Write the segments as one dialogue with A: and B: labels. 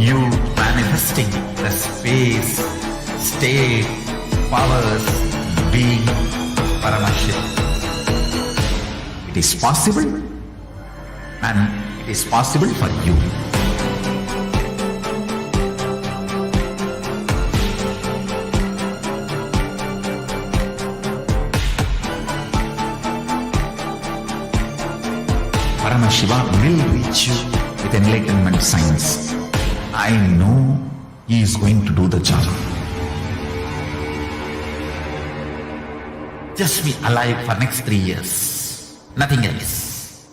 A: you manifesting the space, state, powers, being Paramashivam. It is possible, and it is possible for you. Paramashiva will reach you with enlightenment science. I know he is going to do the job. Just be alive for next 3 years. Nothing else.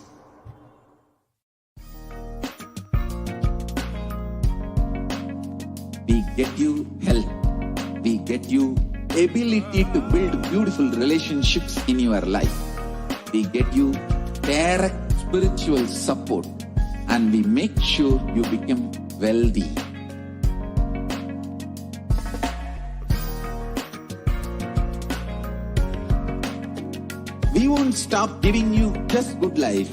B: We get you health. We get you ability to build beautiful relationships in your life. We get you direct spiritual support, and we make sure you become wealthy. We won't stop giving you just good life.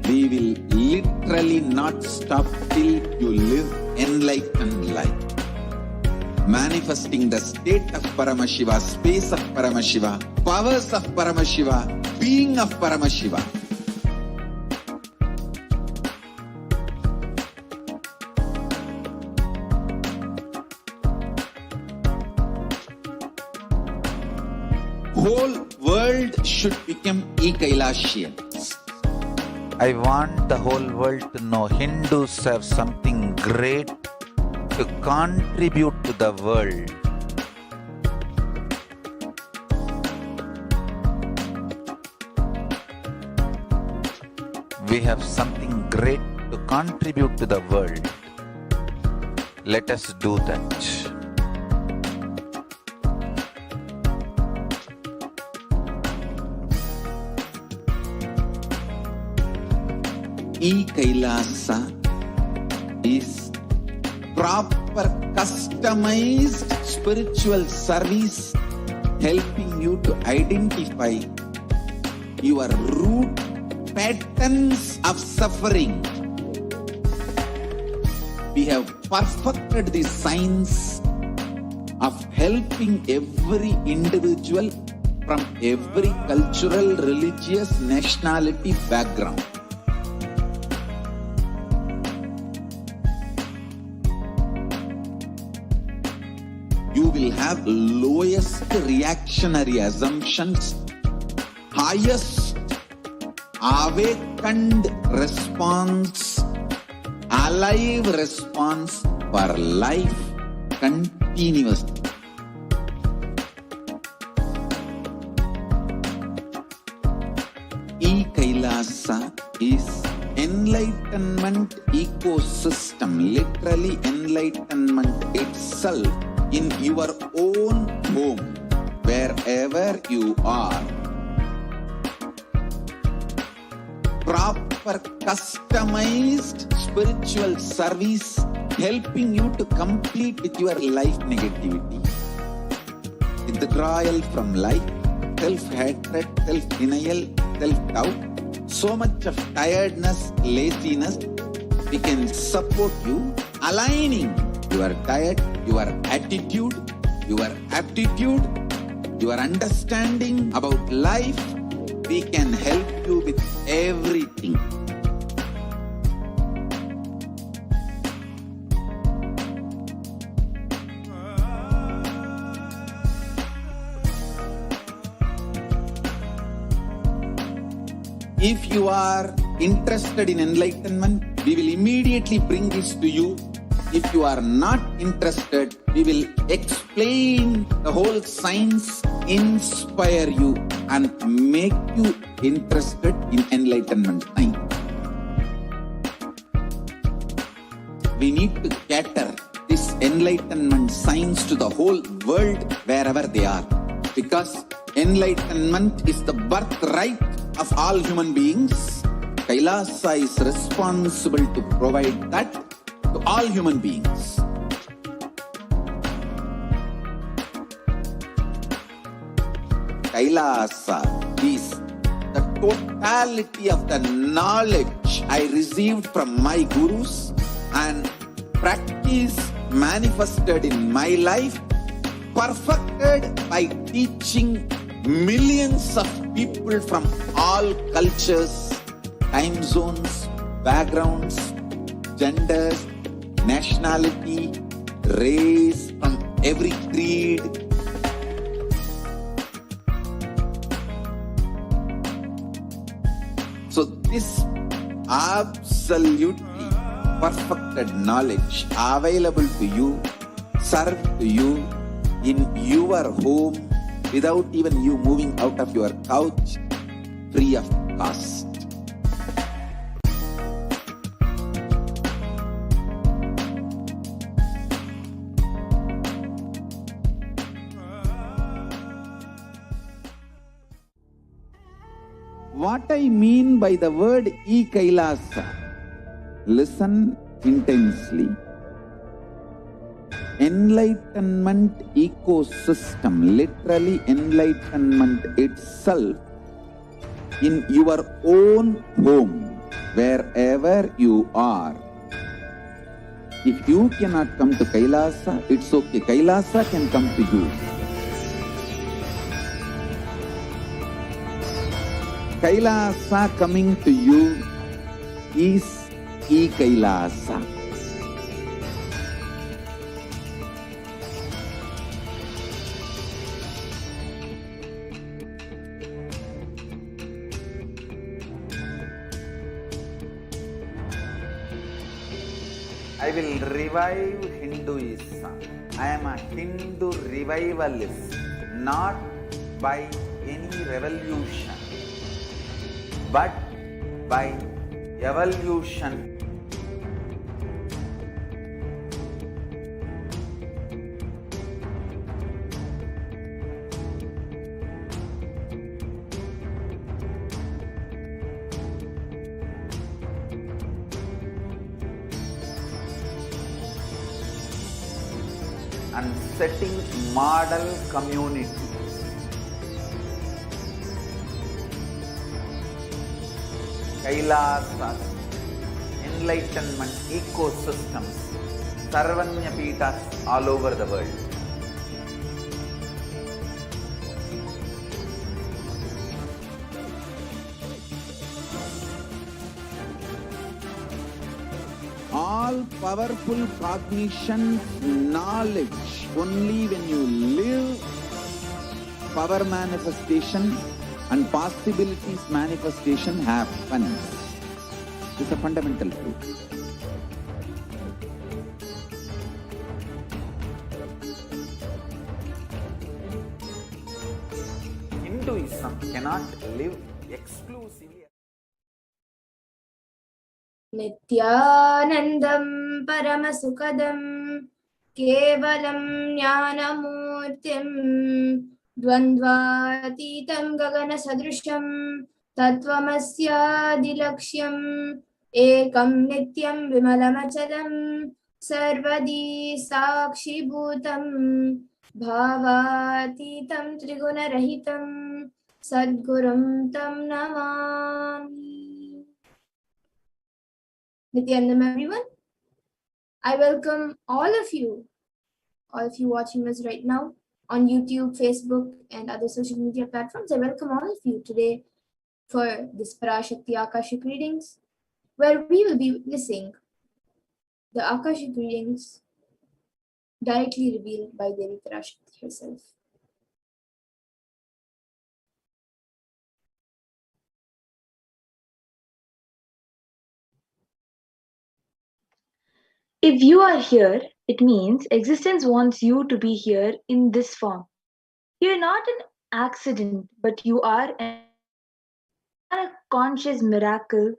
B: We will literally not stop till you live enlightened life. Manifesting the state of Paramashiva, space of Paramashiva, powers of Paramashiva, being of Paramashiva. Whole world should become Kailasian.
C: I want the whole world to know Hindus have something great to contribute to the world. We have something great to contribute to the world. Let us do that.
B: Kailasa is proper customized spiritual service helping you to identify your root patterns of suffering. We have perfected the science of helping every individual from every cultural, religious, nationality background. You will have lowest reactionary assumptions, highest awakened response, alive response for life continuously. Kailasa is enlightenment ecosystem, literally enlightenment itself in your own home, wherever you are. Proper customized spiritual service helping you to complete with your life negativity. Withdrawal from life, self-hatred, self-denial, self-doubt, so much of tiredness, laziness. We can support you aligning your diet, your attitude, your aptitude, your understanding about life. We can help you with everything. If you are interested in enlightenment, we will immediately bring this to you. If you are not interested, we will explain the whole science, inspire you, and make you interested in enlightenment time. We need to cater this enlightenment science to the whole world wherever they are, because enlightenment is the birthright of all human beings. Kailasa is responsible to provide that to all human beings. Kailasa is the totality of the knowledge I received from my gurus and practice manifested in my life, perfected by teaching millions of people from all cultures, time zones, backgrounds, genders, nationality, race, from every creed. So this absolutely perfected knowledge available to you, served to you in your home without even you moving out of your couch, free of cost. What I mean by the word Kailasa, listen intensely. Enlightenment ecosystem, literally enlightenment itself, in your own home, wherever you are. If you cannot come to Kailasa, it's okay. Kailasa can come to you. Kailasa coming to you is Kailasa.
C: I will revive Hinduism. I am a Hindu revivalist, not by any revolution, but by evolution. And setting model community. Kailasa, enlightenment ecosystems, Sarvanya Pitas all over the world.
B: All powerful cognition, knowledge, only when you live, power manifestation and possibilities manifestation happens. It's a fundamental truth.
C: Hinduism cannot live exclusively.
D: Nithyanandam Paramasukadam Kevalam Jnanamurtim Dvandvatitam Gagana Sadrusham Tattvamasya Dilaksham Ekam Nityam Vimalamachalam Sarvadi Sakshi Bhutam Bhavatitam Trigunarahitam Sadgurum Tam Namami. Nithyanandam, everyone. I welcome all of you watching us right now on YouTube, Facebook, and other social media platforms. I welcome all of you today for this Parashakti Akashic readings, where we will be witnessing the Akashic readings directly revealed by Devi Parashakti herself.
E: If you are here, it means existence wants you to be here in this form. You are not an accident, but you are a conscious miracle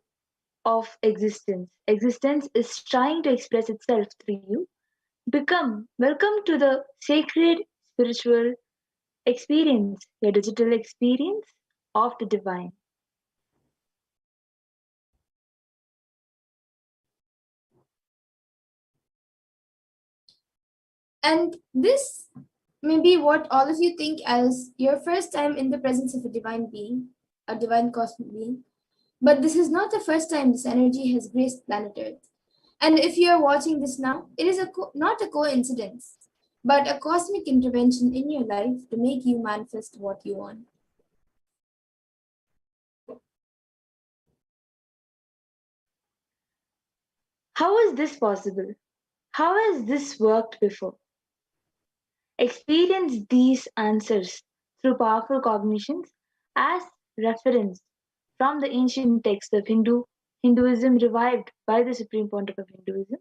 E: of existence. Existence is trying to express itself through you. Welcome to the sacred spiritual experience, your digital experience of the divine.
D: And this may be what all of you think as your first time in the presence of a divine being, a divine cosmic being. But this is not the first time this energy has graced planet Earth. And if you are watching this now, it is not a coincidence, but a cosmic intervention in your life to make you manifest what you want.
E: How is this possible? How has this worked before? Experience these answers through powerful cognitions as referenced from the ancient texts of Hinduism revived by the Supreme Pontiff of Hinduism.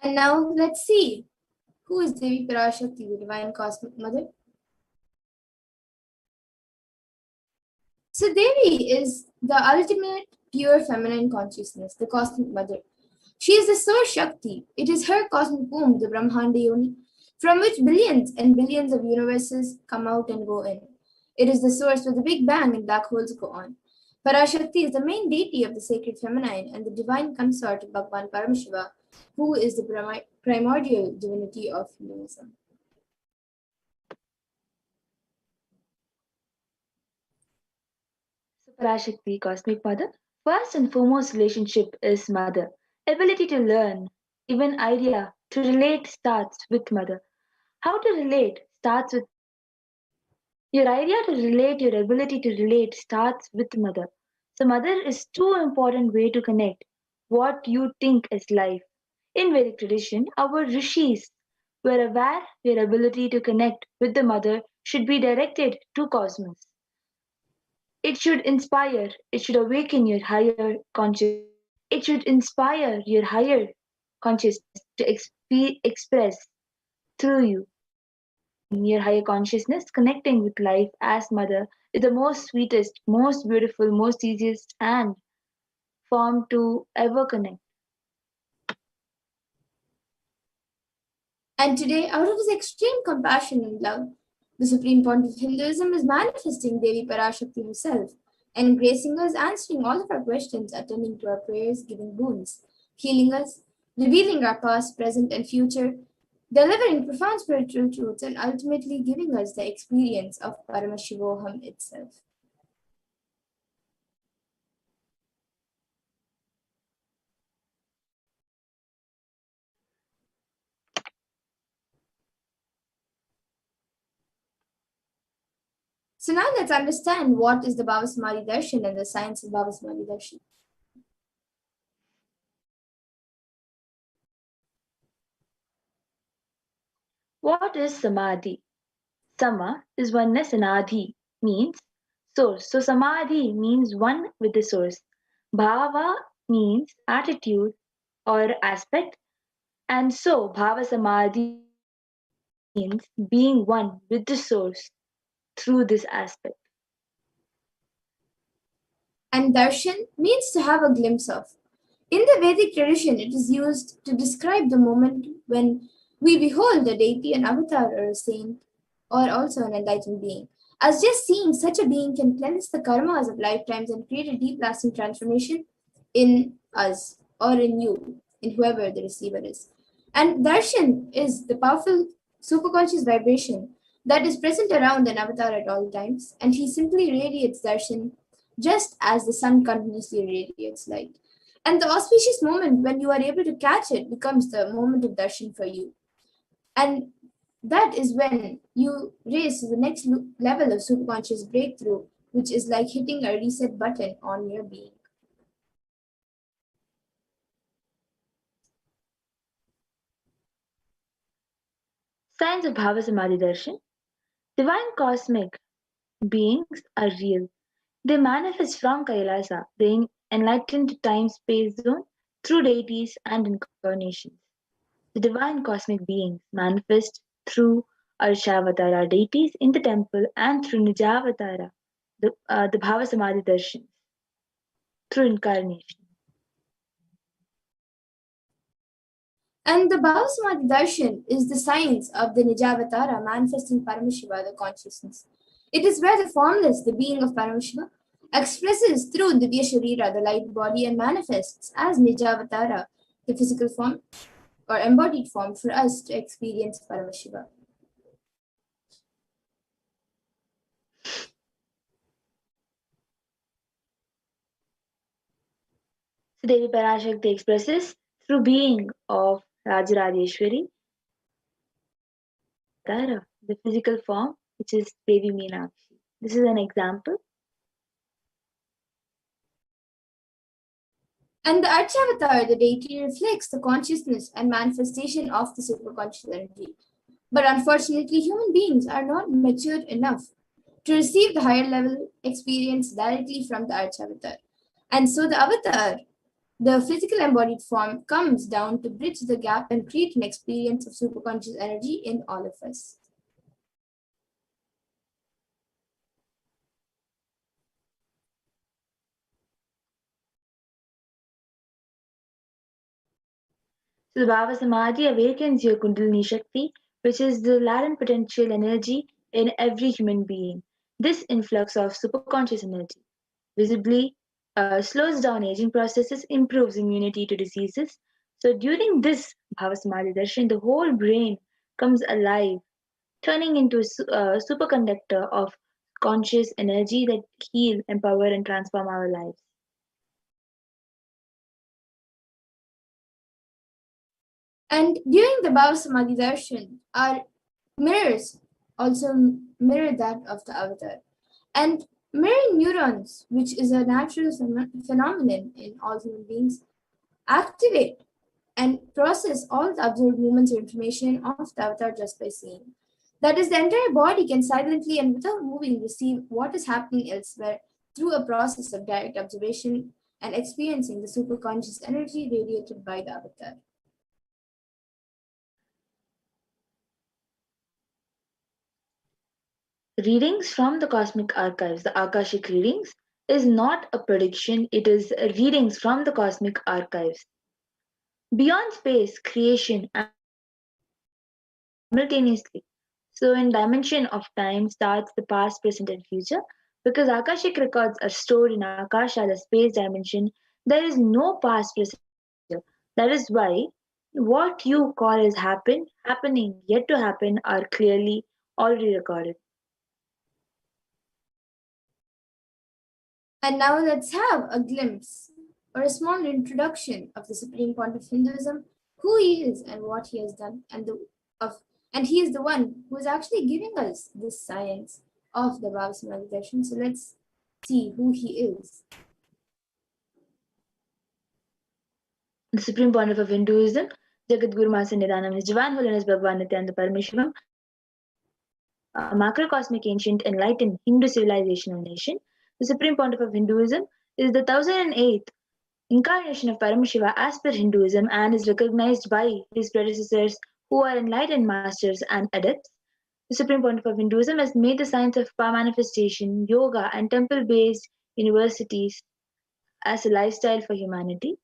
D: And now let's see, who is Devi Parashakti, the Divine Cosmic Mother? So Devi is the ultimate pure feminine consciousness, the Cosmic Mother. She is the Source Shakti. It is her cosmic womb, the Brahmanda Yoni, from which billions and billions of universes come out and go in. It is the source where the Big Bang and black holes go on. Parashakti is the main deity of the sacred feminine and the divine consort of Bhagwan Paramashiva, who is the primordial divinity of Hinduism.
E: So Parashakti, Cosmic Mother, first and foremost relationship is mother. Ability to learn, even idea to relate starts with mother. How to relate starts with your idea to relate, your ability to relate starts with mother. So mother is too important way to connect what you think is life. In Vedic tradition, our rishis were aware their ability to connect with the mother should be directed to cosmos. It should inspire, it should awaken your higher consciousness. It should inspire your higher consciousness to express through you. Your higher consciousness connecting with life as mother is the most sweetest, most beautiful, most easiest and form to ever connect.
D: And today, out of his extreme compassion and love, the Supreme Pontiff of Hinduism is manifesting Devi Parashakti herself and gracing us, answering all of our questions, attending to our prayers, giving boons, healing us, revealing our past, present, and future, delivering profound spiritual truths, and ultimately giving us the experience of Paramashivoham itself. So now let's understand what is the Bhava Samadhi Darshan and the science of Bhava Samadhi Darshan.
E: What is samadhi? Sama is oneness and adhi means source. So samadhi means one with the source. Bhava means attitude or aspect. And so bhava samadhi means being one with the source through this aspect.
D: And darshan means to have a glimpse of. In the Vedic tradition, it is used to describe the moment when we behold a deity, an avatar, or a saint, or also an enlightened being. As just seeing such a being can cleanse the karmas of lifetimes and create a deep lasting transformation in us or in you, in whoever the receiver is. And darshan is the powerful superconscious vibration that is present around an avatar at all times, and he simply radiates darshan just as the sun continuously radiates light. And the auspicious moment when you are able to catch it becomes the moment of darshan for you. And that is when you raise to the next level of superconscious breakthrough, which is like hitting a reset button on your being.
E: Signs of bhava samadhi darshan. Divine cosmic beings are real. They manifest from Kailasa, the enlightened time-space zone, through deities and incarnations. The divine cosmic beings manifest through Arshavatara deities in the temple and through Nijavatara, the Bhava Samadhi Darshans, through incarnation.
D: And the Bhava Samadhi Darshan is the science of the Nijavatara manifesting Paramashiva, the consciousness. It is where the formless, the being of Paramashiva, expresses through Divya Sharira, the light body, and manifests as Nijavatara, the physical form or embodied form for us to experience Paramashiva.
E: So Devi Parashakti expresses through being of Rajarajeshwari, Tara, the physical form, which is Devi Meenakshi. This is an example.
D: And the Archavatar, the deity, reflects the consciousness and manifestation of the superconscious energy. But unfortunately, human beings are not matured enough to receive the higher level experience directly from the Archavatar. And so the avatar, the physical embodied form, comes down to bridge the gap and create an experience of superconscious energy in all of us.
E: So the Bhava Samadhi awakens your Kundalini Shakti, which is the latent potential energy in every human being. This influx of superconscious energy visibly slows down aging processes, improves immunity to diseases. So during this Bhava Samadhi darshan, the whole brain comes alive, turning into a superconductor of conscious energy that heal, empower, and transform our lives.
D: And during the Bhava Samadhi darshan, our mirrors also mirror that of the avatar. And mirroring neurons, which is a natural phenomenon in all human beings, activate and process all the observed movements or information of the avatar just by seeing. That is, the entire body can silently and without moving receive what is happening elsewhere through a process of direct observation and experiencing the superconscious energy radiated by the avatar.
E: Readings from the cosmic archives, the Akashic readings, is not a prediction, it is readings from the cosmic archives. Beyond space, creation, and simultaneously. So, in dimension of time starts the past, present, and future. Because Akashic records are stored in Akasha, the space dimension, there is no past, present, future. That is why what you call as happening, yet to happen, are clearly already recorded.
D: And now let's have a glimpse or a small introduction of the Supreme Point of Hinduism, who he is and what he has done, and he is the one who is actually giving us this science of the Bhava Samadhi darshan. So let's see who he is.
E: The supreme pontiff of Hinduism, Jagadguru Master Nidhanam, His Divine Holiness Bhagavan Nithyananda Paramashivam, a macrocosmic ancient enlightened Hindu civilizational nation. The supreme pontiff of Hinduism is the 1008th incarnation of Paramashiva as per Hinduism and is recognized by his predecessors who are enlightened masters and adepts. The supreme pontiff of Hinduism has made the science of power manifestation, yoga, and temple-based universities as a lifestyle for humanity.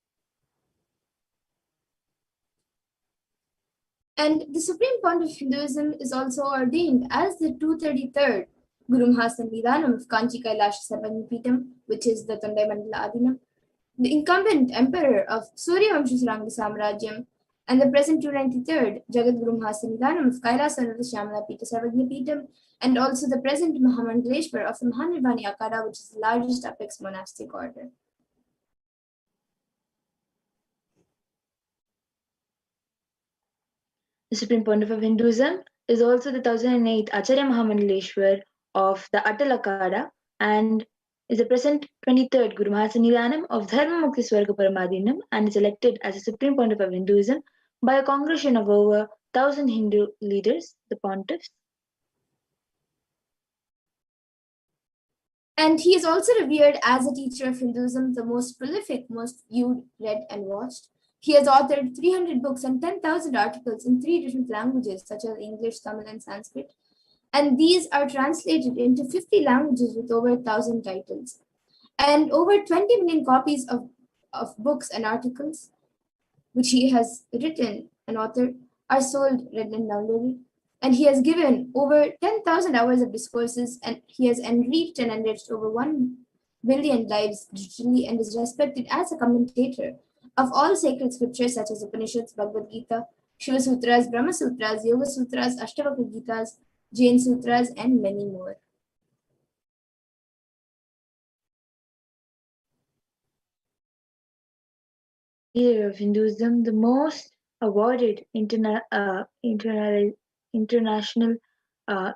D: And the Supreme Pontiff of Hinduism is also ordained as the 233rd Guru Mahasannidhanam of Kanchi Kailasa Sarvagnapeetham, which is the Tondai Mandala Adinam, the incumbent emperor of Suryavamsha Saranga Samrajyam, and the present 293rd Jagadguru Mahasannidhanam of Kailasa Shyamala Pita Sarvagnapeetham, and also the present Mahamandaleshwar of the Mahanirvani Akada, which is the largest apex monastic order.
E: The Supreme Pontiff of Hinduism is also the 1008th Acharya Mahamandaleshwar of the Atal Akada and is the present 23rd Guru Mahasannidhanam of Dharma Mukti Swarga Paramadinam and is elected as the Supreme Pontiff of Hinduism by a congregation of over 1000 Hindu leaders, the pontiffs.
D: And he is also revered as a teacher of Hinduism, the most prolific, most viewed, read, and watched. He has authored 300 books and 10,000 articles in 3 different languages, such as English, Tamil, and Sanskrit. And these are translated into 50 languages with over 1,000 titles. And over 20 million copies of books and articles, which he has written and authored, are sold, read, and downloaded. And he has given over 10,000 hours of discourses, and he has enriched and enriched over 1 billion lives digitally and is respected as a commentator of all sacred scriptures such as Upanishads, Bhagavad Gita, Shiva Sutras, Brahma Sutras, Yoga Sutras, Ashtavakra Gitas, Jain Sutras, and many more.
E: leader of Hinduism, the most awarded international,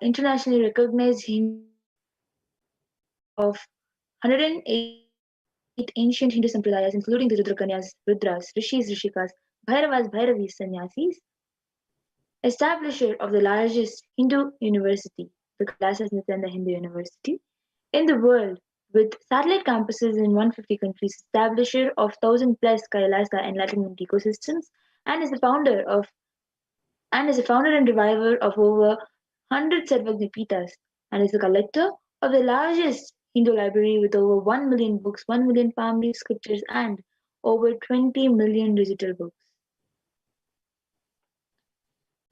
E: internationally recognized Hindu of 108 ancient Hindu sampradayas, including the Rudrakanyas, Rudras, Rishis, Rishikas, Bhairavas, Bhairavis, Sannyasis, establisher of the largest Hindu university, the Kailasa Nithyananda Hindu University, in the world, with satellite campuses in 150 countries, establisher of 1,000 plus Kailasa enlightenment ecosystems, and is the founder of and is the founder and reviver of over 100 Sarvagna Pitas, and is the collector of the largest Hindu library with over 1 million books, 1 million family scriptures, and over 20 million digital books.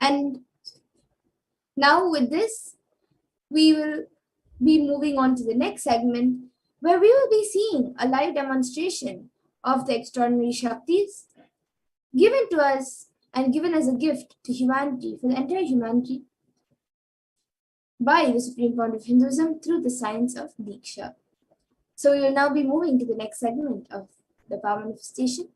D: And now with this, we will be moving on to the next segment where we will be seeing a live demonstration of the extraordinary Shaktis given to us and given as a gift to humanity, for the entire humanity, by the Supreme Founder of Hinduism through the science of Diksha. So we will now be moving to the next segment of the power manifestation.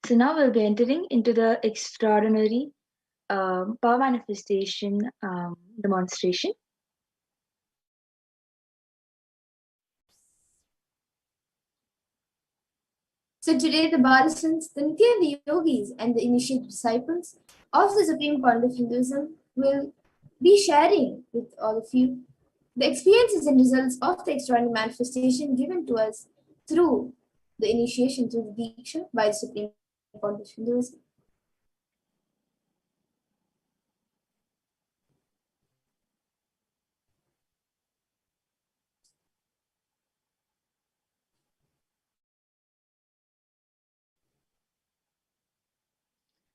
E: So now we'll be entering into the extraordinary power manifestation demonstration.
D: So today the Bharatans, the Nithyananda yogis, and the initiated disciples of the Supreme Founder of Hinduism will be sharing with all of you the experiences and results of the extraordinary manifestation given to us through the initiation through the Diksha by the Supreme Founder of Hinduism.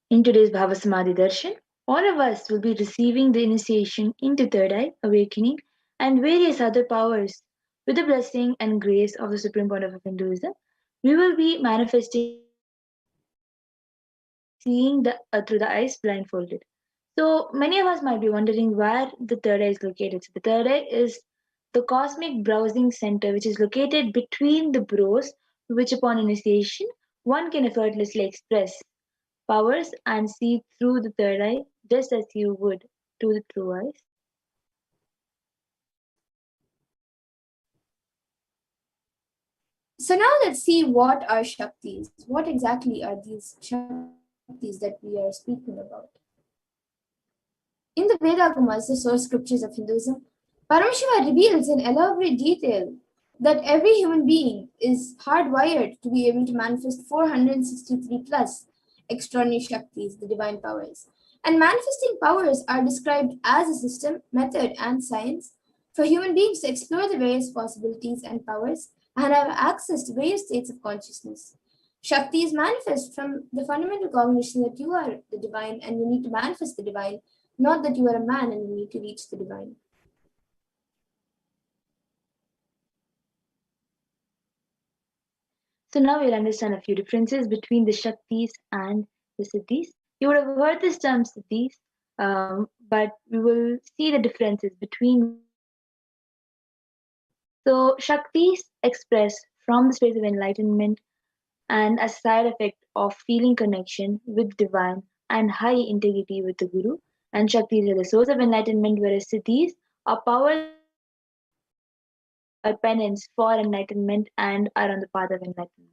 E: In today's Bhava Samadhi Darshan, all of us will be receiving the initiation into third eye, awakening, and various other powers with the blessing and grace of the Supreme Founder of Hinduism. We will be manifesting seeing through the eyes blindfolded. So many of us might be wondering where the third eye is located. So the third eye is the cosmic browsing center, which is located between the brows, which upon initiation one can effortlessly express powers and see through the third eye just as you would to the true eyes.
D: So now let's see what are Shaktis. What exactly are these Shaktis that we are speaking about? In the Vedagumas, the source scriptures of Hinduism, Paramashiva reveals in elaborate detail that every human being is hardwired to be able to manifest 463 plus extraordinary Shaktis, the divine powers. And manifesting powers are described as a system, method, and science for human beings to explore the various possibilities and powers and have access to various states of consciousness. Shakti is manifest from the fundamental cognition that you are the divine and you need to manifest the divine, not that you are a man and you need to reach the divine.
E: So now we'll understand a few differences between the Shaktis and the Siddhis. You would have heard this term siddhis, but we will see the differences between. So, Shaktis express from the space of enlightenment and as a side effect of feeling connection with divine and high integrity with the Guru. And Shaktis are the source of enlightenment, whereas Siddhis are powers or penance for enlightenment and are on the path of enlightenment.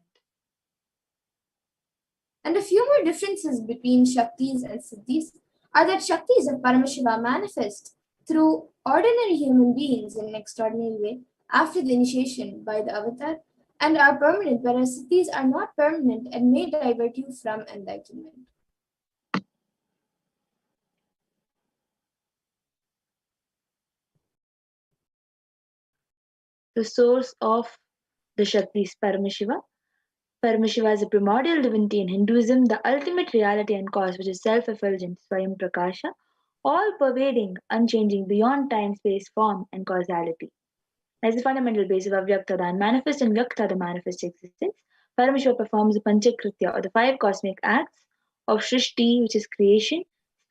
D: And a few more differences between Shaktis and Siddhis are that Shaktis of Paramashiva manifest through ordinary human beings in an extraordinary way after the initiation by the avatar and are permanent, whereas Siddhis are not permanent and may divert you from enlightenment.
E: The source of the Shaktis, Paramashiva. Paramashiva is a primordial divinity in Hinduism, the ultimate reality and cause, which is self-effulgent, Swayam Prakasha, all-pervading, unchanging, beyond time, space, form, and causality. As the fundamental base of Avyakta, the unmanifest, and Vyakta, the manifest existence, Paramashiva performs the Panchakritya, or the 5 cosmic acts of Shrishti, which is creation,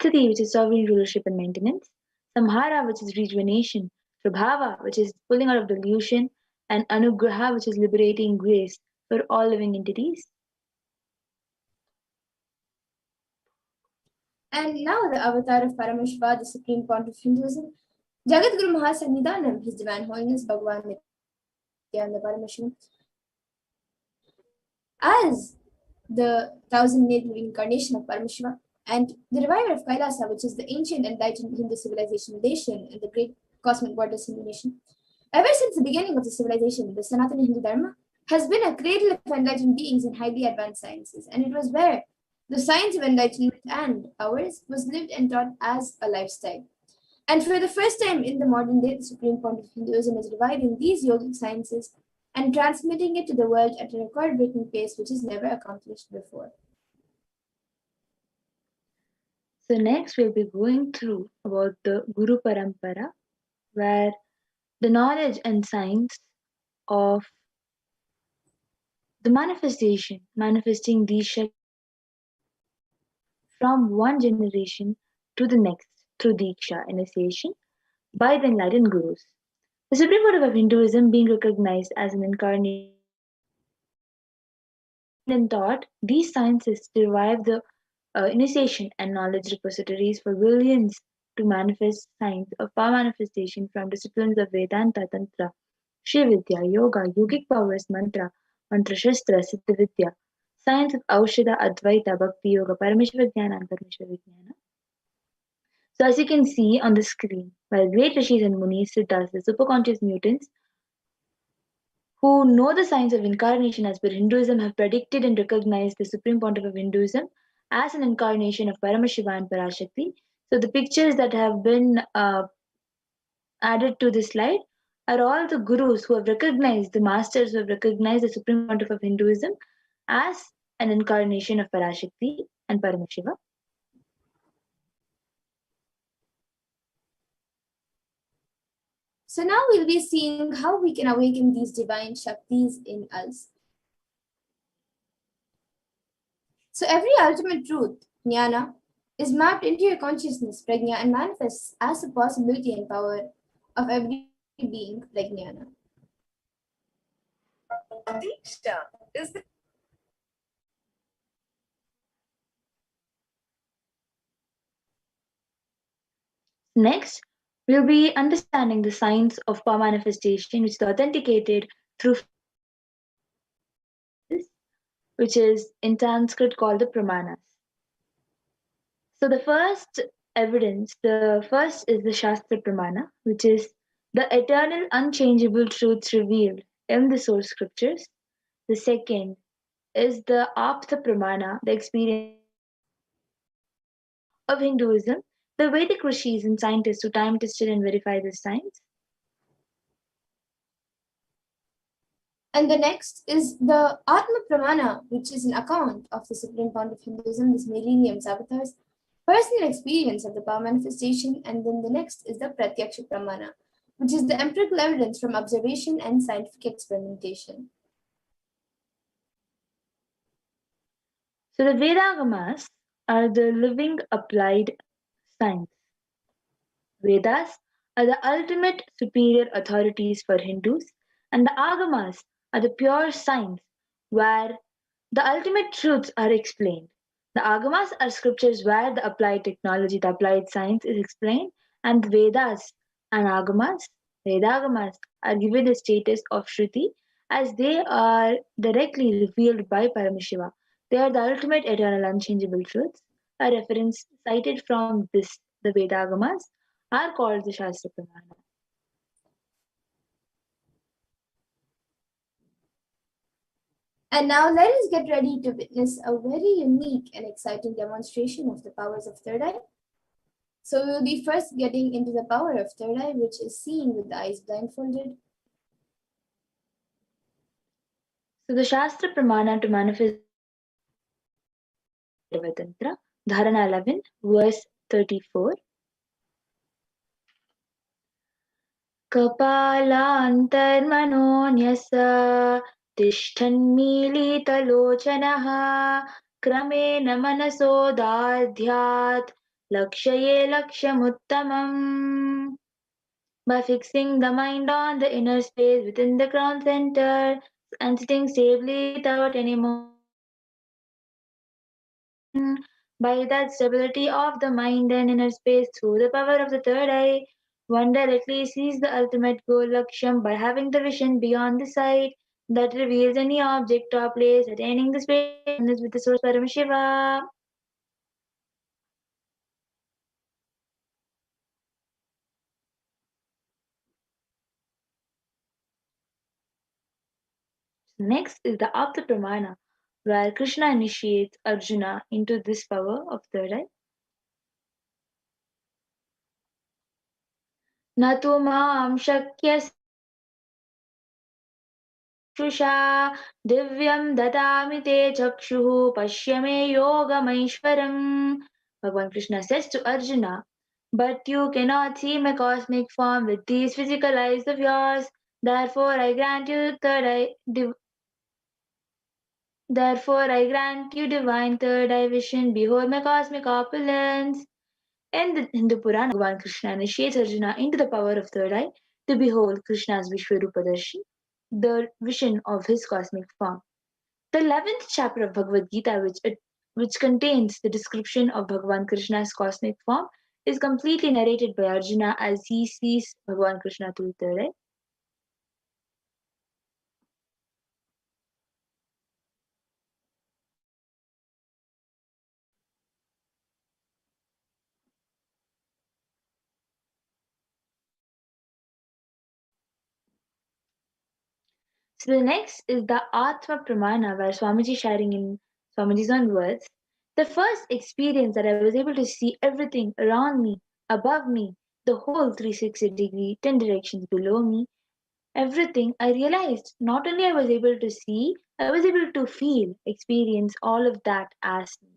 E: Sthiti, which is sovereign rulership and maintenance, Samhara, which is rejuvenation, Prabhava, which is pulling out of delusion, and Anugraha, which is liberating grace for all living entities.
D: And now the avatar of Paramashiva, the supreme point of Hinduism, Jagat Guru Mahasannidhanam, His Divine Holiness Bhagavan Nithyananda Paramashivam, as the 1,000-year incarnation of Paramashiva and the reviver of Kailasa, which is the ancient enlightened Hindu civilization nation and the great cosmic goddess Hindu nation. Ever since the beginning of the civilization, the Sanatana Hindu Dharma has been a cradle of enlightened beings in highly advanced sciences, and it was where the science of enlightenment and ours was lived and taught as a lifestyle. And for the first time in the modern day, the supreme point of Hinduism is reviving these yogic sciences and transmitting it to the world at a record-breaking pace which is never accomplished before.
E: So next we'll be going through about the Guru Parampara, where the knowledge and science of the manifesting these Shaktis from one generation to the next through Diksha, initiation, by the enlightened Gurus. The supreme motive of Hinduism being recognized as an incarnation and taught, these sciences derive the initiation and knowledge repositories for billions to manifest science of power manifestation from disciplines of Vedanta, Tantra, Shri Vidya, Yoga, Yogic powers, Mantra, Mantra Shastra, Siddha Vidya, science of Aushadha, Advaita, Bhakti Yoga, Parameshwar Jnana, and Parameshwar Vijnana. So as you can see on the screen, while great rishis and munis, siddhas, the superconscious mutants, who know the science of incarnation as per Hinduism, have predicted and recognized the supreme pontiff of Hinduism as an incarnation of Paramashiva and Parashakti. So the pictures that have been added to this slide are all the gurus who have recognized, the masters who have recognized the supreme pontiff of Hinduism as an incarnation of Parashakti and Paramashiva.
D: So now we'll be seeing how we can awaken these divine Shaktis in us. So every ultimate truth, jnana, is mapped into your consciousness, prajna, and manifests as a possibility and power of every being like jnana.
F: Diksha is the
E: Next, we'll be understanding the science of power manifestation, which is authenticated through, which is in Sanskrit called the Pramanas. So the first evidence, the first is the Shastra Pramana, which is the eternal unchangeable truths revealed in the source scriptures. The second is the Apta Pramana, the experience of Hinduism, the Vedic rishis and scientists who time tested and verified this science.
D: And the next is the Atma Pramana, which is an account of the supreme point of Hinduism, this millennium's avatars, personal experience of the power manifestation. And then the next is the Pratyaksha Pramana, which is the empirical evidence from observation and scientific experimentation.
E: So the Vedagamas are the living applied science. Vedas are the ultimate superior authorities for Hindus, and the Agamas are the pure science where the ultimate truths are explained. The Agamas are scriptures where the applied technology, the applied science is explained, and the Vedas and Agamas, Vedagamas, are given the status of Shruti as they are directly revealed by Paramashiva. They are the ultimate eternal unchangeable truths. A reference cited from this, the Vedagamas, are called the Shastra Pramana.
D: And now let us get ready to witness a very unique and exciting demonstration of the powers of third eye. So we will be first getting into the power of third eye, which is seen with the eyes blindfolded.
E: So the Shastra Pramana to manifest Tantra, Dharana 11, verse 34. कपालान्तर्मनोऽन्यस तिष्ठन्मीलितलोचनः क्रमेण मनसोदाध्यात् लक्ष्ये लक्ष्यमुत्तमम्. By fixing the mind on the inner space within the crown center and sitting stably without any by that stability of the mind and inner space through the power of the third eye, one directly sees the ultimate goal Laksham by having the vision beyond the sight that reveals any object or place attaining the space oneness with the source Paramashiva. Next is the Apta Pramana, where Krishna initiates Arjuna into this power of third eye. न तु मां शक्यसे चक्षुषा दिव्यं ददामि ते चक्षुः पश्य मे योगमैश्वरम्. Bhagavan Krishna says to Arjuna, but you cannot see my cosmic form with these physical eyes of yours. Therefore I grant you divine third eye vision. Behold my cosmic opulence. In the Hindu Purana, Bhagavan Krishna initiates Arjuna into the power of third eye to behold Krishna's Vishwarupa Darshi, the vision of his cosmic form. The 11th chapter of Bhagavad Gita, which contains the description of Bhagavan Krishna's cosmic form, is completely narrated by Arjuna as he sees Bhagavan Krishna through third eye. So the next is the Atma Pramana, where Swamiji sharing in Swamiji's own words. The first experience that I was able to see everything around me, above me, the whole 360 degree, 10 directions below me, everything, I realized not only I was able to see, I was able to feel, experience all of that as me.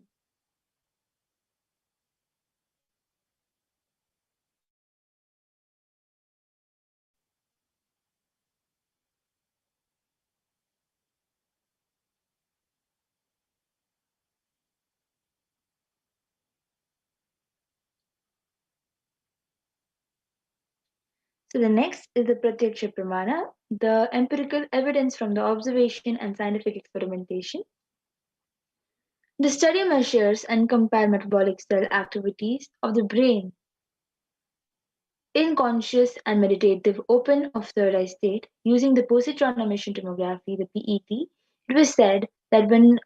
E: So the next is the Pratyaksha Pramana, the empirical evidence from the observation and scientific experimentation. The study measures and compare metabolic cell activities of the brain in conscious and meditative open of third eye state using the positron emission tomography, the PET. It was said that when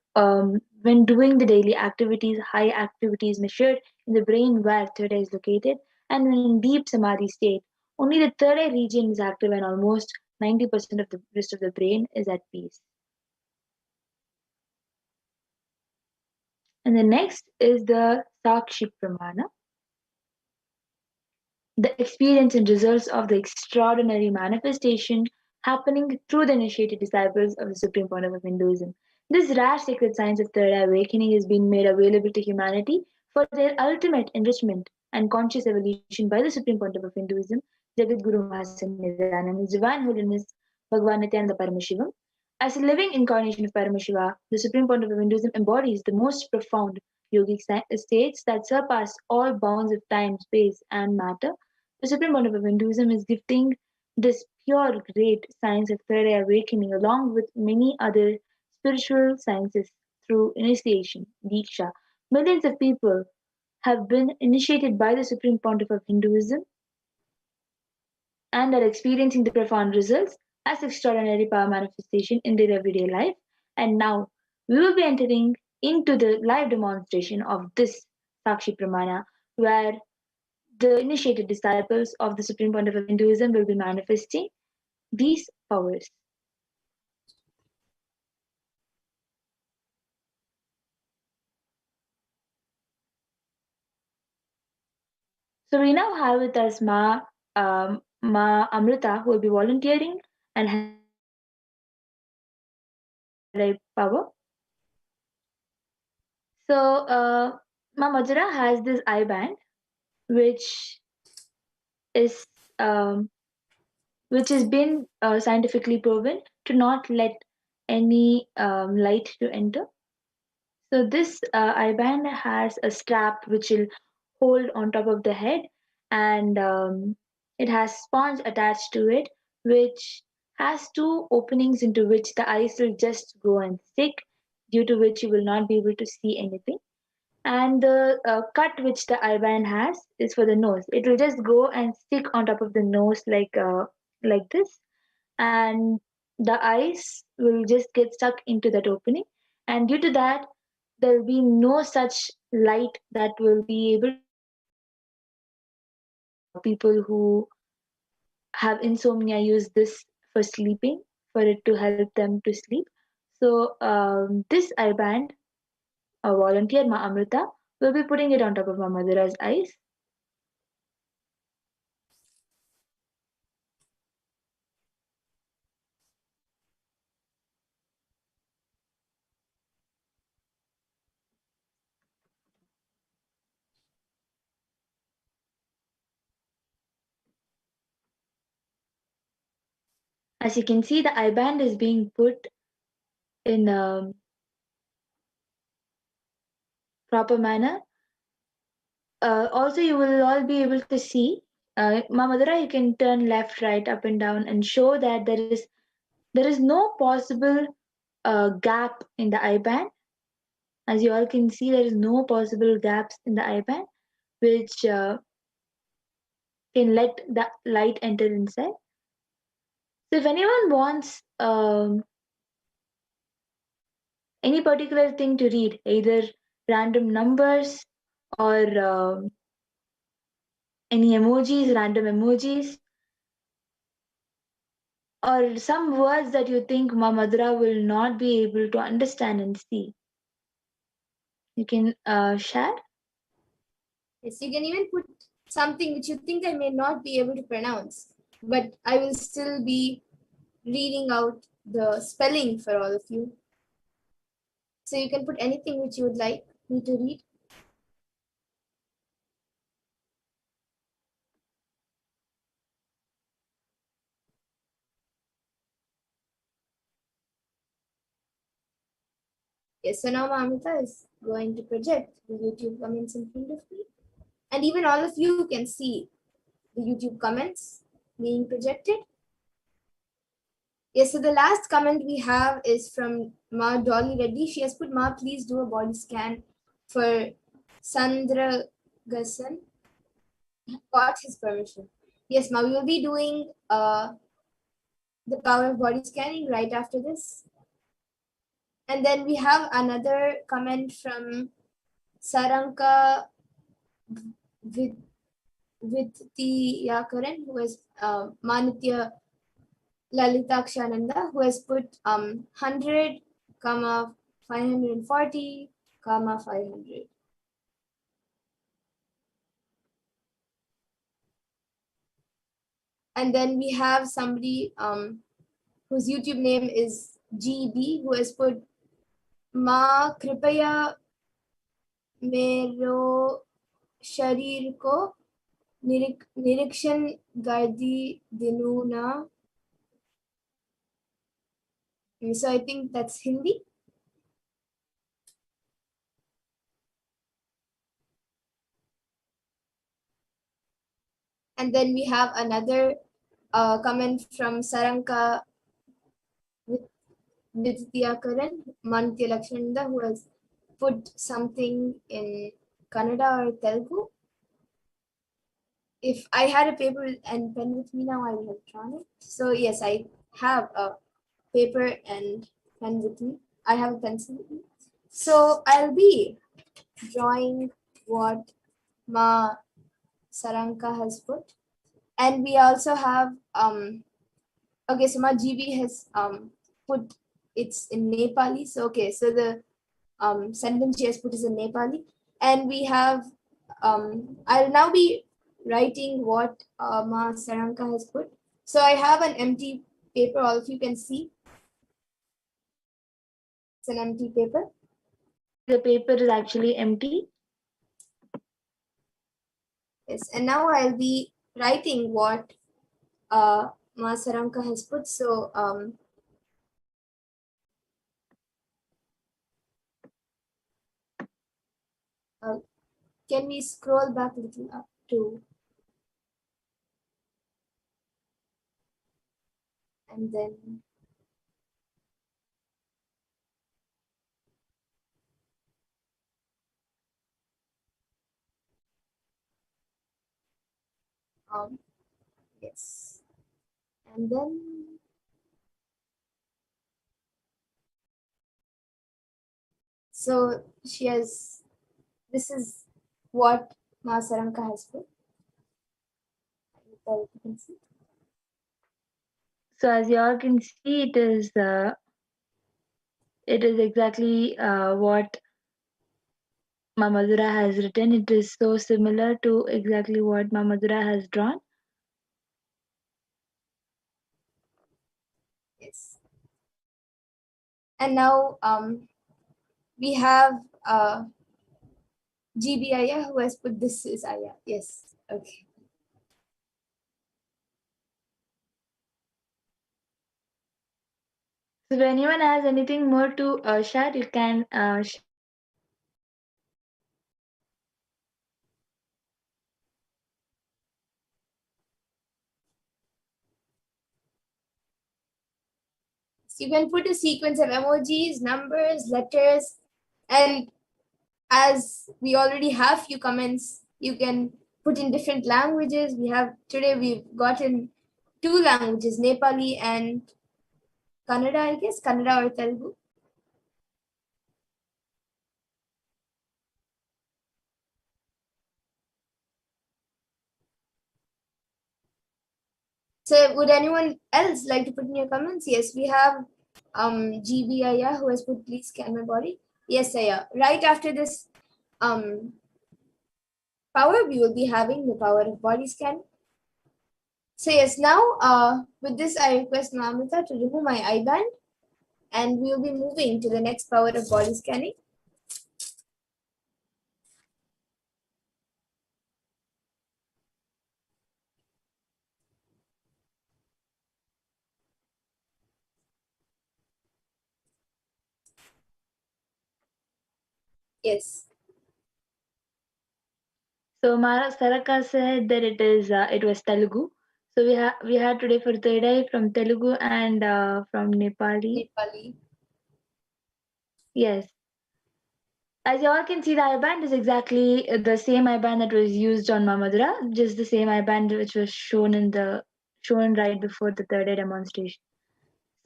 E: doing the daily activities, high activities measured in the brain where third eye is located, and when in deep samadhi state, only the third eye region is active and almost 90% of the rest of the brain is at peace. And the next is the Sakshi Pramana, the experience and results of the extraordinary manifestation happening through the initiated disciples of the Supreme Pontiff of Hinduism. This rare sacred science of third eye awakening is being made available to humanity for their ultimate enrichment and conscious evolution by the Supreme Pontiff of Hinduism, Jagat Guru Mahasannidhanam and His Divine Holiness Bhagavan Nithyananda Paramashivam. As a living incarnation of Paramashiva, the Supreme Pontiff of Hinduism embodies the most profound yogic states that surpass all bounds of time, space, and matter. The Supreme Bond of Hinduism is gifting this pure great science of third eye awakening along with many other spiritual sciences through initiation, Diksha. Millions of people have been initiated by the Supreme Pontiff of Hinduism and are experiencing the profound results as extraordinary power manifestation in their everyday life. And now we will be entering into the live demonstration of this Sakshi Pramana, where the initiated disciples of the Supreme Pontiff of Hinduism will be manifesting these powers. So we now have with us Ma Amrita, who will be volunteering and power. So Ma Majra has this eye band, which is which has been scientifically proven to not let any light to enter. So this eye band has a strap which will hold on top of the head, and it has sponge attached to it, which has two openings into which the eyes will just go and stick, due to which you will not be able to see anything. And the cut which the eye band has is for the nose. It will just go and stick on top of the nose like this, and the eyes will just get stuck into that opening. And due to that, there will be no such light that will be able people who have insomnia use this for sleeping, for it to help them to sleep. So this eye band, a volunteer Ma Amrita will be putting it on top of Ma Madhura's eyes. As you can see, the eye band is being put in a proper manner. Also, you will all be able to see, Ma Madhura, you can turn left, right, up and down and show that there is no possible gap in the eye band. As you all can see, there is no possible gaps in the eye band which can let the light enter inside. So if anyone wants any particular thing to read, either random numbers or any emojis, random emojis, or some words that you think Ma Madhura will not be able to understand and see, you can share.
D: Yes, you can even put something which you think I may not be able to pronounce, but I will still be reading out the spelling for all of you. So you can put anything which you would like me to read. Yes, so now Mamita is going to project the YouTube comments in front of me. And even all of you can see the YouTube comments being projected. Yes, so the last comment we have is from Ma Dolly Reddy. She has put, Ma, please do a body scan for Sandra Gassan. Got his permission. Yes, Ma, we will be doing the power of body scanning right after this. And then we have another comment from Saranka Vidyakaran, who is Manitya Lalitakshananda, who has put 100, 540, 500. And then we have somebody whose YouTube name is GB, who has put Ma Kripaya Mero Sharir Ko Nirikshan Gardi Dinuna. So I think that's Hindi. And then we have another comment from Saranka Nithyananda Paramashivam, who has put something in Kannada or Telugu. If I had a paper and pen with me now, I would have drawn it. So yes, I have a paper and pen with me. I have a pencil with me. So I'll be drawing what Ma Saranka has put. And we also have okay, so Ma GB has put it's in Nepali. So okay, so the sentence she has put is in Nepali. And we have I'll now be writing what Ma Saranka has put. So I have an empty paper, all of you can see. It's an empty paper.
E: The paper is actually empty.
D: Yes, and now I'll be writing what Ma Saranka has put. So can we scroll back a little up to, and then yes, and then so she has, this is what Ma Saranka has put. You can see.
E: So as you all can see, it is exactly what Mamadura has written. It is so similar to exactly what Mamadura has drawn.
D: Yes. And now we have GB Aya who has put this is Aya. Yes. Okay.
E: So if anyone has anything more to share, you can share.
D: So you can put a sequence of emojis, numbers, letters, and as we already have few comments, you can put in different languages. Today we've gotten 2 languages, Nepali and Kannada, I guess, Kannada or Telugu. So would anyone else like to put in your comments? Yes, we have GB Aya who has put please scan my body. Yes, Aya. Right after this power, we will be having the power of body scan. So yes, now with this I request Mamita to remove my eye band and we will be moving to the next power of body scanning. Yes.
E: So Mara Saraka said that it was Telugu. So we had today for third eye from Telugu and from Nepali.
D: Nepali.
E: Yes. As you all can see, the I-band is exactly the same I-band that was used on Mamadura, just the same I-band which was shown right before the third eye demonstration.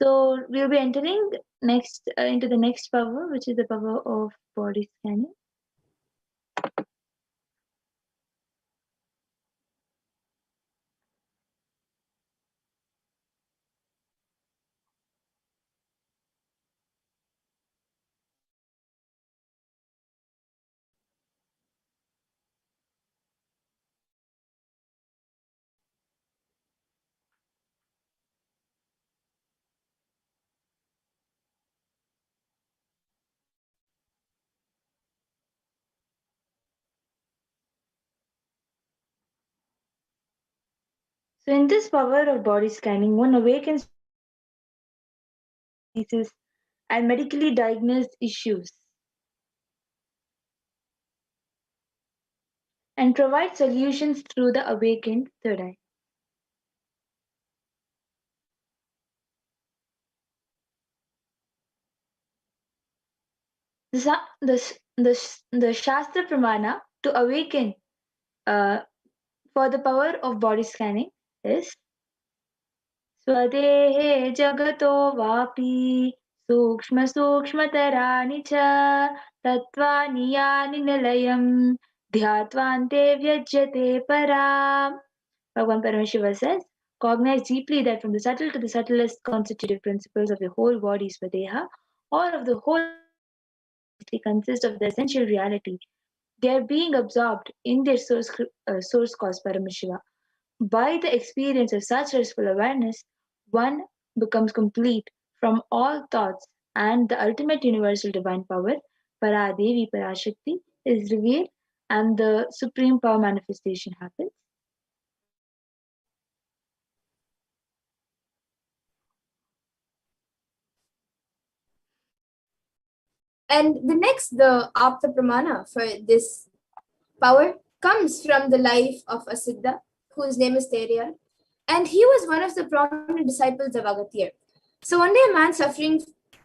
E: So we'll be entering next into the next power, which is the power of body scanning. So in this power of body scanning, one awakens diseases and medically diagnosed issues. and provide solutions through the awakened third eye. The Shastra Pramana to awaken uh, for the power of body scanning is Swadehe Jagato Vapi Sukshma Sukshmatarani cha Tattvani Yani Nilayam Dhyatvante Vyajyate Param. Bhagavan Paramashiva says, cognize deeply that from the subtle to the subtlest constitutive principles of the whole body, Swadeha, or of the whole consist of the essential reality. They are being absorbed in their source cause Paramashiva. By the experience of such restful awareness, one becomes complete from all thoughts, and the ultimate universal divine power, Paradevi Parashakti, is revealed and the supreme power manifestation happens.
D: And the Apta Pramana for this power comes from the life of a Siddha, whose name is Teriyar, and he was one of the prominent disciples of Agathir. So one day a man suffering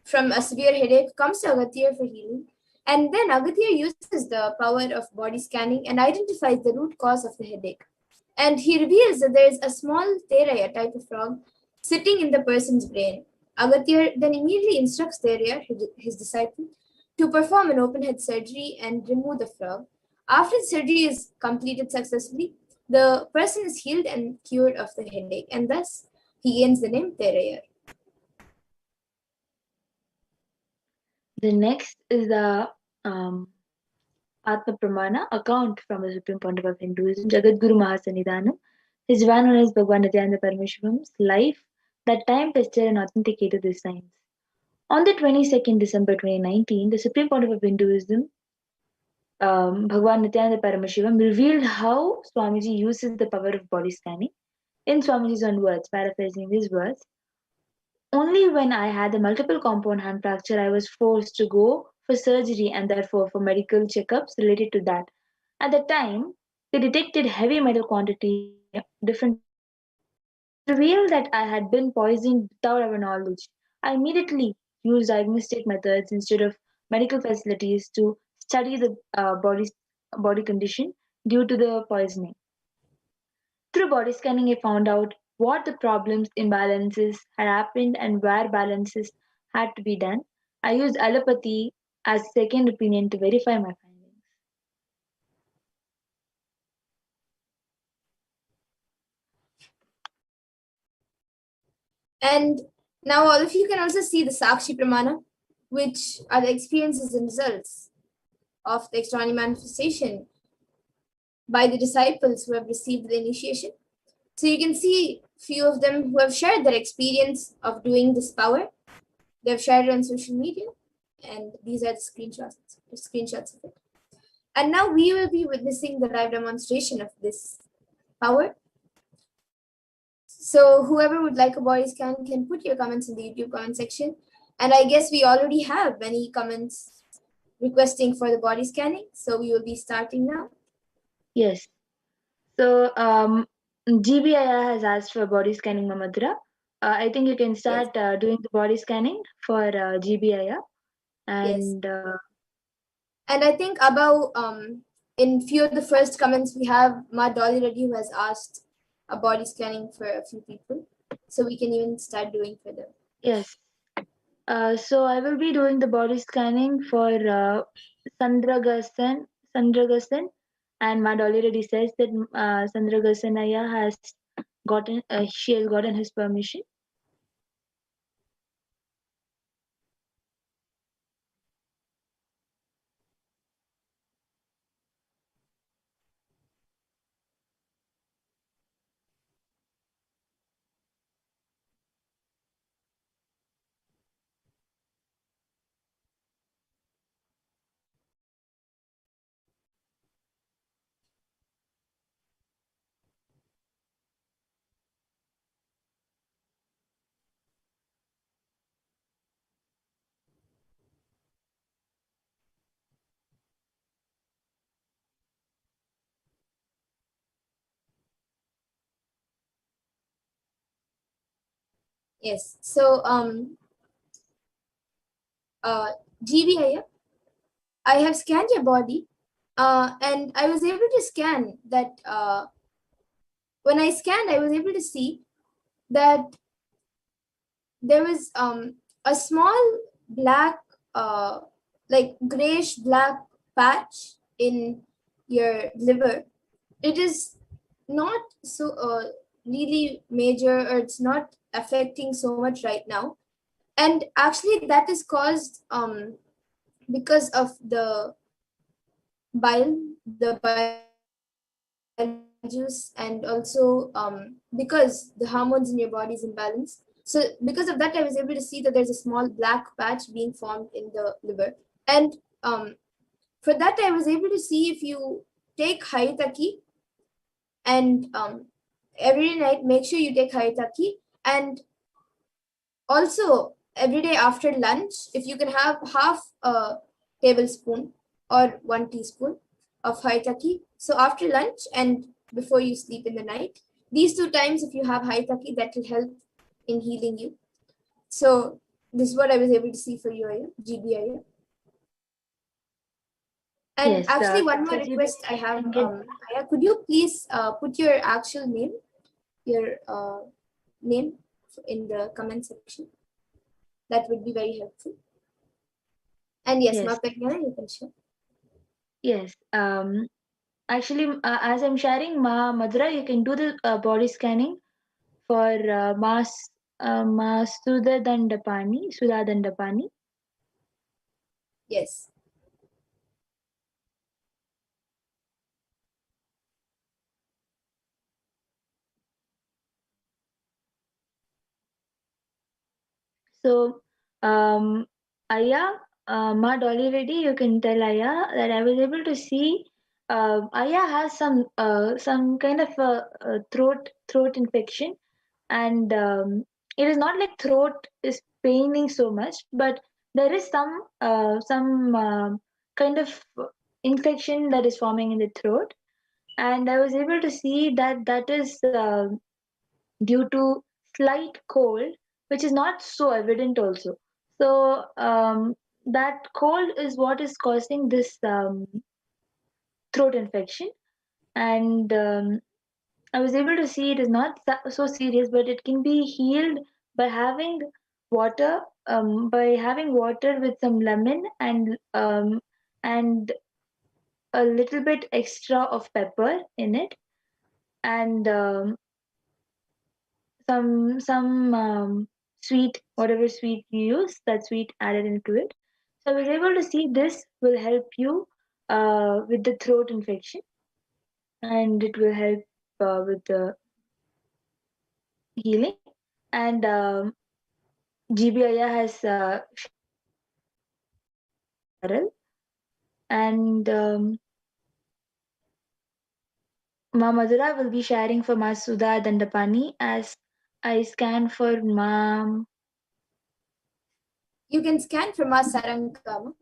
D: from a severe headache comes to Agathir for healing, and then Agathir uses the power of body scanning and identifies the root cause of the headache. And he reveals that there is a small Teraya type of frog sitting in the person's brain. Agathir then immediately instructs Teraya, his disciple, to perform an open head surgery and remove the frog. After the surgery is completed successfully, the person is healed and cured of the headache, and thus he gains the name Teraya.
E: The next is the Atma Pramana account from the Supreme Pontiff of Hinduism, Jagadguru Mahasanidhanam. His divine known as Bhagavan Nithyananda Paramashivam's life that time tested and authenticated this science. On the 22nd December 2019, the Supreme Pontiff of Hinduism, Bhagavan Nithyananda Paramashivam, revealed how Swamiji uses the power of body scanning. In Swamiji's own words, paraphrasing his words, only when I had a multiple compound hand fracture, I was forced to go for surgery and therefore for medical checkups related to that. At the time, they detected heavy metal quantity different. It revealed that I had been poisoned without our knowledge. I immediately used diagnostic methods instead of medical facilities to study the body condition due to the poisoning. Through body scanning, I found out what the problems, imbalances had happened and where balances had to be done. I used allopathy as second opinion to verify my findings.
D: And now all of you can also see the Sakshi Pramana, which are the experiences and results of the extraordinary manifestation by the disciples who have received the initiation. So you can see few of them who have shared their experience of doing this power. They have shared it on social media, and these are the screenshots of it. And now we will be witnessing the live demonstration of this power. So whoever would like a body scan can put your comments in the YouTube comment section. And I guess we already have many comments requesting for the body scanning. So we will be starting now.
E: Yes. So GBIA has asked for body scanning, Mamadra. I think you can start doing the body scanning for GBIA. And
D: and I think above in few of the first comments we have Ma Dolly Reddy who has asked a body scanning for a few people. So we can even start doing for them.
E: Yes. So I will be doing the body scanning for Sandragasan, and Mad already says that Sandragasanaya has gotten she has gotten his permission.
D: Yes. So GBI, I have scanned your body, and I was able to scan that. When I scanned, I was able to see that there was a small black, like grayish black patch in your liver. It is not so really major, or it's not affecting so much right now. And actually, that is caused because of the bile juice, and also because the hormones in your body is imbalanced. So because of that, I was able to see that there's a small black patch being formed in the liver. And for that, I was able to see if you take haitaki, and every night make sure you take haitaki, and also every day after lunch, if you can have half a tablespoon or 1 teaspoon of haitaki. So after lunch and before you sleep in the night, these 2 times, if you have haitaki, that will help in healing you. So this is what I was able to see for you, Aya, GBI. And
E: Yes,
D: actually, one more
E: so
D: request I have,
E: GBI,
D: Aya, could you please put your actual name, your name in the comment section? That would be very helpful. And yes,
E: yes,
D: Pragnana, you can share.
E: yes. Actually, as I'm sharing, Madhura, you can do the body scanning for Ma Sudha Dandapani.
D: Yes.
E: So, Aya, Ma Dolly Reddy, you can tell Aya that I was able to see. Aya has some kind of a throat infection, and it is not like throat is paining so much, but there is some kind of infection that is forming in the throat, and I was able to see that that is due to slight cold, which is not so evident also. So that cold is what is causing this throat infection, and I was able to see it is not so serious, but it can be healed by having water, with some lemon and a little bit extra of pepper in it, and some sweet, whatever sweet you use, that sweet added into it. So I was able to see this will help you with the throat infection, and it will help with the healing. And GBIA has shared the URL, and Ma Madhura will be sharing for Ma Sudha Dandapani as I scan for Ma.
D: You can scan from our Sarankama.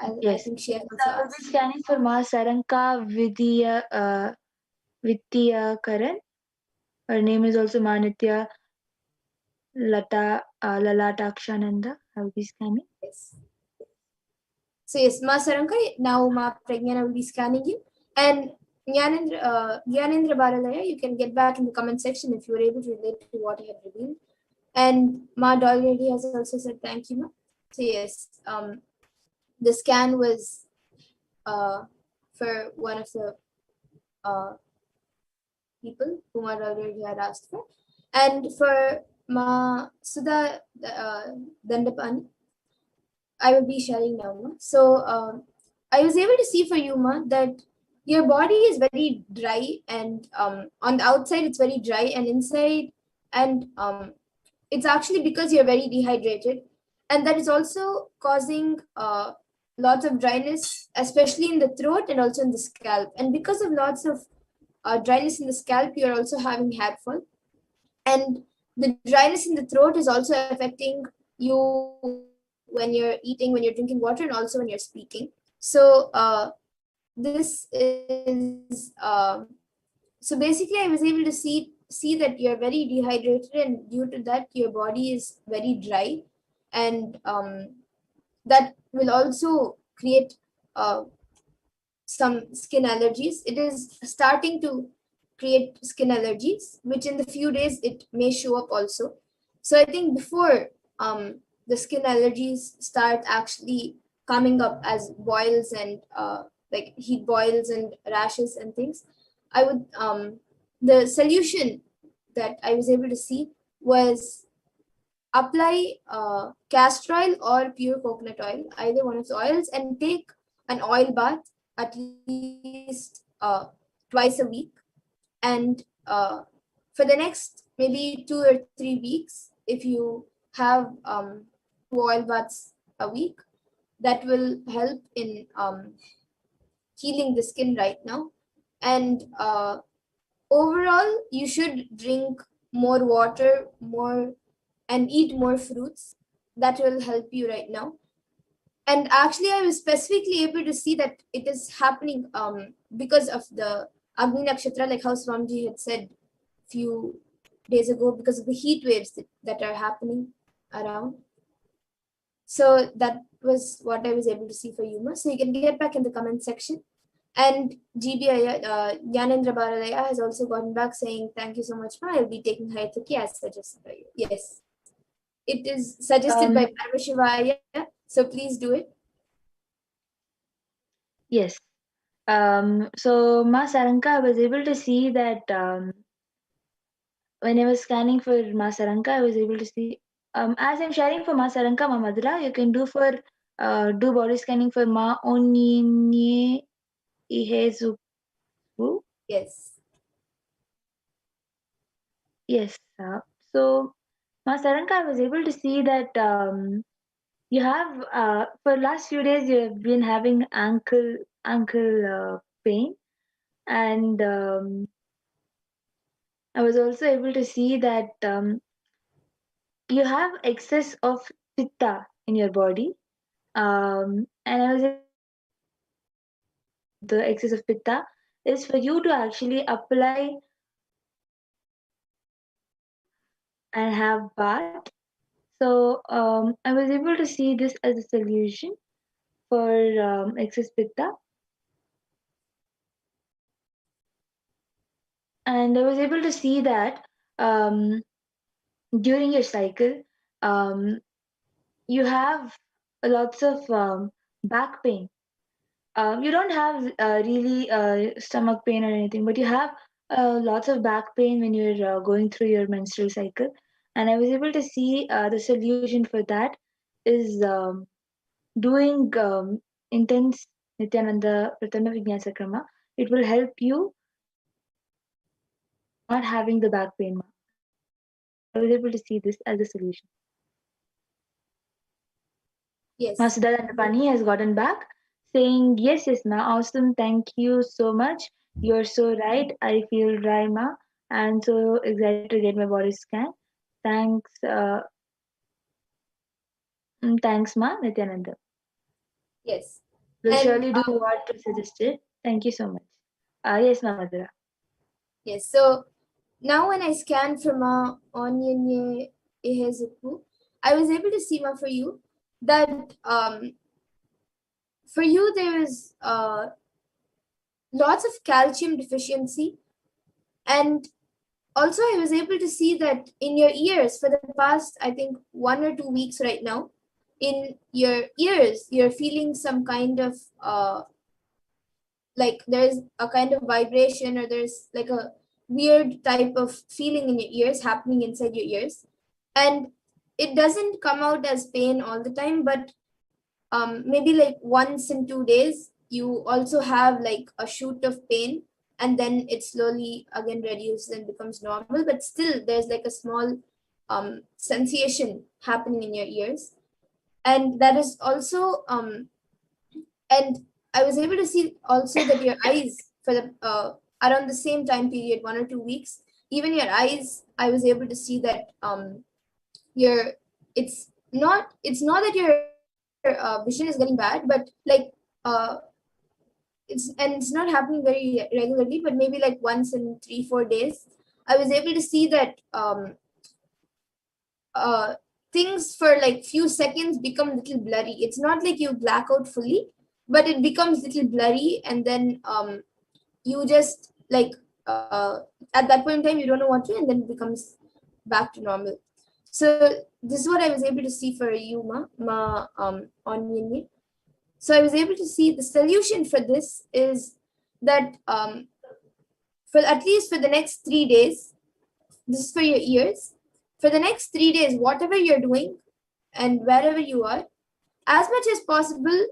D: I
E: Yes,
D: think she has
E: so
D: also
E: I will be
D: asked.
E: scanning for Ma Saranka Vidya Karan. Her name is also Manitya Lalatakshananda. I will be scanning.
D: Yes. So yes, Ma Saranka, now Ma Pragnana will be scanning you. And Gyanendra Bharadaya, you can get back in the comment section if you were able to relate to what I have revealed. And Ma already has also said thank you, Ma. So yes, the scan was for one of the people whom I already had asked for. And for Ma Sudha Dandapani, I will be sharing now. Ma. So I was able to see for you, Ma, that your body is very dry, and on the outside it's very dry, and inside, and it's actually because you're very dehydrated, and that is also causing lots of dryness, especially in the throat and also in the scalp. And because of lots of dryness in the scalp, you're also having hair fall, and the dryness in the throat is also affecting you when you're eating, when you're drinking water, and also when you're speaking. So this is so basically I was able to see see that you're very dehydrated, and due to that your body is very dry, and that will also create some skin allergies. It is starting to create skin allergies, which in the few days it may show up also. So I think before the skin allergies start actually coming up as boils and like heat boils and rashes and things, I would the solution that I was able to see was apply castor oil or pure coconut oil, either one of the oils, and take an oil bath at least twice a week. And for the next maybe 2 or 3 weeks, if you have 2 oil baths a week, that will help in healing the skin right now. And overall, you should drink more water, more, and eat more fruits. That will help you right now. And actually, I was specifically able to see that it is happening because of the Agni Nakshatra, like how Swamiji had said few days ago, because of the heat waves that are happening around. So that was what I was able to see for humor. So you can get back in the comment section. And GB Yanendra Baralaya has also gotten back saying, thank you so much, Ma. I'll be taking Hayataki as suggested by you. Yes. It is suggested by Paramashivaya, so please do it.
E: Yes. So Ma Saranka, I was able to see that when I was scanning for Ma Saranka, I was able to see, as I'm sharing for Ma Saranka, Ma Madhura, you can do for do body scanning for Ma Onyinye Ihezuku.
D: Yes.
E: Yes. So Ma Saranka, I was able to see that you have for last few days you have been having ankle pain, and I was also able to see that you have excess of pitta in your body, and I was able the excess of pitta is for you to actually apply and have bath. So I was able to see this as a solution for excess pitta, and I was able to see that during your cycle, you have lots of back pain. You don't have really stomach pain or anything, but you have lots of back pain when you're going through your menstrual cycle. And I was able to see the solution for that is doing intense Nithyananda Pratana Vijnana Krama. It will help you not having the back pain. I was able to see this as a solution.
D: Yes.
E: Masudal and Pani has gotten back saying, yes, ma, awesome, thank you so much. You're so right. I feel dry, ma. I'm so excited to get my body scan. Thanks, thanks, ma, Nithyananda.
D: Yes.
E: We'll
D: And,
E: surely do what you suggested. Thank you so much. Yes, ma, Madhura.
D: Yes. So now when I scan from Onyinye Ihezuku, I was able to see for you that for you there is lots of calcium deficiency, and also I was able to see that in your ears for the past, I think 1 or 2 weeks right now, in your ears you're feeling some kind of like there's a kind of vibration, or there's like a weird type of feeling in your ears happening inside your ears, and it doesn't come out as pain all the time, but maybe like once in 2 days you also have like a shoot of pain, and then it slowly again reduces and becomes normal, but still there's like a small sensation happening in your ears. And that is also and I was able to see also that your eyes for the around the same time period, 1 or 2 weeks, even your eyes, I was able to see that your it's not that your vision is getting bad, but like it's not happening very regularly, but maybe like once in 3-4 days, I was able to see that things for like few seconds become little blurry. It's not like you black out fully, but it becomes little blurry, and then you just like at that point in time you don't know what to, and then it becomes back to normal. So this is what I was able to see for you, Onion Me. So I was able to see the solution for this is that for at least for the next 3 days, this is for your ears. For the next 3 days, whatever you're doing and wherever you are, as much as possible,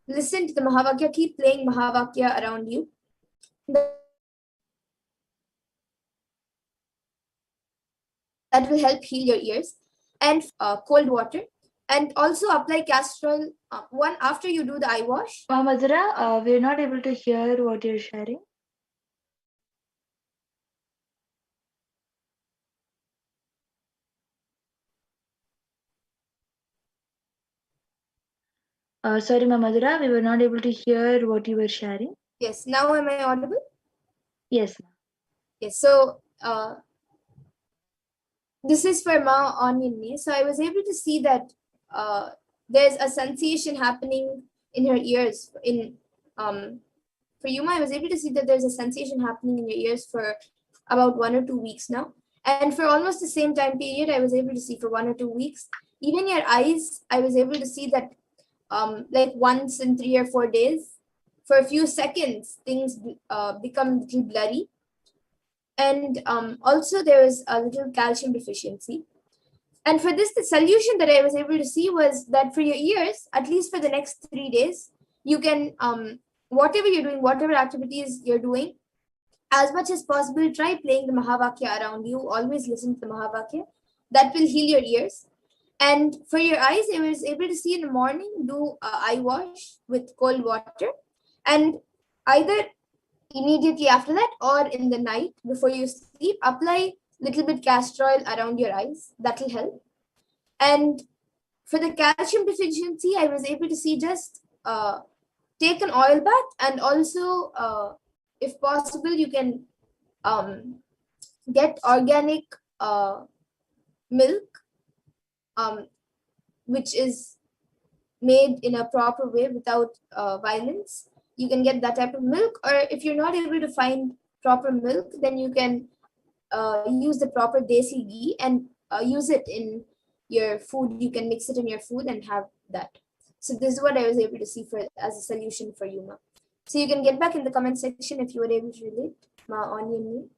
D: listen to the Mahavakya, keep playing Mahavakya around you. That will help heal your ears. And cold water. And also apply castor oil one after you do the eye wash.
E: Mazura, we're not able to hear what you're sharing. Sorry, Madhura, we were not able to hear what you were sharing.
D: Yes, now am I audible?
E: Yes.
D: Yes, so this is for Ma Onion Me. So I was able to see that there's a sensation happening in her ears. For Yuma, I was able to see that there's a sensation happening in your ears for about 1 or 2 weeks now. And for almost the same time period, I was able to see for 1 or 2 weeks. Even your eyes, I was able to see that like once in 3 or 4 days, for a few seconds, things become a little blurry. And also there was a little calcium deficiency. And for this, the solution that I was able to see was that for your ears, at least for the next 3 days, you can, whatever you're doing, whatever activities you're doing, as much as possible, try playing the Mahavakya around you. Always listen to the Mahavakya. That will heal your ears. And for your eyes, I was able to see in the morning, do eye wash with cold water. And either immediately after that or in the night before you sleep, apply little bit castor oil around your eyes. That will help. And for the calcium deficiency, I was able to see just take an oil bath, and also if possible you can get organic milk which is made in a proper way without violence. You can get that type of milk, or if you're not able to find proper milk, then you can use the proper desi ghee and use it in your food. You can mix it in your food and have that. So this is what I was able to see for as a solution for you, Ma. So you can get back in the comment section if you were able to relate, Ma, Onion Me.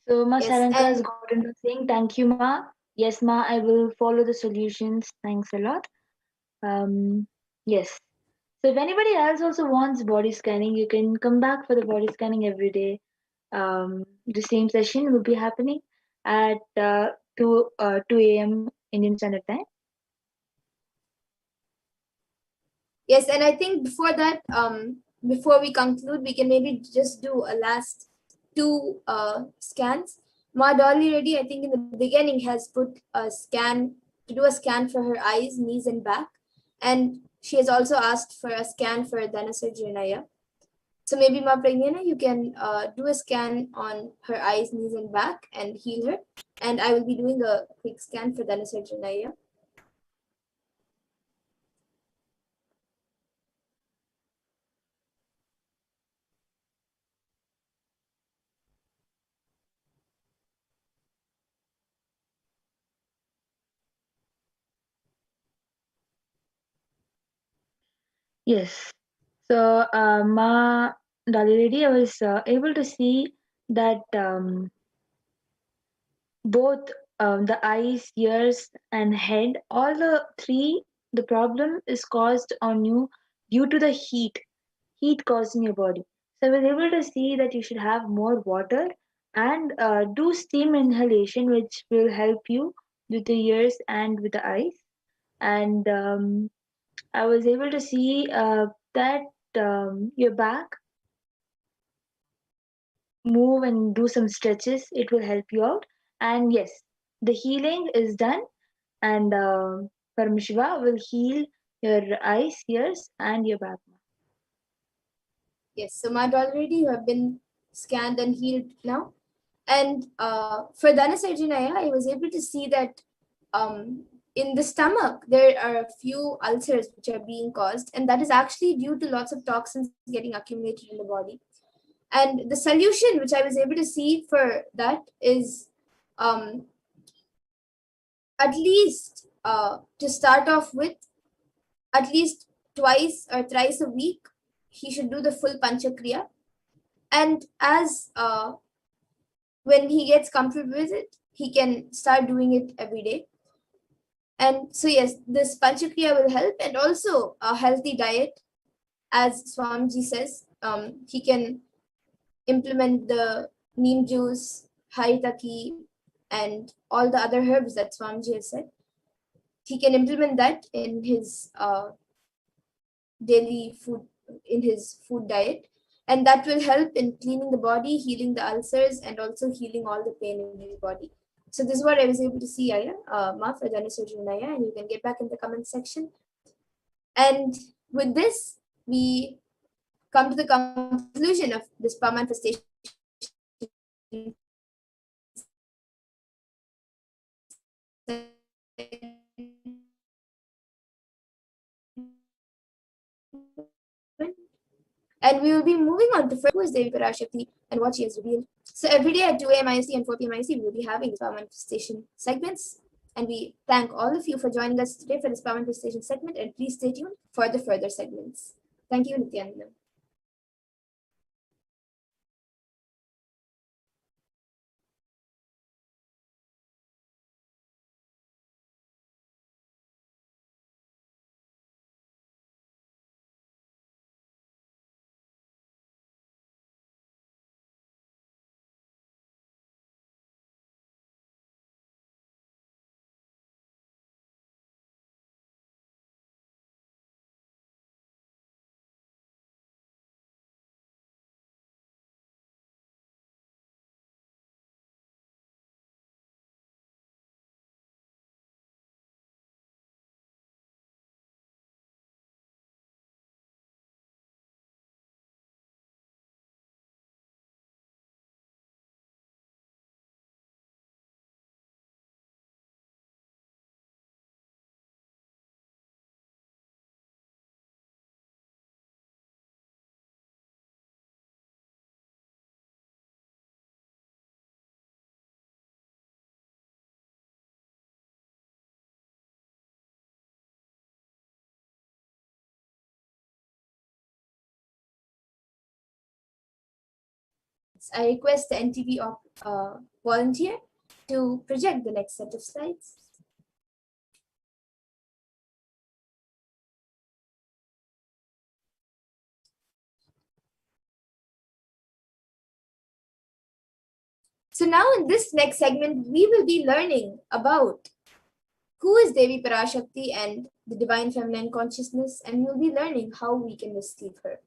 E: So Ma
D: Yes,
E: Saranka has
D: and
E: got into saying, thank you, Ma. Yes, Ma, I will follow the solutions. Thanks a lot. Yes. So if anybody else also wants body scanning, you can come back for the body scanning every day. The same session will be happening at 2 a.m. Indian Standard Time.
D: yes, and I think before that, before we conclude, we can maybe just do a last 2 scans. Ma Dolly Reddy, I think in the beginning, has put a scan to do a scan for her eyes, knees, and back, and she has also asked for a scan for Dhanasar Janaya. So maybe Ma Pragnana, you can do a scan on her eyes, knees, and back and heal her, and I will be doing a quick scan for Dhanasar Janaya.
E: Yes. So, Ma Dolly Reddy, I was able to see that both the eyes, ears, and head, all the three, the problem is caused on you due to the heat caused in your body. So I was able to see that you should have more water and do steam inhalation, which will help you with the ears and with the eyes. And I was able to see that your back move and do some stretches. It will help you out. And yes, the healing is done, and Paramashiva will heal your eyes, ears, and your back.
D: Yes, so Mad, already you have been scanned and healed now. And for Dhanasarjanaya, I was able to see that in the stomach, there are a few ulcers which are being caused, and that is actually due to lots of toxins getting accumulated in the body. And the solution which I was able to see for that is at least to start off with, at least twice or thrice a week, he should do the full Panchakriya. And as when he gets comfortable with it, he can start doing it every day. And so yes, this Panchakriya will help, and also a healthy diet, as Swamiji says. He can implement the neem juice, haritaki, and all the other herbs that Swamiji has said. He can implement that in his daily food, in his food diet, and that will help in cleaning the body, healing the ulcers, and also healing all the pain in his body. So this is what I was able to see, Aya, Ma, for Dhanasarjanaya, and you can get back in the comment section. And with this, we come to the conclusion of this power manifestation and we will be moving on to who is Devi Parashakti and what she has revealed. So every day at 2 a.m. IST and 4 p.m. IST, we will be having these power manifestation segments. And we thank all of you for joining us today for this power manifestation segment, and please stay tuned for the further segments. Thank you, Nithyananda. I request the NTV volunteer to project the next set of slides. So now in this next segment, we will be learning about who is Devi Parashakti and the Divine Feminine Consciousness, and we'll be learning how we can receive her.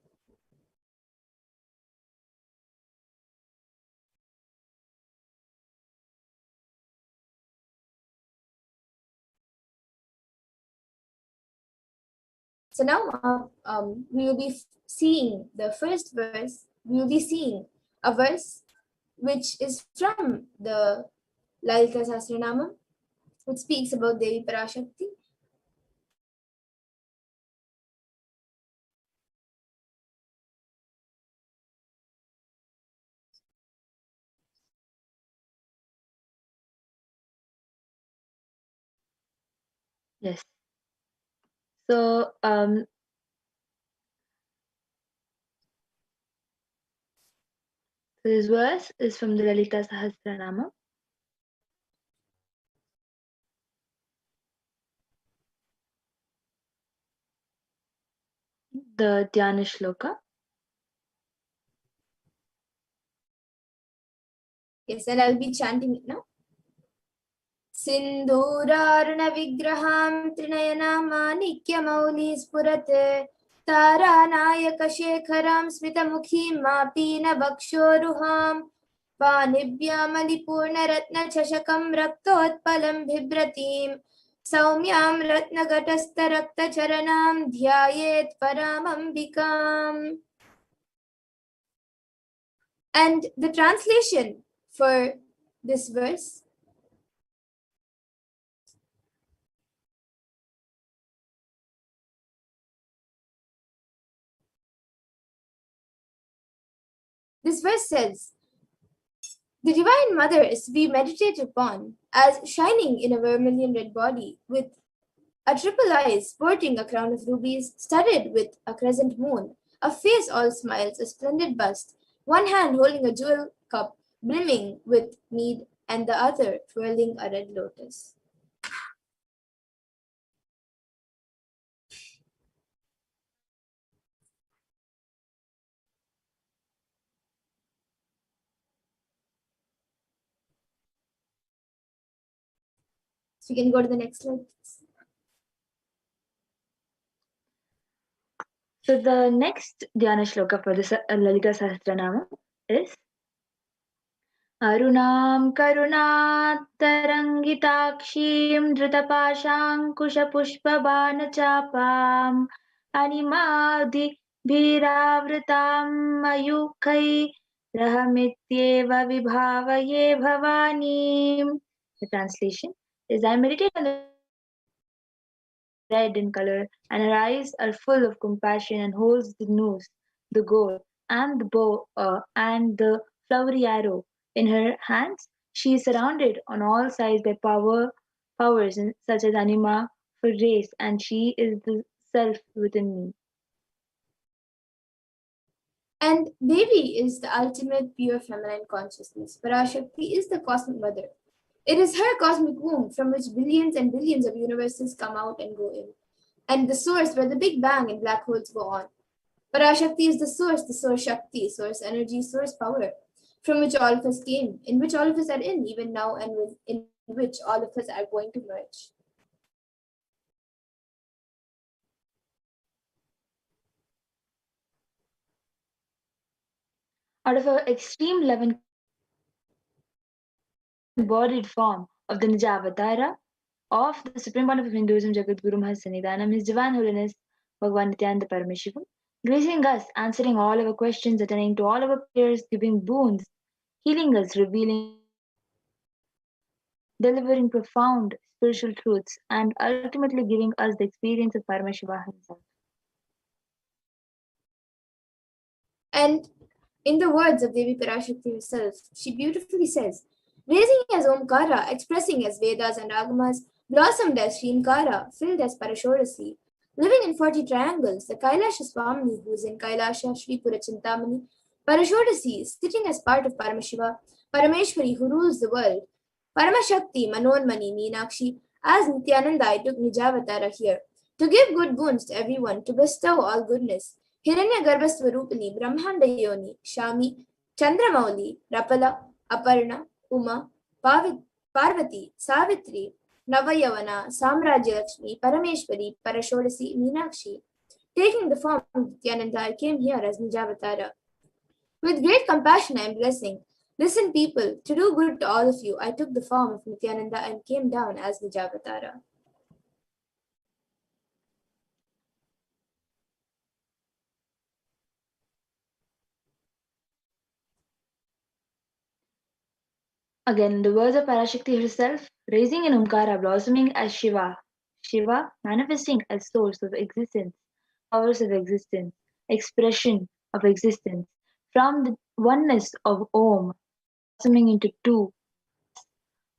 D: So now we will be seeing the first verse. We will be seeing a verse which is from the Lalita Sahasranamam, which speaks about Devi Parashakti.
E: Yes. So this verse is from the Lalita Sahasranama. The Dhyana Shloka.
D: Yes, and I'll be chanting it now. सिन्दूरारुणविग्रहां त्रिनयनामानिक्यमौली स्फुरते तारानायकशेखरां स्मितमुखीं मापीनवक्षोरुहां पाणिभ्यामलिपूर्णरत्नचषकं रक्तोत्पलं बिभ्रतीं सौम्यां रत्नघटस्थरक्तचरणां ध्यायेत् परामम्बिकाम्. And the translation for this verse: this verse says, the Divine Mother is to be meditated upon as shining in a vermilion red body with a triple eye sporting a crown of rubies studded with a crescent moon, a face all smiles, a splendid bust, one hand holding a jewel cup brimming with mead, and the other twirling a red lotus. So you can go to the next slide, please.
E: So the next Dhyana Shloka for the Lalita Sahasranama is Arunam Karunattarangitakshim Dhrutapaşankuşapuşpabanachapam Animadi Bhiravritam Mayukai Rahamityeva Vibhavaye Bhavanim. The translation is I meditate on the red in color, and her eyes are full of compassion and holds the noose, the gold, and the bow and the flowery arrow. In her hands, she is surrounded on all sides by powers such as anima for race, and she is the self within me.
D: And Devi is the ultimate pure feminine consciousness. Parashakti is the cosmic mother. It is her cosmic womb from which billions and billions of universes come out and go in, and the source where the Big Bang and black holes go on. Parashakti is the source Shakti, source energy, source power, from which all of us came, in which all of us are in, even now, and in which all of us are going to merge.
E: Out of her extreme love and embodied form of the Nijavatara of the Supreme Pontiff of Hinduism, Jagadguru Mahasannidhanam, His Divine Holiness Bhagavan Nithyananda Paramashivam, gracing us, answering all our questions, attending to all our prayers, giving boons, healing us, revealing, delivering profound spiritual truths, and ultimately giving us the experience of Paramashiva himself.
D: And in the words of Devi Parashakti herself, she beautifully says, raising as Omkara, expressing as Vedas and Agamas, blossomed as Shrinkara, filled as Parashodasi, living in 40 triangles, the Kailasa Swamini, who is in Kailasa, Shri Purachintamani, Parashodasi, sitting as part of Paramashiva, Parameshwari, who rules the world, Paramashakti, Manonmani, Meenakshi, as Nithyananda, I took Nijavatara here, to give good boons to everyone, to bestow all goodness. Hiranya Garbhaswarupini, Brahmanda Yoni, Shami, Chandramauli, Rapala, Aparna, Uma, Parvati, Savitri, Navayavana, Samrajya Lakshmi, Parameshwari, Parashodasi, Meenakshi. Taking the form of Nithyananda, I came here as Nijavatara. With great compassion I am blessing. Listen, people, to do good to all of you, I took the form of Nithyananda and came down as Nijavatara.
E: Again, the words of Parashakti herself, raising in Omkara, blossoming as Shiva, Shiva manifesting as source of existence, powers of existence, expression of existence, from the oneness of Om, blossoming into two,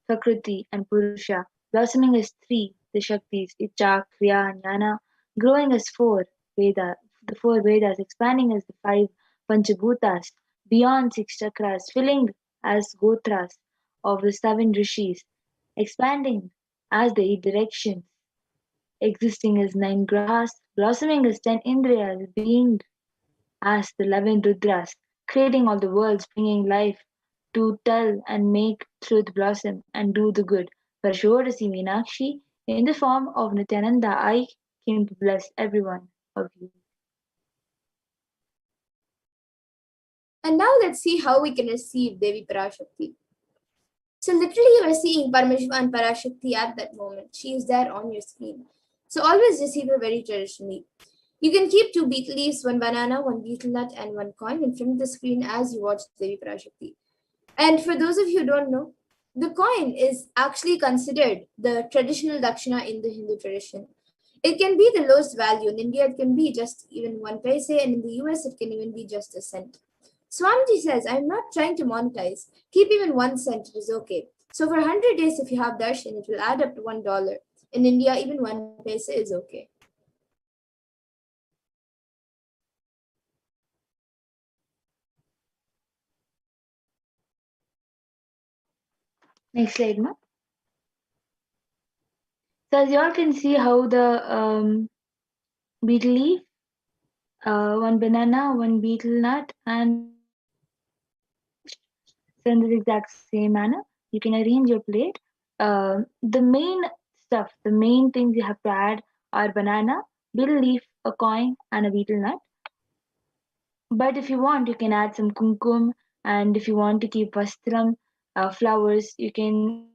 E: Prakriti and Purusha, blossoming as three, the Shaktis, Icha, Kriya, Jnana, growing as four, Veda, the four Vedas, expanding as the five Panchabhutas, beyond six chakras, filling as Gotras of the seven rishis, expanding as the eight directions, existing as nine grahas, blossoming as 10 indriyas, being as the 11 rudras, creating all the worlds, bringing life to tell and make truth blossom and do the good, For sure to see Meenakshi in the form of Nityananda, I came to bless every one of you.
D: And now let's see how we can receive Devi Parashakti. So literally you are seeing Paramashiva and Parashakti at that moment. She is there on your screen. So always receive her very traditionally. You can keep 2 betel leaves, 1 banana, 1 betel nut, and 1 coin in front of the screen as you watch Devi Parashakti. And for those of you who don't know, the coin is actually considered the traditional dakshina in the Hindu tradition. It can be the lowest value. In India, it can be just even 1 paise, and in the US, it can even be just a cent. Swamiji says, I'm not trying to monetize. Keep even 1 cent, it is okay. So for 100 days, if you have darshan, it will add up to $1. In India, even 1 paise is okay.
E: Next slide, ma. So as you all can see how the betel leaf, 1 banana, 1 betel nut, and 1 coin are arranged. So in this exact same manner, you can arrange your plate. The main stuff, the main things you have to add are banana, betel leaf, a coin, and a betel nut. But if you want, you can add some kumkum, and if you want to keep vastram, flowers, you can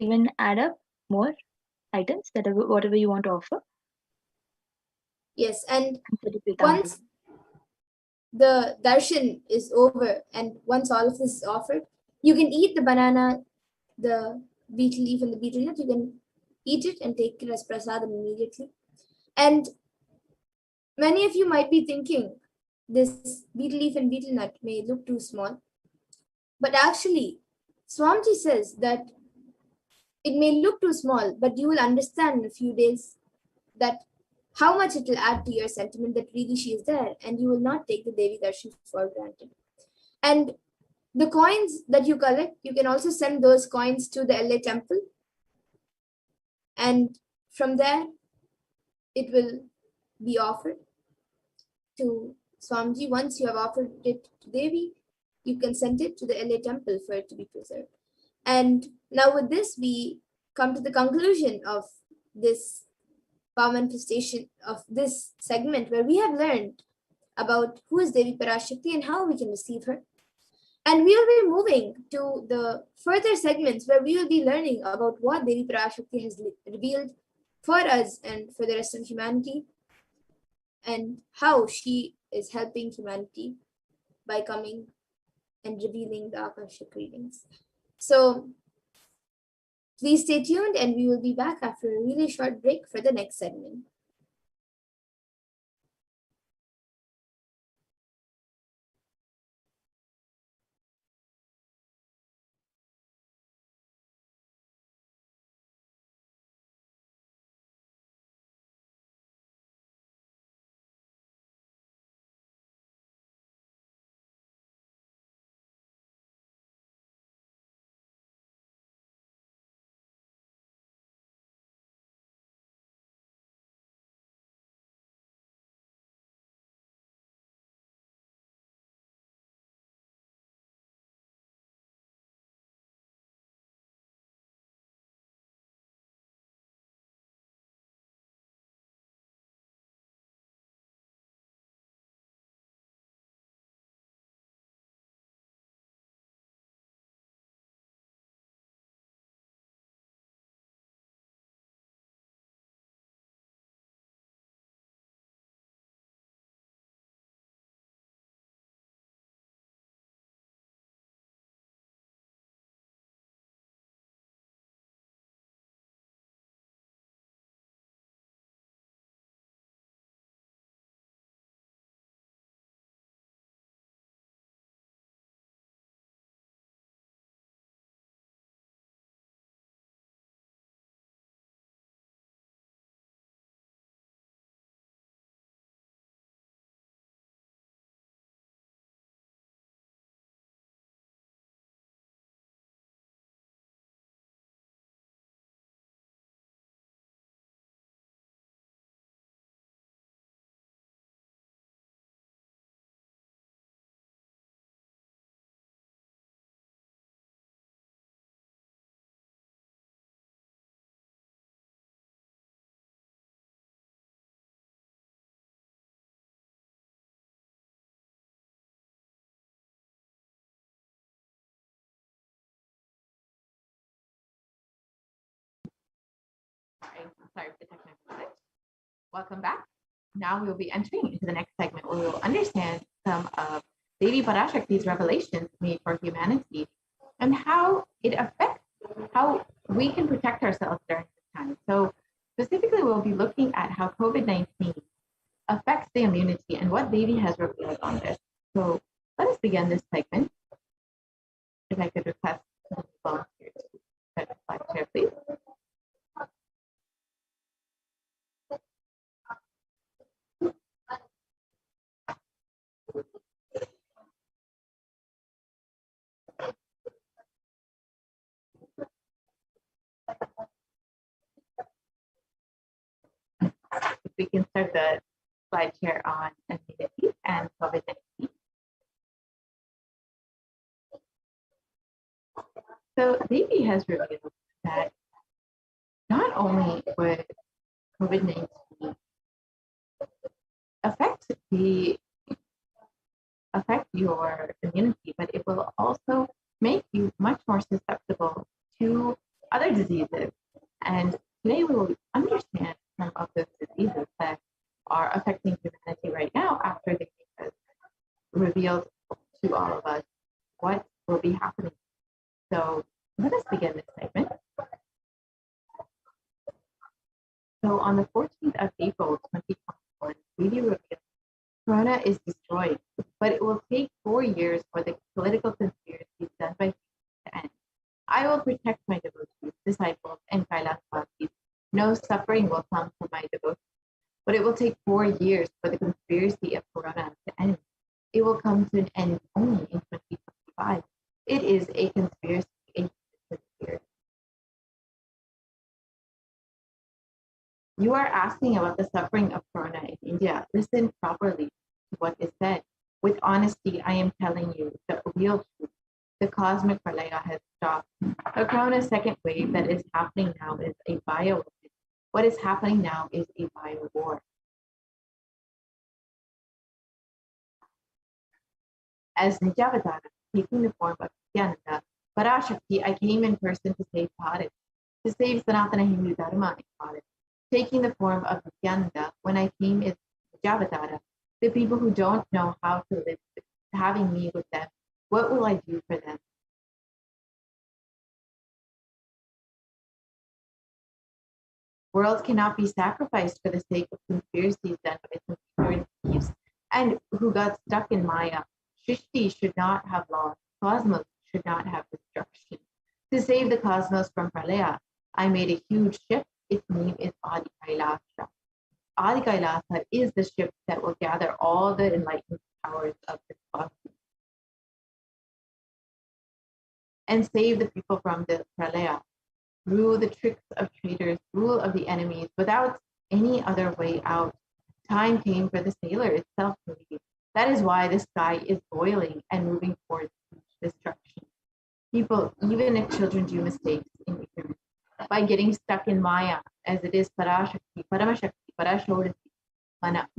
E: even add up more items that are whatever you want to offer.
D: Yes, and
E: Set up your
D: once
E: tambul.
D: the darshan is over and once all of this is offered, you can eat the banana, the betel leaf, and the betel nut. You can eat it and take it as prasadam immediately. And many of you might be thinking this betel leaf and betel nut may look too small, but actually, Swamiji says that it may look too small, but you will understand in a few days that how much it will add to your sentiment that really she is there, and you will not take the Devi Darshan for granted. And the coins that you collect, you can also send those coins to the LA temple, and from there, it will be offered to Swamiji. Once you have offered it to Devi, you can send it to the LA temple for it to be preserved. And now with this, we come to the conclusion of this power manifestation of this segment where we have learned about who is Devi Parashakti and how we can receive her. And we will be moving to the further segments where we will be learning about what Devi Parashakti has revealed for us and for the rest of humanity, and how she is helping humanity by coming and revealing the Akashik readings. So please stay tuned, and we will be back after a really short break for the next segment.
G: I'm sorry for the technical glitch. Welcome back. Now we will be entering into the next segment where we will understand some of Devi Parashakti's revelations made for humanity and how it affects how we can protect ourselves during this time. So specifically, we'll be looking at how COVID-19 affects the immunity and what Devi has revealed on this. So let us begin this segment. If I could request some volunteers to set the slide share, please. If we can start the slide share on immunity and COVID-19. So Devi has revealed that not only would COVID-19 affect your immunity, but it will also make you much more susceptible to other diseases. And today we will understand some of those diseases that are affecting humanity right now after Devi has revealed to all of us what will be happening. So let us begin this segment. So on the 14th of April, 2021, Devi revealed Corona is destroyed, but it will take 4 years for the political conspiracies done by humans to end. I will protect my devotees, disciples, and Kailasa. No suffering will come from my devotees, but it will take 4 years for the conspiracy of Corona to end. It will come to an end only in 2025. It is a conspiracy. You are asking about the suffering of Corona in India. Listen properly to what is said. With honesty, I am telling you the real truth. The cosmic pralaya has stopped. The Corona second wave that is happening now is a bio weapon. What is happening now is a bio war. As Nijavatara, taking the form of Nithyananda Parashakti, I came in person to save Bharat, to save Sanatana Hindu Dharma in Bharat. Taking the form of Nithyananda, when I came as Nijavatara, the people who don't know how to live, having me with them, what will I do for them? Worlds cannot be sacrificed for the sake of conspiracies done by some ignorant thieves and who got stuck in Maya. Shrishti should not have loss. Cosmos should not have destruction. To save the cosmos from Pralaya, I made a huge ship. Its name is Adi Kailasa. Adi Kailasa is the ship that will gather all the enlightened powers of the cosmos and save the people from the Pralaya. Through the tricks of traitors, rule of the enemies, without any other way out. Time came for the sailor itself to leave. That is why the sky is boiling and moving towards destruction. People, even if children do mistakes in ignorance, by getting stuck in Maya, as it is Parashakti, Paramashakti, Parashodati,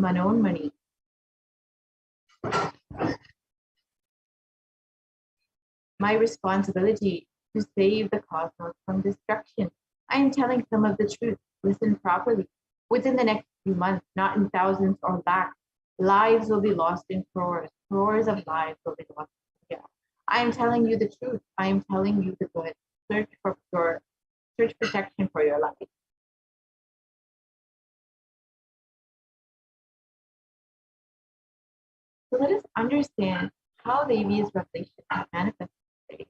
G: Manonmani. My responsibility to save the cosmos from destruction. I am telling some of the truth. Listen properly. Within the next few months, not in thousands or lakhs, lives will be lost in crores. Crores of lives will be lost. Yeah. I am telling you the truth. I am telling you the good. Search protection for your life. So let us understand how Devi's revelation manifests today.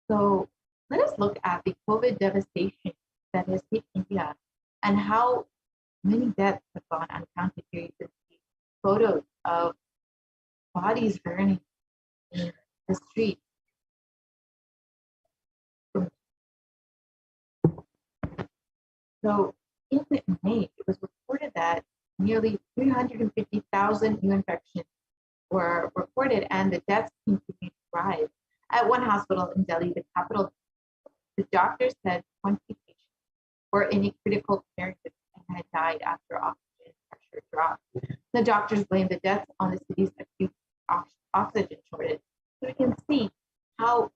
G: So let us look at the COVID devastation that has hit India and how many deaths have gone uncounted. Here you can see photos of bodies burning in the street. So in May, it was reported that nearly 350,000 new infections were reported and the deaths continued to rise. At one hospital in Delhi, the capital, the doctors said 20 patients were in a critical care and had died after oxygen pressure dropped. The doctors blamed the deaths on the city's acute oxygen shortage. So we can see how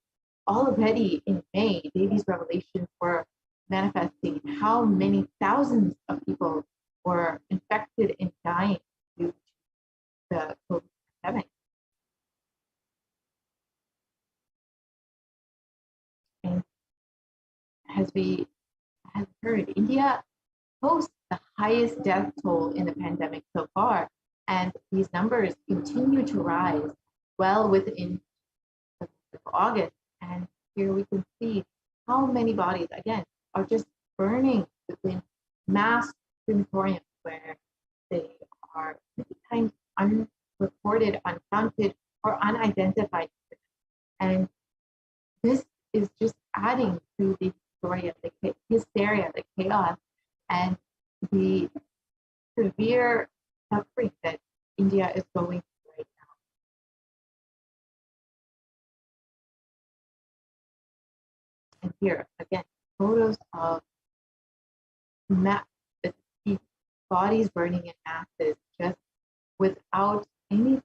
G: already in May, Devi's revelations were manifesting how many thousands of people were infected and dying due to the COVID pandemic. And as we have heard, India hosts the highest death toll in the pandemic so far, and these numbers continue to rise well within the month of August. And here we can see how many bodies, again, are just burning within mass crematoriums where they are many times unreported, uncounted, or unidentified. And this is just adding to the hysteria, the chaos, and the severe suffering that India is going through right now. And here, again, photos of the bodies burning in masses, just without any,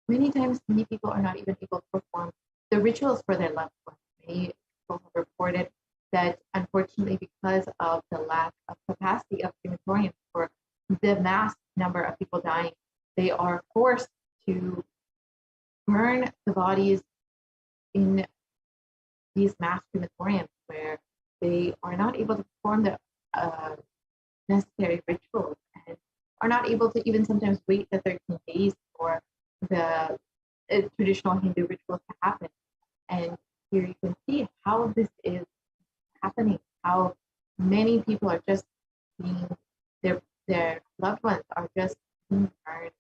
G: many times many people are not even able to perform the rituals for their loved ones. Many people have reported that unfortunately, because of the lack of capacity of crematoriums for the mass number of people dying, they are forced to burn the bodies in these mass crematoriums where they are not able to perform the necessary rituals and are not able to even sometimes wait the 13 days for the traditional Hindu rituals to happen. And here you can see how this is happening, how many people are just being, their loved ones are just being burned.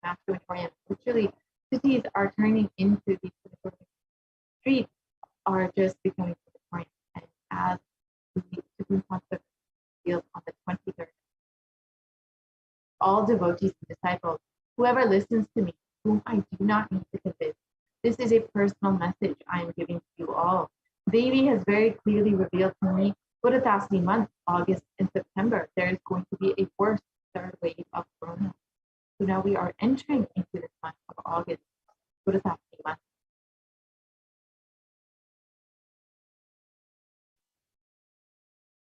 G: Mass crematoriums, literally cities are turning into these crematorium streets, are just becoming crematoriums. And as the Supreme Court revealed on the 23rd, all devotees and disciples, whoever listens to me, whom I do not need to convince, this is a personal message I am giving to you all. Devi has very clearly revealed to me, Buddhatasmi month, August and September, there is going to be a worse third wave of Corona. So now we are entering into this month of August, Buddhatasmi month.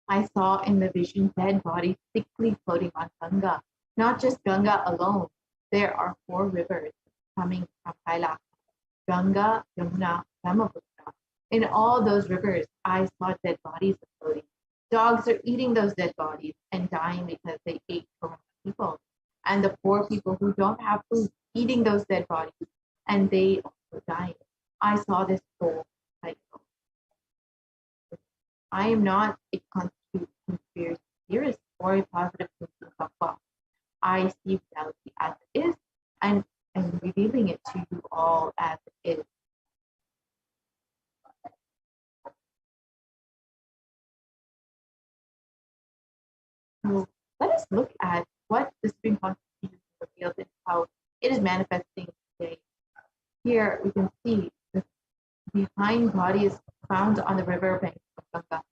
G: I saw in the vision dead bodies thickly floating on Ganga. Not just Ganga alone, there are 4 rivers coming from Kailasa: Ganga, Yamuna, Brahmaputra. In all those rivers, I saw dead bodies floating. Dogs are eating those dead bodies and dying because they ate Corona people. And the poor people who don't have food eating those dead bodies, and they also dying. I saw this whole cycle. I am not a conspiracy theorist or a positive thinking softball. I see reality as it is, and I'm revealing it to you all as it is. So let us look at what the Supreme Constitution reveals and how it is manifesting today. Here we can see the behind bodies found on the riverbank of Ganga.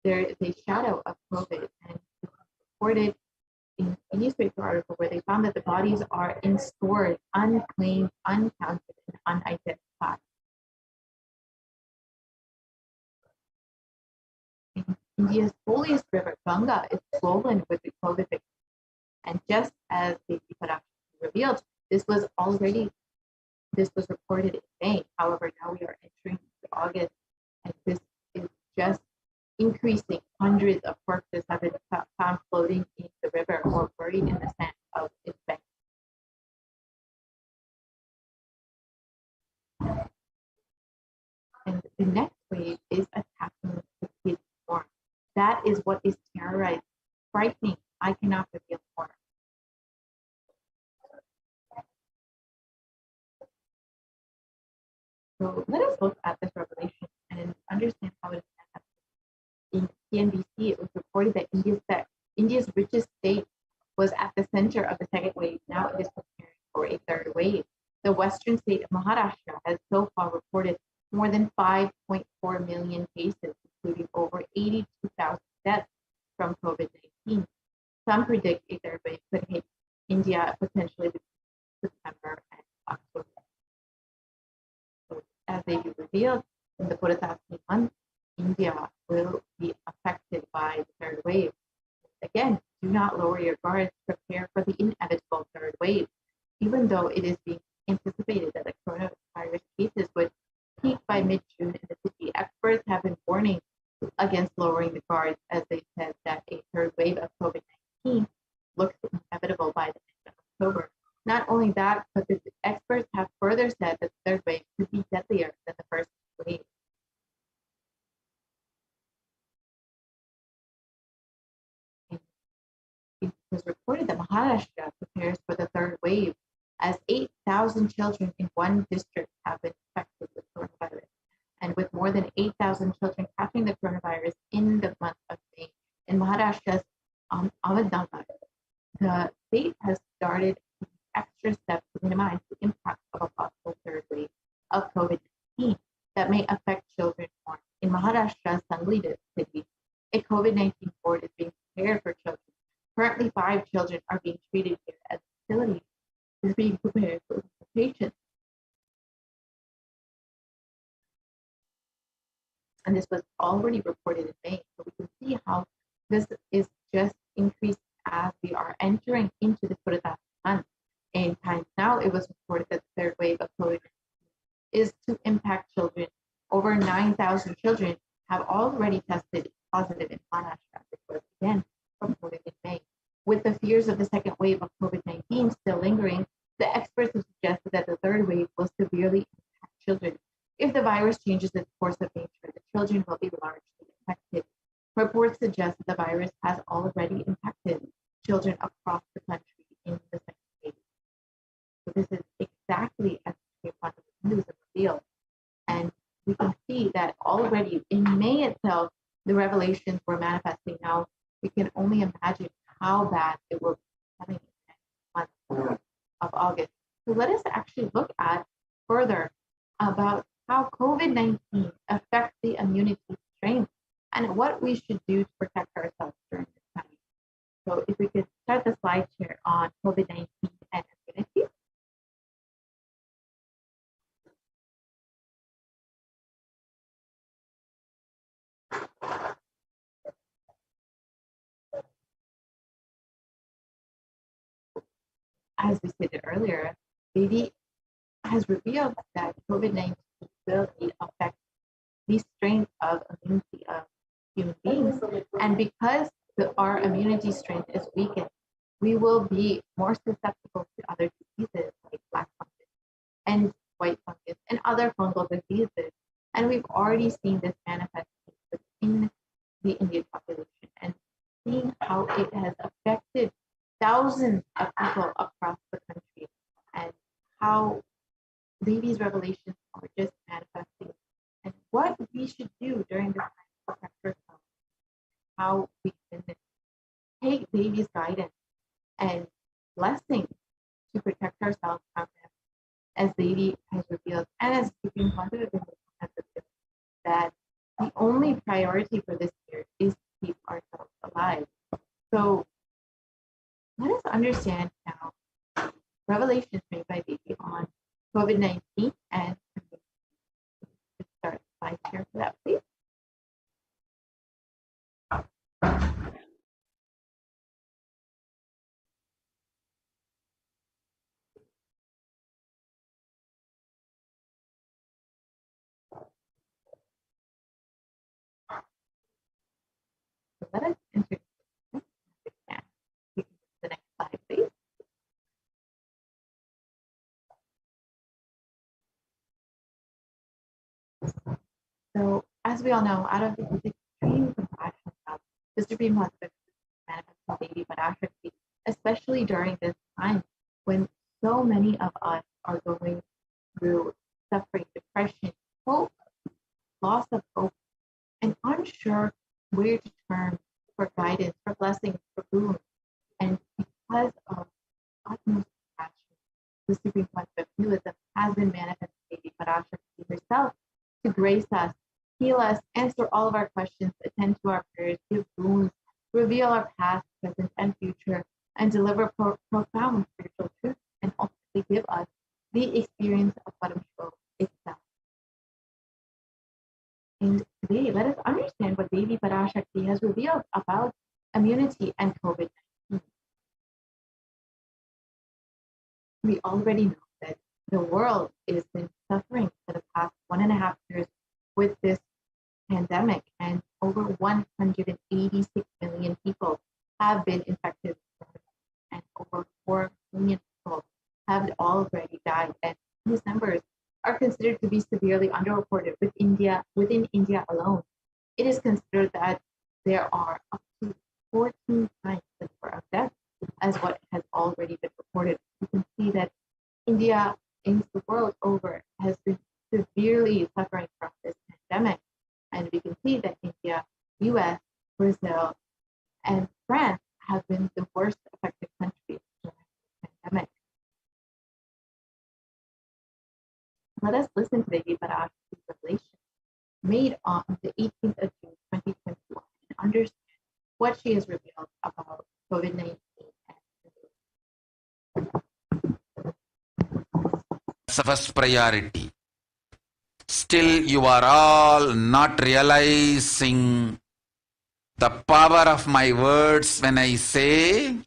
G: There is a shadow of COVID, and it's reported in a newspaper article where they found that the bodies are in stores, unclaimed, uncounted, and unidentified. In India's holiest river, Ganga, is swollen with the COVID victims. And just as the Paramashivoham revealed, this was reported in May. However, now we are entering August, and this is just increasing. Hundreds of corpses have been found floating in the river or buried in the sand of its bank. And the next wave is attacking the kids more. That is what is terrorizing, frightening. I cannot reveal more. So let us look at this revelation and understand how it is manifested. In CNBC, it was reported that India's richest state was at the center of the second wave. Now it is preparing for a third wave. The western state of Maharashtra has so far reported more than 5.4 million cases, including over 82,000 deaths from COVID-19. Some predict a third wave could hit India potentially between September and October. So, as they revealed in the Buddhatasmi month, India will be affected guards prepare for the inevitable third wave. Even though it is being anticipated that the coronavirus cases would peak by mid-June in the city, experts have been warning against lowering the guards, as they said that a third wave of COVID-19 looks inevitable by the end of October. Not only that, but the experts have further said that the third wave could be deadlier than the first wave. It was reported that Maharashtra prepares for the third wave, as 8,000 children in one district have been infected with coronavirus. And with more than 8,000 children catching the coronavirus in the month of May in Maharashtra's Ahmedabad, the state has started extra steps to minimize the impact of a possible third wave of COVID-19 that may affect children more. In Maharashtra's Sangli city, a COVID-19 ward is being prepared for children. Currently, 5 children are being treated here as facilities is being prepared for patients. And this was already reported in May. So we can see how this is just increased as we are entering into the Purata month. In times now, it was reported that the third wave of COVID is to impact children. Over 9,000 children have already tested positive in Maharashtra, which was again reported in May. With the fears of the second wave of COVID-19 still lingering, the experts have suggested that the third wave will severely impact children. If the virus changes its course of nature, the children will be largely affected. Reports suggest that the virus has already impacted children across the country in the second wave. So this is exactly as the Hinduism revealed. And we can see that already in May itself, the revelations were manifesting. Now we can only imagine how bad it will be coming in the next month of August. So let us actually look at further about how COVID-19 affects the immunity strength and what we should do to protect ourselves during this time. So if we could start the slide share on COVID-19 and immunity. As we stated earlier, Bhava has revealed that COVID-19 will affect the strength of immunity of human beings. And because our immunity strength is weakened, we will be more susceptible to other diseases like black fungus and white fungus and other fungal diseases. And we've already seen this manifest within the Indian population and seeing how it has affected thousands of people across the country and how these revelations are just manifesting and what we should do during this time to protect ourselves, how we can take Devi's guidance and blessings to protect ourselves from them, as Devi has revealed and as Supreme Conservative has revealed, that the only priority for this year is to keep ourselves alive. So let us understand now revelations made by Devi on COVID-19 and start the slide share for that, please. So let us enter the next slide, please. So, as we all know, out of the extreme compassion of the Supreme Husband manifesting Devi Parashakti, especially during this time when so many of us are going through suffering, depression, hope, loss of hope, and unsure where to turn for guidance, for blessings, for boons. And because of utmost compassion, the Supreme Husband has been manifesting Devi Parashakti herself to grace us, heal us, answer all of our questions, attend to our prayers, give boons, reveal our past, present, and future, and deliver profound spiritual truth, and ultimately give us the experience of Paramashivoham itself. And today, let us understand what Devi Parashakti has revealed about immunity and COVID-19. we already know that the world has been suffering for the past 1.5 years with this pandemic, and over 186 million people have been infected, and over 4 million people have already died. And these numbers are considered to be severely underreported within India alone. It is considered that there are up to 14 times the number of deaths as what has already been reported. You can see that India, in the world over, has been severely suffering from this pandemic. And we can see that India, US, Brazil, and France have been the worst affected countries during the pandemic. Let us listen to Devi Parashakti's revelation made on the 18th of June 2021 and understand what she has revealed about COVID-19.
C: First priority. Still, you are all not realizing the power of my words when I say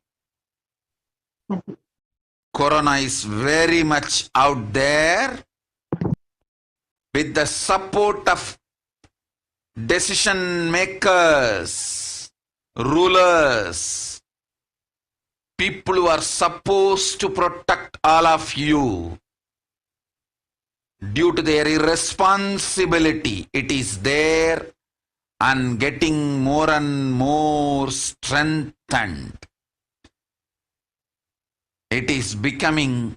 C: Corona is very much out there with the support of decision makers, rulers, people who are supposed to protect all of you. Due to their irresponsibility, it is there and getting more and more strengthened. It is becoming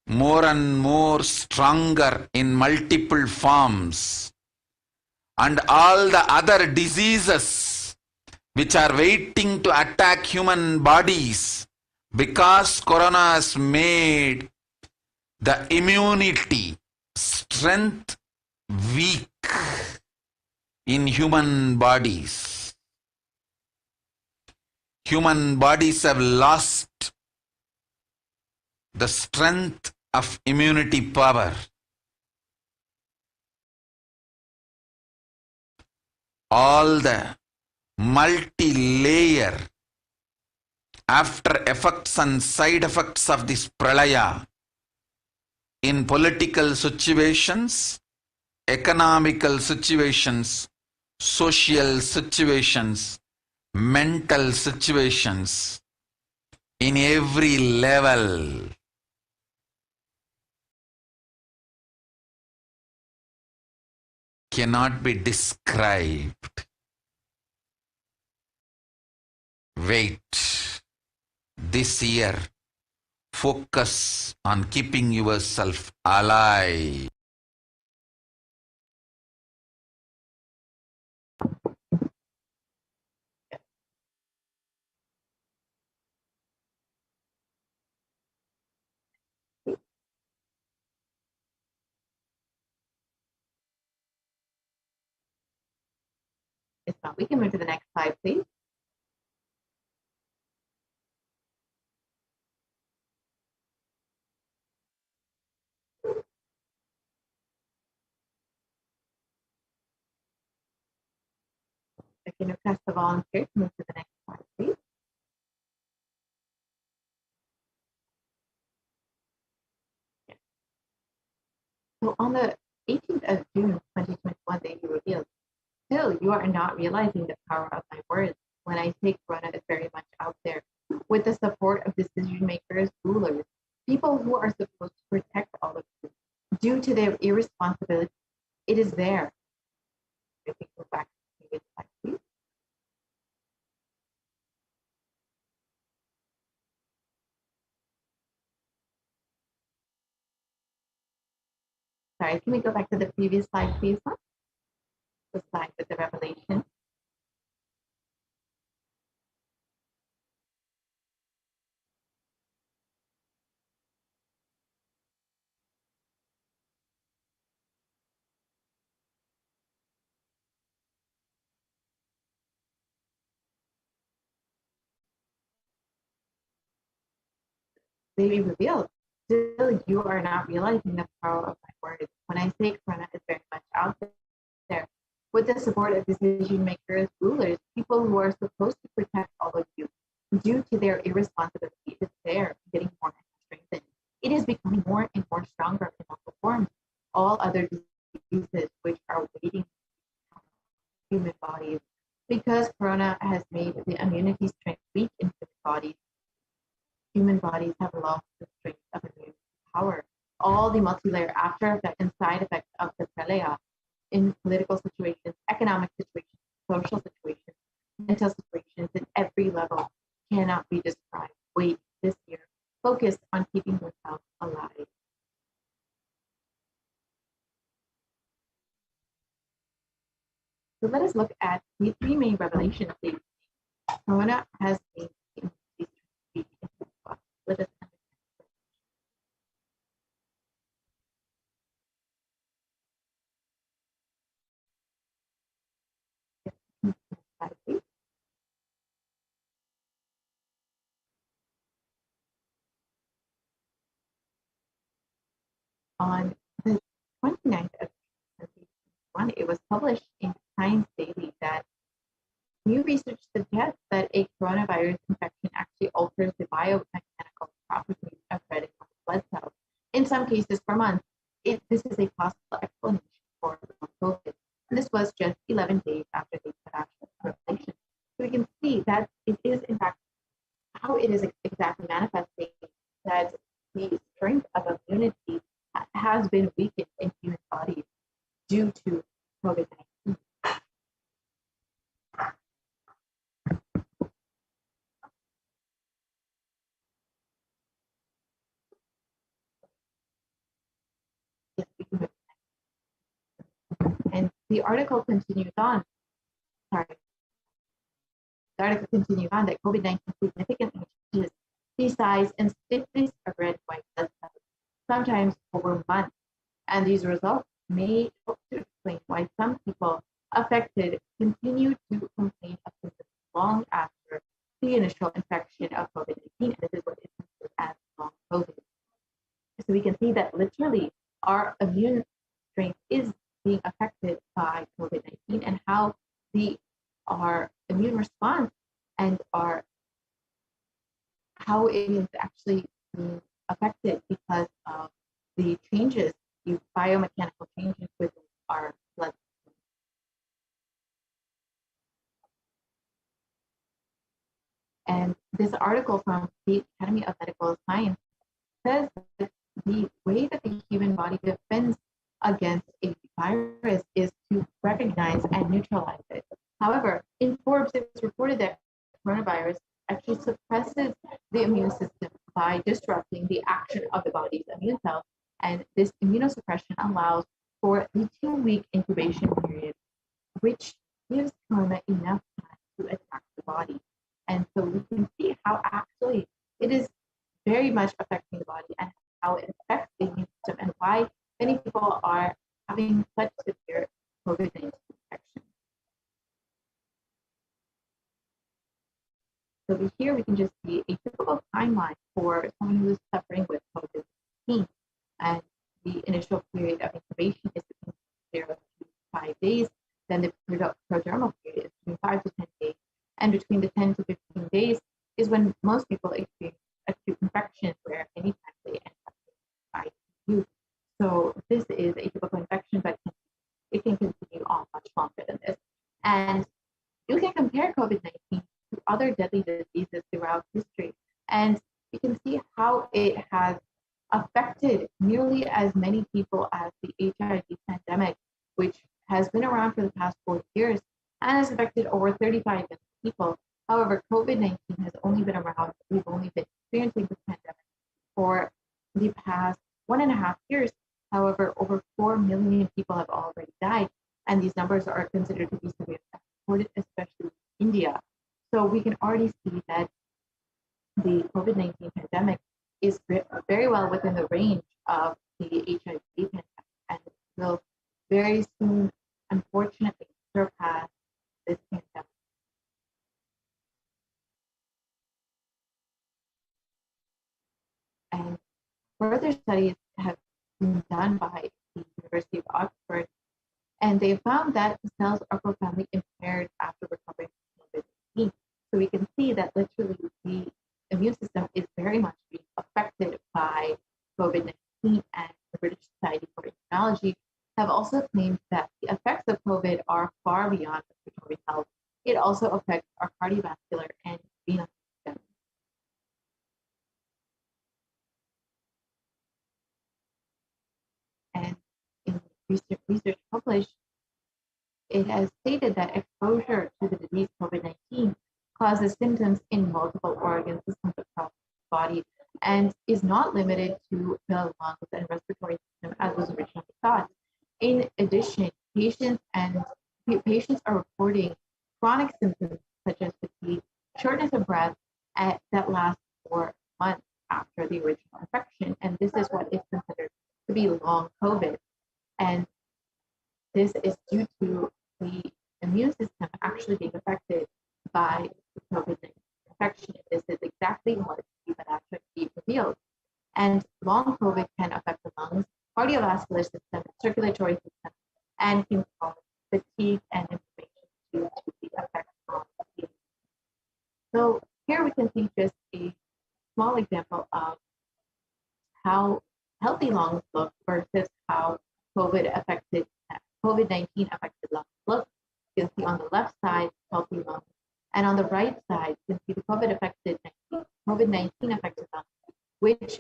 C: more and more stronger in multiple forms. And all the other diseases which are waiting to attack human bodies, because Corona has made the immunity strength weak in human bodies. Human bodies have lost the strength of immunity power. All the multi-layer after effects and side effects of this pralaya in political situations, economical situations, social situations, mental situations, in every level. Cannot be described. Wait. This year, focus on keeping yourself alive.
G: If not, we can move to the next slide, please. I can request the volunteer to move to the next slide, please. Yes. So on the 18th of June 2021, they revealed, still you are not realizing the power of my words. When I say Corona is very much out there, with the support of decision makers, rulers, people who are supposed to protect all of you, due to their irresponsibility, it is there. I think go back to the previous slide, please. Sorry, can we go back to the previous slide, please? Huh? The slide with the revelation. They revealed, still you are not realizing the power of my words. When I say Corona is very much out there, with the support of decision makers, rulers, people who are supposed to protect all of you, due to their irresponsibility, it's there, getting more strengthened. it is becoming more and more stronger and outperforms all other diseases which are waiting in human bodies. Because corona has made the immunity strength weak in human bodies have lost the strength of immune power. All the multi-layer after effects and side effects of the pralaya in political situations, economic situations, social situations, mental situations at every level cannot be described. Wait, this year, focus on keeping yourself alive. So let us look at the three main revelations that corona has made let us understand. On the 29th of June, it was published in Science Daily that new research suggests that a coronavirus infection actually alters the biomechanical properties of red and white blood cells. In some cases, for months, this is a possible explanation for COVID. And this was just 11 days after the revelation. So we can see that it is, in fact, how it is exactly manifesting that the strength of immunity has been weakened in human bodies due to COVID-19. And the article continues on. Sorry. The article continues on that COVID-19 significantly changes the size and stiffness of red and white blood cells, sometimes over months. And these results may help to explain why some people affected continue to complain of symptoms long after the initial infection of COVID-19. And this is what is considered as long COVID. So we can see that literally our immune strength is being affected by COVID-19 and how our immune response and how it is actually being affected because of the changes, the biomechanical changes within our blood. And this article from the Academy of Medical Science says that the way that the human body defends against a virus is to recognize and neutralize it. However, in Forbes, it was reported that coronavirus actually suppresses the immune system by disrupting the action of the body's immune cells. And this immunosuppression allows for the 2-week incubation period, which gives corona enough time to attack the body. And so we can see how actually it is very much affecting the body and how it affects the immune system and why many people are having such severe COVID-19 infection. So here we can just see a typical timeline for someone who is suffering with COVID-19. And the initial period of incubation is between 0 to 5 days. Then the prodromal period is between 5 to 10 days. And between the 10 to 15 days is when most people experience acute infection, where many times they end up in ICU. So this is a typical infection, but it can continue on much longer than this. And you can compare COVID-19 to other deadly diseases throughout history, and you can see how it has affected nearly as many people as the HIV pandemic, which has been around for the past 40 years and has affected over 35 million people. However, COVID-19 has only been around, we've only been experiencing the pandemic for the past 1.5 years. However, over 4 million people have already died, and these numbers are considered to be severely reported, especially in India. So we can already see that the COVID-19 pandemic is very well within the range of the HIV pandemic, and will very soon, unfortunately, surpass this pandemic. And further studies have been done by the University of Oxford, and they found that the cells are profoundly impaired after recovering from COVID-19. So we can see that literally the immune system is very much being affected by COVID-19 and the British Society for Immunology have also claimed that the effects of COVID are far beyond respiratory health. It also affects our cardiovascular and renal system. And in research published, it has stated that exposure to the disease COVID-19 causes symptoms in multiple organ systems across the body and is not limited to the lungs and respiratory system as was originally thought. In addition, patients are reporting chronic symptoms such as fatigue, shortness of breath that last for months after the original infection, and this is what is considered to be long COVID. And this is due to the immune system actually being affected by the COVID-19 infection. This is exactly what Bhava actually revealed. And long COVID can affect the lungs, cardiovascular system, circulatory system, and can cause fatigue and inflammation due to the effects on the immune. So here we can see just a small example of how healthy lungs look versus how COVID-19 affected lungs look. You can see on the left side, healthy lungs, and on the right side, you can see the COVID-19 affected lungs, which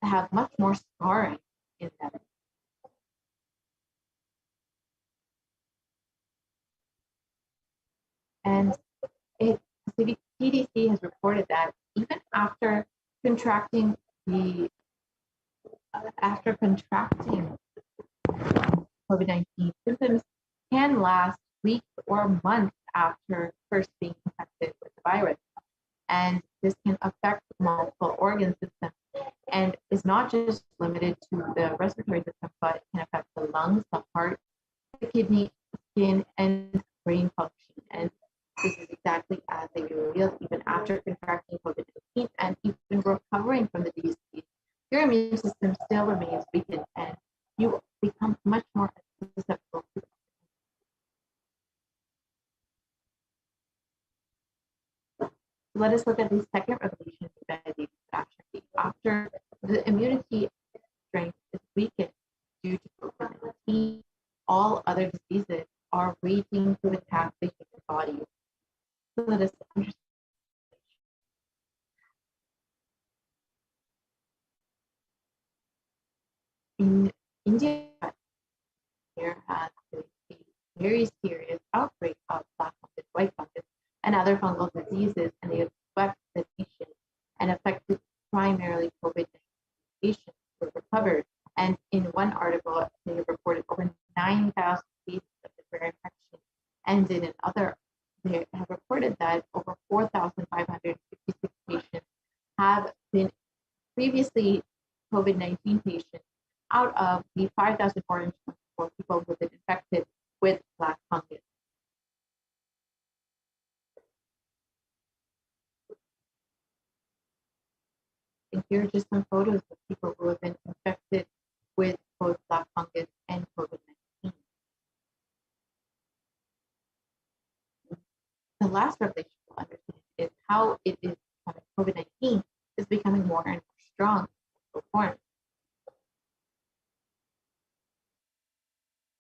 G: have much more scarring in them. And CDC has reported that even after contracting COVID-19, symptoms can last weeks or months after first being infected with the virus. And this can affect multiple organ systems and is not just limited to the respiratory system, but it can affect the lungs, the heart, the kidney, skin, and brain function. And this is exactly as they revealed. Even after contracting COVID-19 and even recovering from the disease, your immune system still remains weakened and you become much more susceptible to it. Let us look at the second revelation by David Paramashivam. After the immunity strength is weakened due to COVID-19, all other diseases are waiting to attack the human body. So let us understand. In India, there has been a very serious outbreak of black fungus, white fungus, and other fungal diseases, and they have swept the nation and affected primarily COVID-19 patients who were recovered. And in one article, they have reported over 9,000 cases of this rare infection, and in another, they have reported that over 4,556 patients have been previously COVID-19 patients out of the 5,424 people who have been infected with black fungus. And here are just some photos of people who have been infected with both black fungus and COVID-19. The last revelation we'll understand is how it is COVID-19 is becoming more and more strong in form.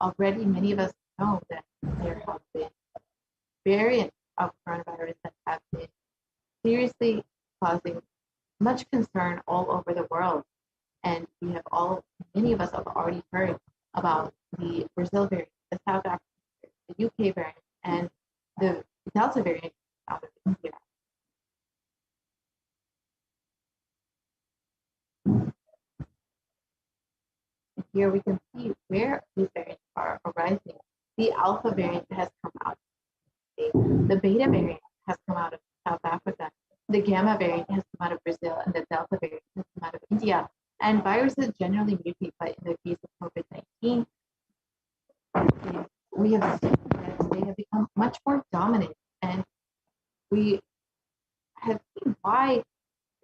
G: Already, many of us know that there have been variants of coronavirus that have been seriously causing much concern all over the world. And many of us have already heard about the Brazil variant, the South African variant, the UK variant, and the Delta variant out of India. And here we can see where these variants are arising. The Alpha variant has come out. The Beta variant has come out of South Africa. The Gamma variant has come out of Brazil, and the Delta variant has come out of India. And viruses generally mutate, but in the case of COVID-19, we have seen that they have become much more dominant, and we have seen why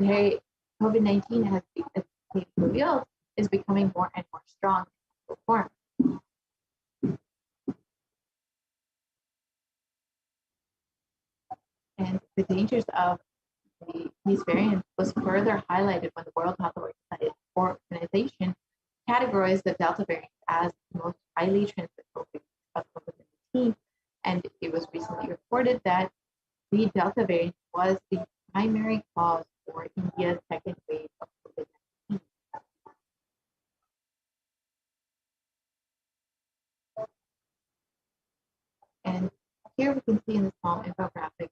G: COVID-19 has been revealed is becoming more and more strong in form. And the dangers of these variants was further highlighted when the World Health Organization categorized the Delta variant as the most highly transmissible variant of COVID-19, and it was recently reported that the Delta variant was the primary cause for India's second wave of COVID-19. And here we can see in the small infographic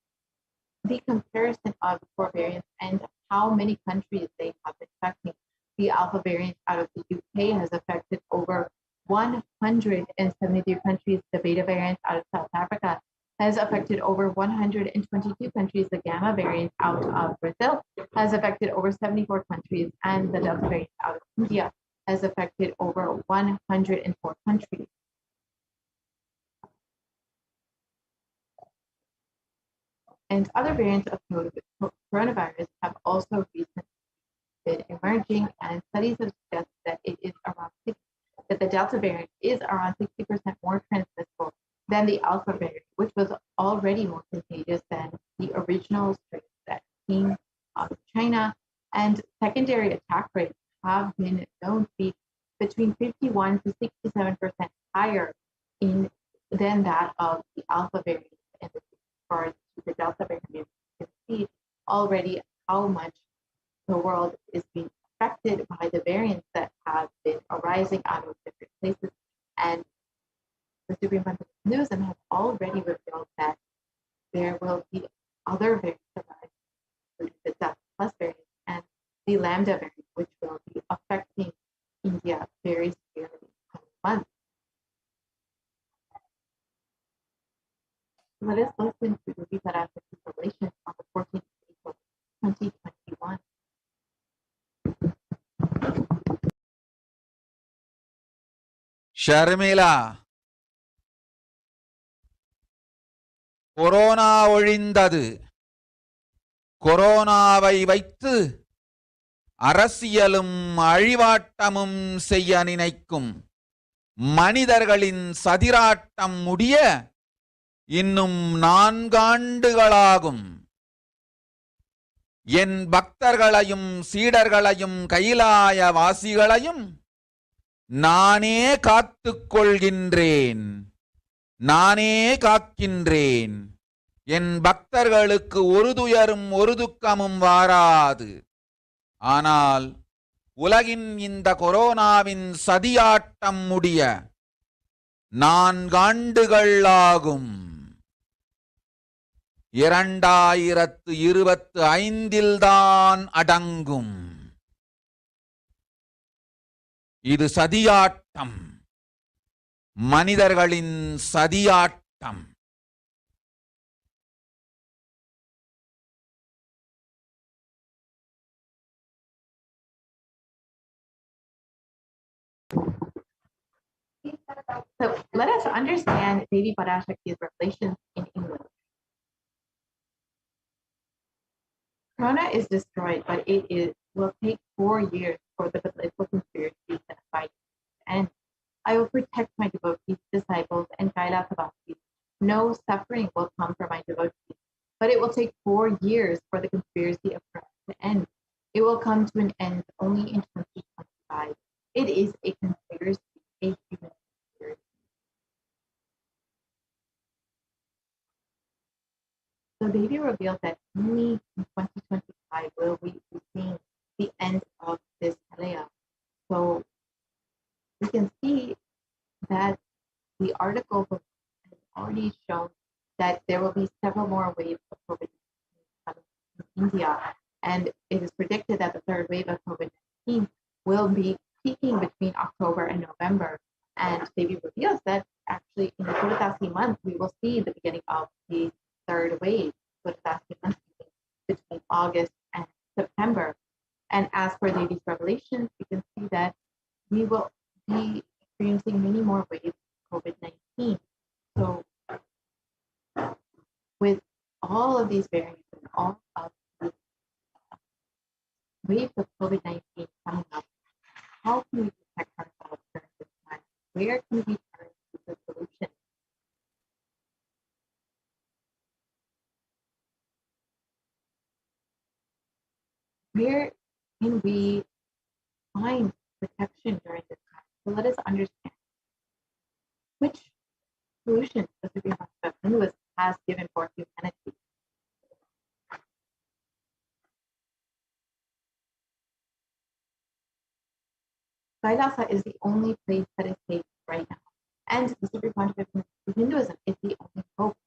G: the comparison of the four variants and how many countries they have been affecting. The Alpha variant out of the UK has affected over 173 countries. The Beta variant out of South Africa has affected over 122 countries. The Gamma variant out of Brazil has affected over 74 countries. And the Delta variant out of India has affected over 104 countries. And other variants of coronavirus have also recently been emerging, and studies have suggested that it is around that the Delta variant is around 60% more transmissible than the Alpha variant, which was already more contagious than the original strain that came out of China. And secondary attack rates have been known to be between 51 to 67% higher than that of the Alpha variant. And with regards to the Delta variant, you can see already how much the world is being affected by the variants that have been arising out of different places. And the Supreme Court of Newsom has already revealed that there will be other variants arising, including the Delta Plus variant and the Lambda variant, which will be affecting India very severely in the coming months. Let us listen to the Viparashakti's revelations on the 14th of April, 2021.
C: Sharmila, corona ஒழிந்தது. கொரோனாவை வைத்து அரசியலும் அழிவாட்டமும் செய்ய நினைக்கும் மனிதர்களின் சதிராட்டம் முடிய இன்னும் 4 ஆண்டுகளாகும். என் பக்தர்களையும் சீடர்களையும் கைலாய வாசிகளையும் நானே காத்துக் கொள்கின்றேன், நானே காக்கின்றேன். என் பக்தர்களுக்கு ஒரு துயரும் ஒரு துக்கமும் வாராது. ஆனால் உலகின் இந்த கொரோனாவின் சதியாட்டம் முடிய 4 ஆண்டுகள் ஆகும். 2025 தான் அடங்கும். இது சதியாட்டம், மனிதர்களின் சதியாட்டம்.
G: So let us understand Devi Parashakti's revelations in English. Corona is destroyed, but will take 4 years for the political conspiracy to fight end. I will protect my devotees, disciples, and Kailasa Bhaktis. No suffering will come for my devotees, but it will take 4 years for the conspiracy of Corona to end. It will come to an end only in 2025. It is a conspiracy, a human conspiracy. So Devi revealed that only in 2025 will we be seeing the end of this Kailasa. So we can see that the article has already shown that there will be several more waves of COVID-19 in India, and it is predicted that the third wave of COVID-19 will be peaking between October and November. And Devi reveals that actually in the Puratasi month, we will see the beginning of the third wave, Puratasi month between August and September. And as for Devi's revelations, we can see that we will be experiencing many more waves of COVID-19. So with all of these variants and all of the waves of COVID-19 coming up, how can we protect ourselves during this time? Where can we turn to the solution? Where can we find protection during this time. So let us understand which solution the Supreme Concept of Hinduism has given for humanity. Kailasa is the only place that is safe right now. And the Supreme Concept of Hinduism is the only hope.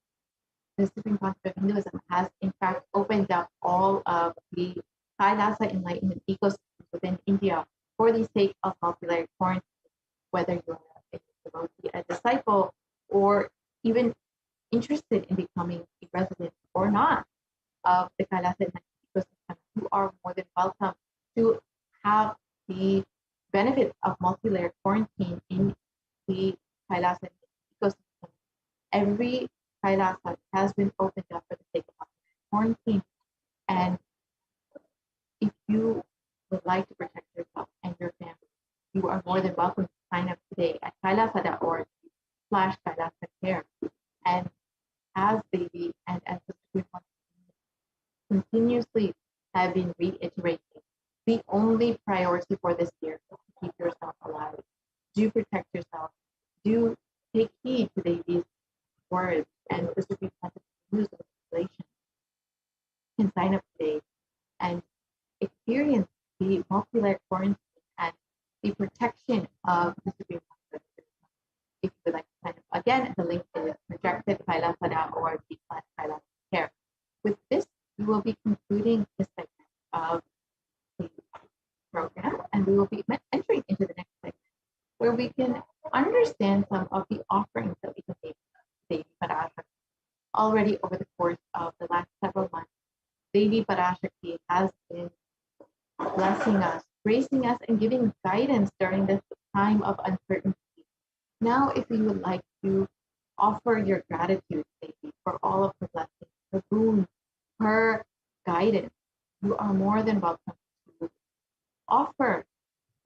G: The Supreme Concept of Hinduism has, in fact, opened up all of the Kailasa enlightenment ecosystems within India for the sake of multi-layered quarantine, whether you're a devotee, a disciple, or even interested in becoming a resident or not of the Kailasa enlightenment ecosystem. You are more than welcome to have the benefits of multi-layered quarantine in the Kailasa ecosystem. Every Kailasa has been opened up for the sake of quarantine. And if you would like to protect yourself and your family, you are more than welcome to sign up today at kailasa.org/Kailasa Care. And as Devi and as the Supreme Court continuously have been reiterating, the only priority for this year is to keep yourself alive. Do protect yourself. Do take heed to Devi's words and the Supreme Court use of regulation. You can sign up today and experience the multi-layered quarantine and the protection of the Supreme Court. If you would like to sign up, again, the link is projected kailasa.org/Kailasa Care. With this, we will be concluding this segment of the program, and we will be entering into the next segment where we can understand some of the offerings that we can make to Devi Parashakti. Already over the course of the last several months, Devi Parashakti has been blessing us, gracing us, and giving guidance during this time of uncertainty. Now, if you would like to offer your gratitude, Devi, for all of her blessings, her boons, her guidance, you are more than welcome to offer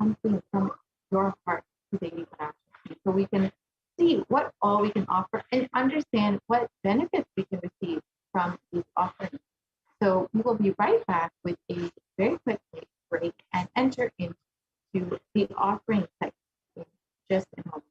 G: something from your heart to Devi Parashakti, so we can see what all we can offer and understand what benefits we can receive from these offerings. So we will be right back with a very quick break and enter into the offering section in just a moment.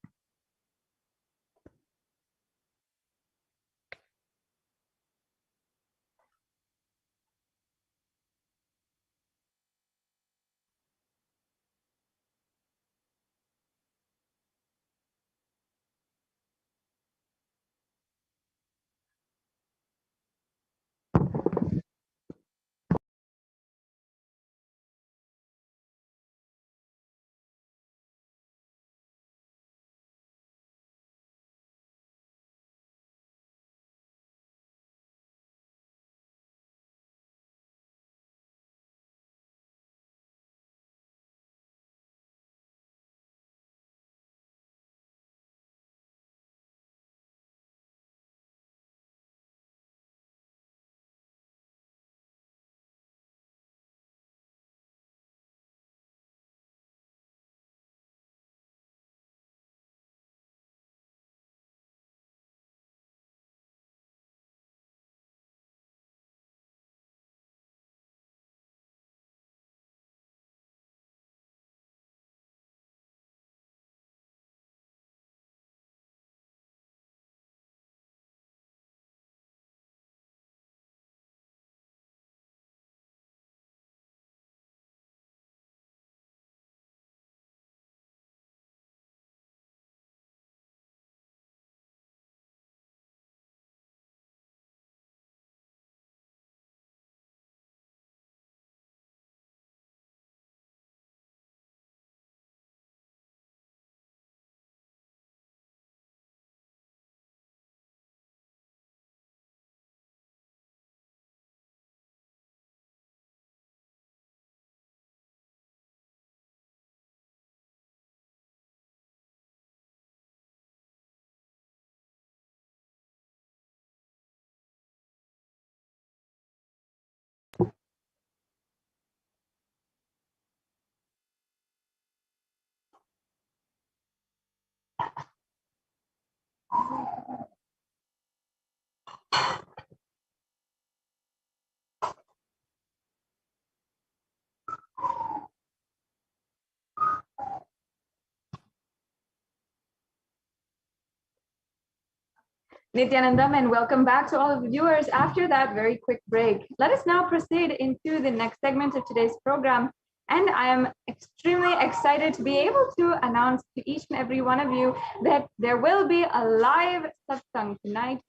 E: Nithyanandam, and welcome back to all of the viewers after that very quick break. Let us now proceed into the next segment of today's program. And I am extremely excited to be able to announce to each and every one of you that there will be a live satsang tonight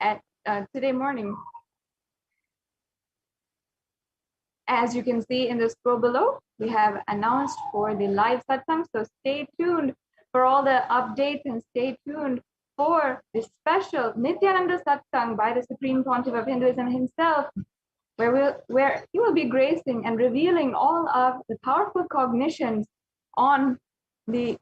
E: at today morning. As you can see in the scroll below, we have announced for the live satsang. So stay tuned for all the updates and stay tuned for the special Nithyananda Satsang by the Supreme Pontiff of Hinduism himself, where he will be gracing and revealing all of the powerful cognitions on the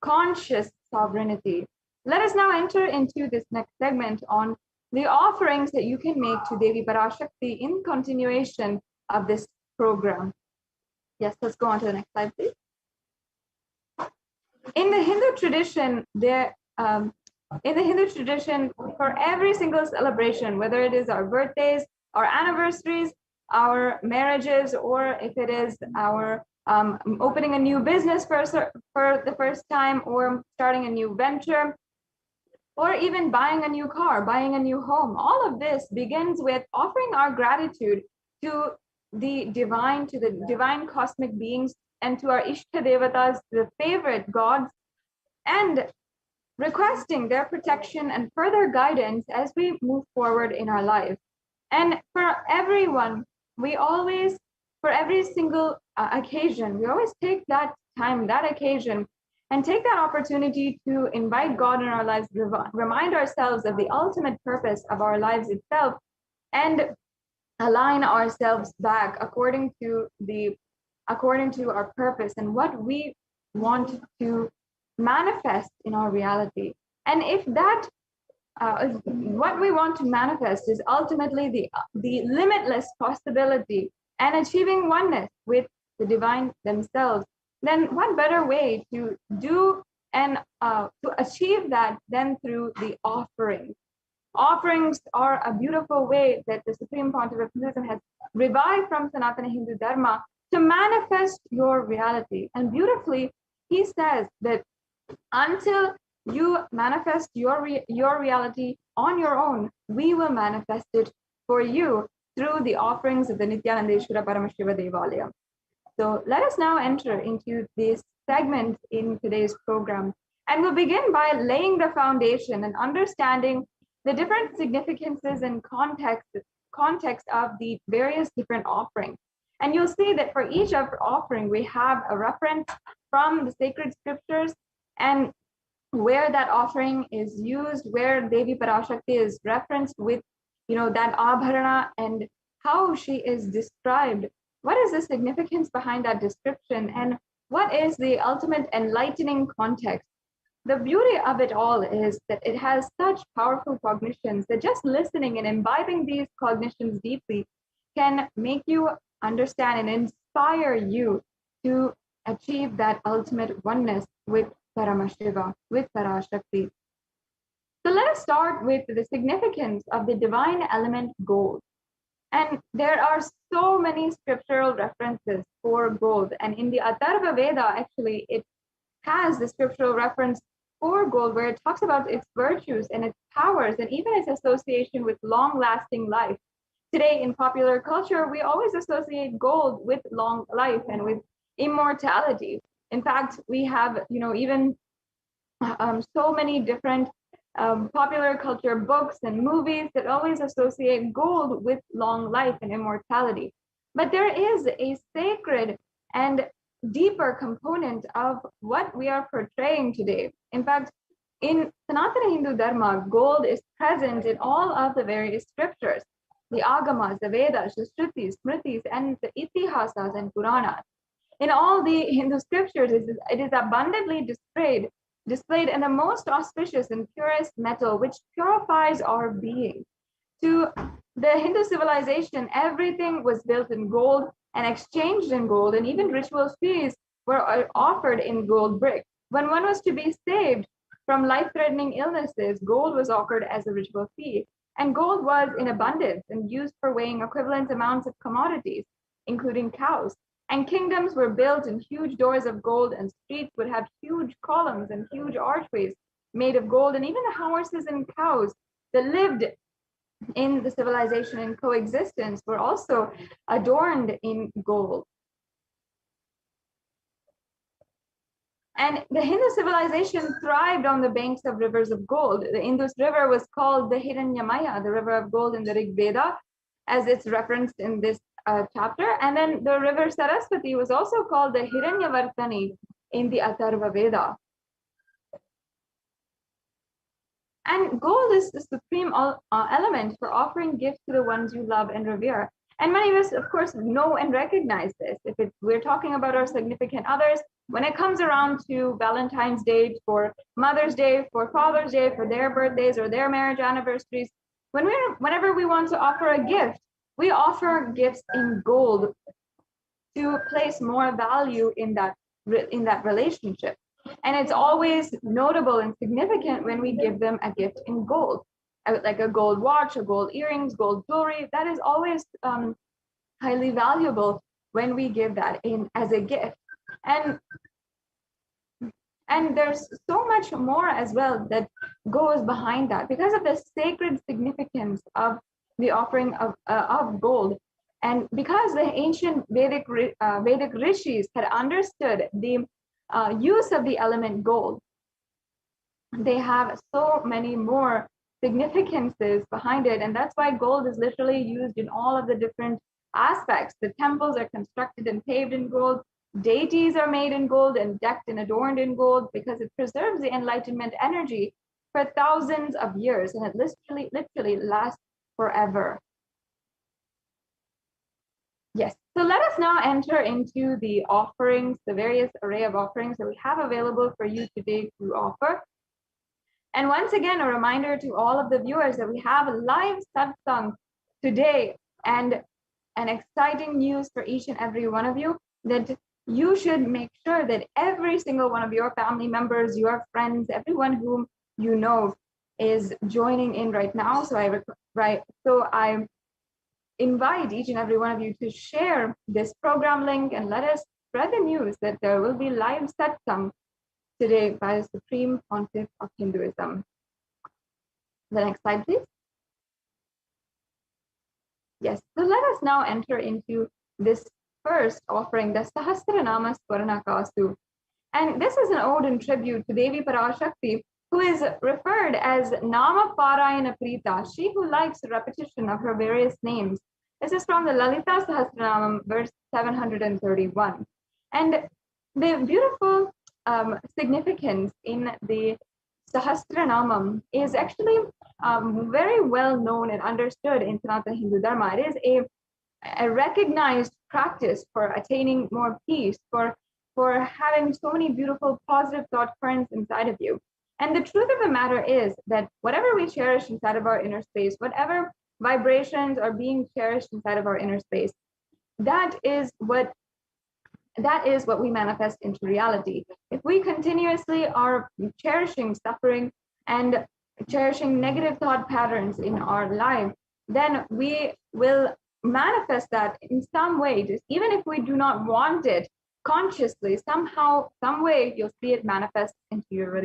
E: conscious sovereignty. Let us now enter into this next segment on the offerings that you can make to Devi Parashakti in continuation of this program. Yes, let's go on to the next slide, please. In the Hindu tradition, for every single celebration, whether it is our birthdays, our anniversaries, our marriages, or if it is our opening a new business for the first time, or starting a new venture, or even buying a new car, buying a new home, all of this begins with offering our gratitude to the divine cosmic beings and to our Ishta Devatas, the favorite gods, and requesting their protection and further guidance as we move forward in our lives. And for everyone, for every single occasion, we always take that time, that occasion, and take that opportunity to invite God in our lives, remind ourselves of the ultimate purpose of our lives itself, and align ourselves back according to our purpose and what we want to manifest in our reality. And if that what we want to manifest is ultimately the limitless possibility and achieving oneness with the divine themselves, then what better way to do and to achieve that than through the offerings. Offerings are a beautiful way that the Supreme Pontiff of Hinduism has revived from Sanatana Hindu Dharma to manifest your reality. And beautifully, he says that until you manifest your reality on your own, we will manifest it for you through the offerings of the Nithyanandeshwara Paramashiva Devalaya. So let us now enter into this segment in today's program. And we'll begin by laying the foundation and understanding the different significances and context of the various different offerings. And you'll see that for each offering, we have a reference from the sacred scriptures and where that offering is used, where Devi Parashakti is referenced with, that abharana and how she is described. What is the significance behind that description, and what is the ultimate enlightening context? The beauty of it all is that it has such powerful cognitions that just listening and imbibing these cognitions deeply can make you understand and inspire you to achieve that ultimate oneness with Paramashiva, with Parashakti. So let us start with the significance of the divine element gold. And there are so many scriptural references for gold. And in the Atharva Veda, actually, it has the scriptural reference for gold where it talks about its virtues and its powers and even its association with long-lasting life. Today in popular culture, we always associate gold with long life and with immortality. In fact, we have, even so many different popular culture books and movies that always associate gold with long life and immortality. But there is a sacred and deeper component of what we are portraying today. In fact, in Sanatana Hindu Dharma, gold is present in all of the various scriptures, the Agamas, the Vedas, the Shrutis, Smritis, and the Itihasas and Puranas. In all the Hindu scriptures, it is abundantly displayed in the most auspicious and purest metal, which purifies our being. To the Hindu civilization, everything was built in gold and exchanged in gold, and even ritual fees were offered in gold bricks. When one was to be saved from life-threatening illnesses, gold was offered as a ritual fee. And gold was in abundance and used for weighing equivalent amounts of commodities, including cows. And kingdoms were built in huge doors of gold, and streets would have huge columns and huge archways made of gold. And even the horses and cows that lived in the civilization in coexistence were also adorned in gold. And the Hindu civilization thrived on the banks of rivers of gold. The Indus River was called the Hiranyamaya, the river of gold in the Rig Veda, as it's referenced in this chapter. And then the river Saraswati was also called the Hiranyavartani in the Atharva Veda. And gold is the supreme element for offering gifts to the ones you love and revere. And many of us, of course, know and recognize this. If we're talking about our significant others, when it comes around to Valentine's Day, for Mother's Day, for Father's Day, for their birthdays or their marriage anniversaries, whenever we want to offer a gift, we offer gifts in gold to place more value in that relationship. And it's always notable and significant when we give them a gift in gold, like a gold watch, or gold earrings, gold jewelry. That is always highly valuable when we give that in as a gift. And there's so much more as well that goes behind that because of the sacred significance of the offering of gold. And because the ancient Vedic rishis had understood the use of the element gold, they have so many more significances behind it. And that's why gold is literally used in all of the different aspects. The temples are constructed and paved in gold. Deities are made in gold and decked and adorned in gold because it preserves the enlightenment energy for thousands of years, and it literally lasts forever. Yes, so let us now enter into the offerings, the various array of offerings that we have available for you today to offer. And once again, a reminder to all of the viewers that we have a live satsang today, and an exciting news for each and every one of you, that you should make sure that every single one of your family members, your friends, everyone whom you know is joining in right now. So I invite each and every one of you to share this program link and let us spread the news that there will be live satsang today by the Supreme Pontiff of Hinduism. The next slide, please. Yes, so let us now enter into this first offering, the Sahasranama Swaranakasu. And this is an ode and tribute to Devi Parashakti, who is referred as Nama Parayana Prita, she who likes the repetition of her various names. This is from the Lalita Sahasranamam, verse 731. And the beautiful significance in the Sahasranamam is actually very well known and understood in Sanatana Hindu Dharma. It is a recognized practice for attaining more peace, for having so many beautiful positive thought currents inside of you. And the truth of the matter is that whatever we cherish inside of our inner space, whatever vibrations are being cherished inside of our inner space, that is what we manifest into reality. If we continuously are cherishing suffering and cherishing negative thought patterns in our life, then we will manifest that in some way, just even if we do not want it consciously, somehow, some way, you'll see it manifest into your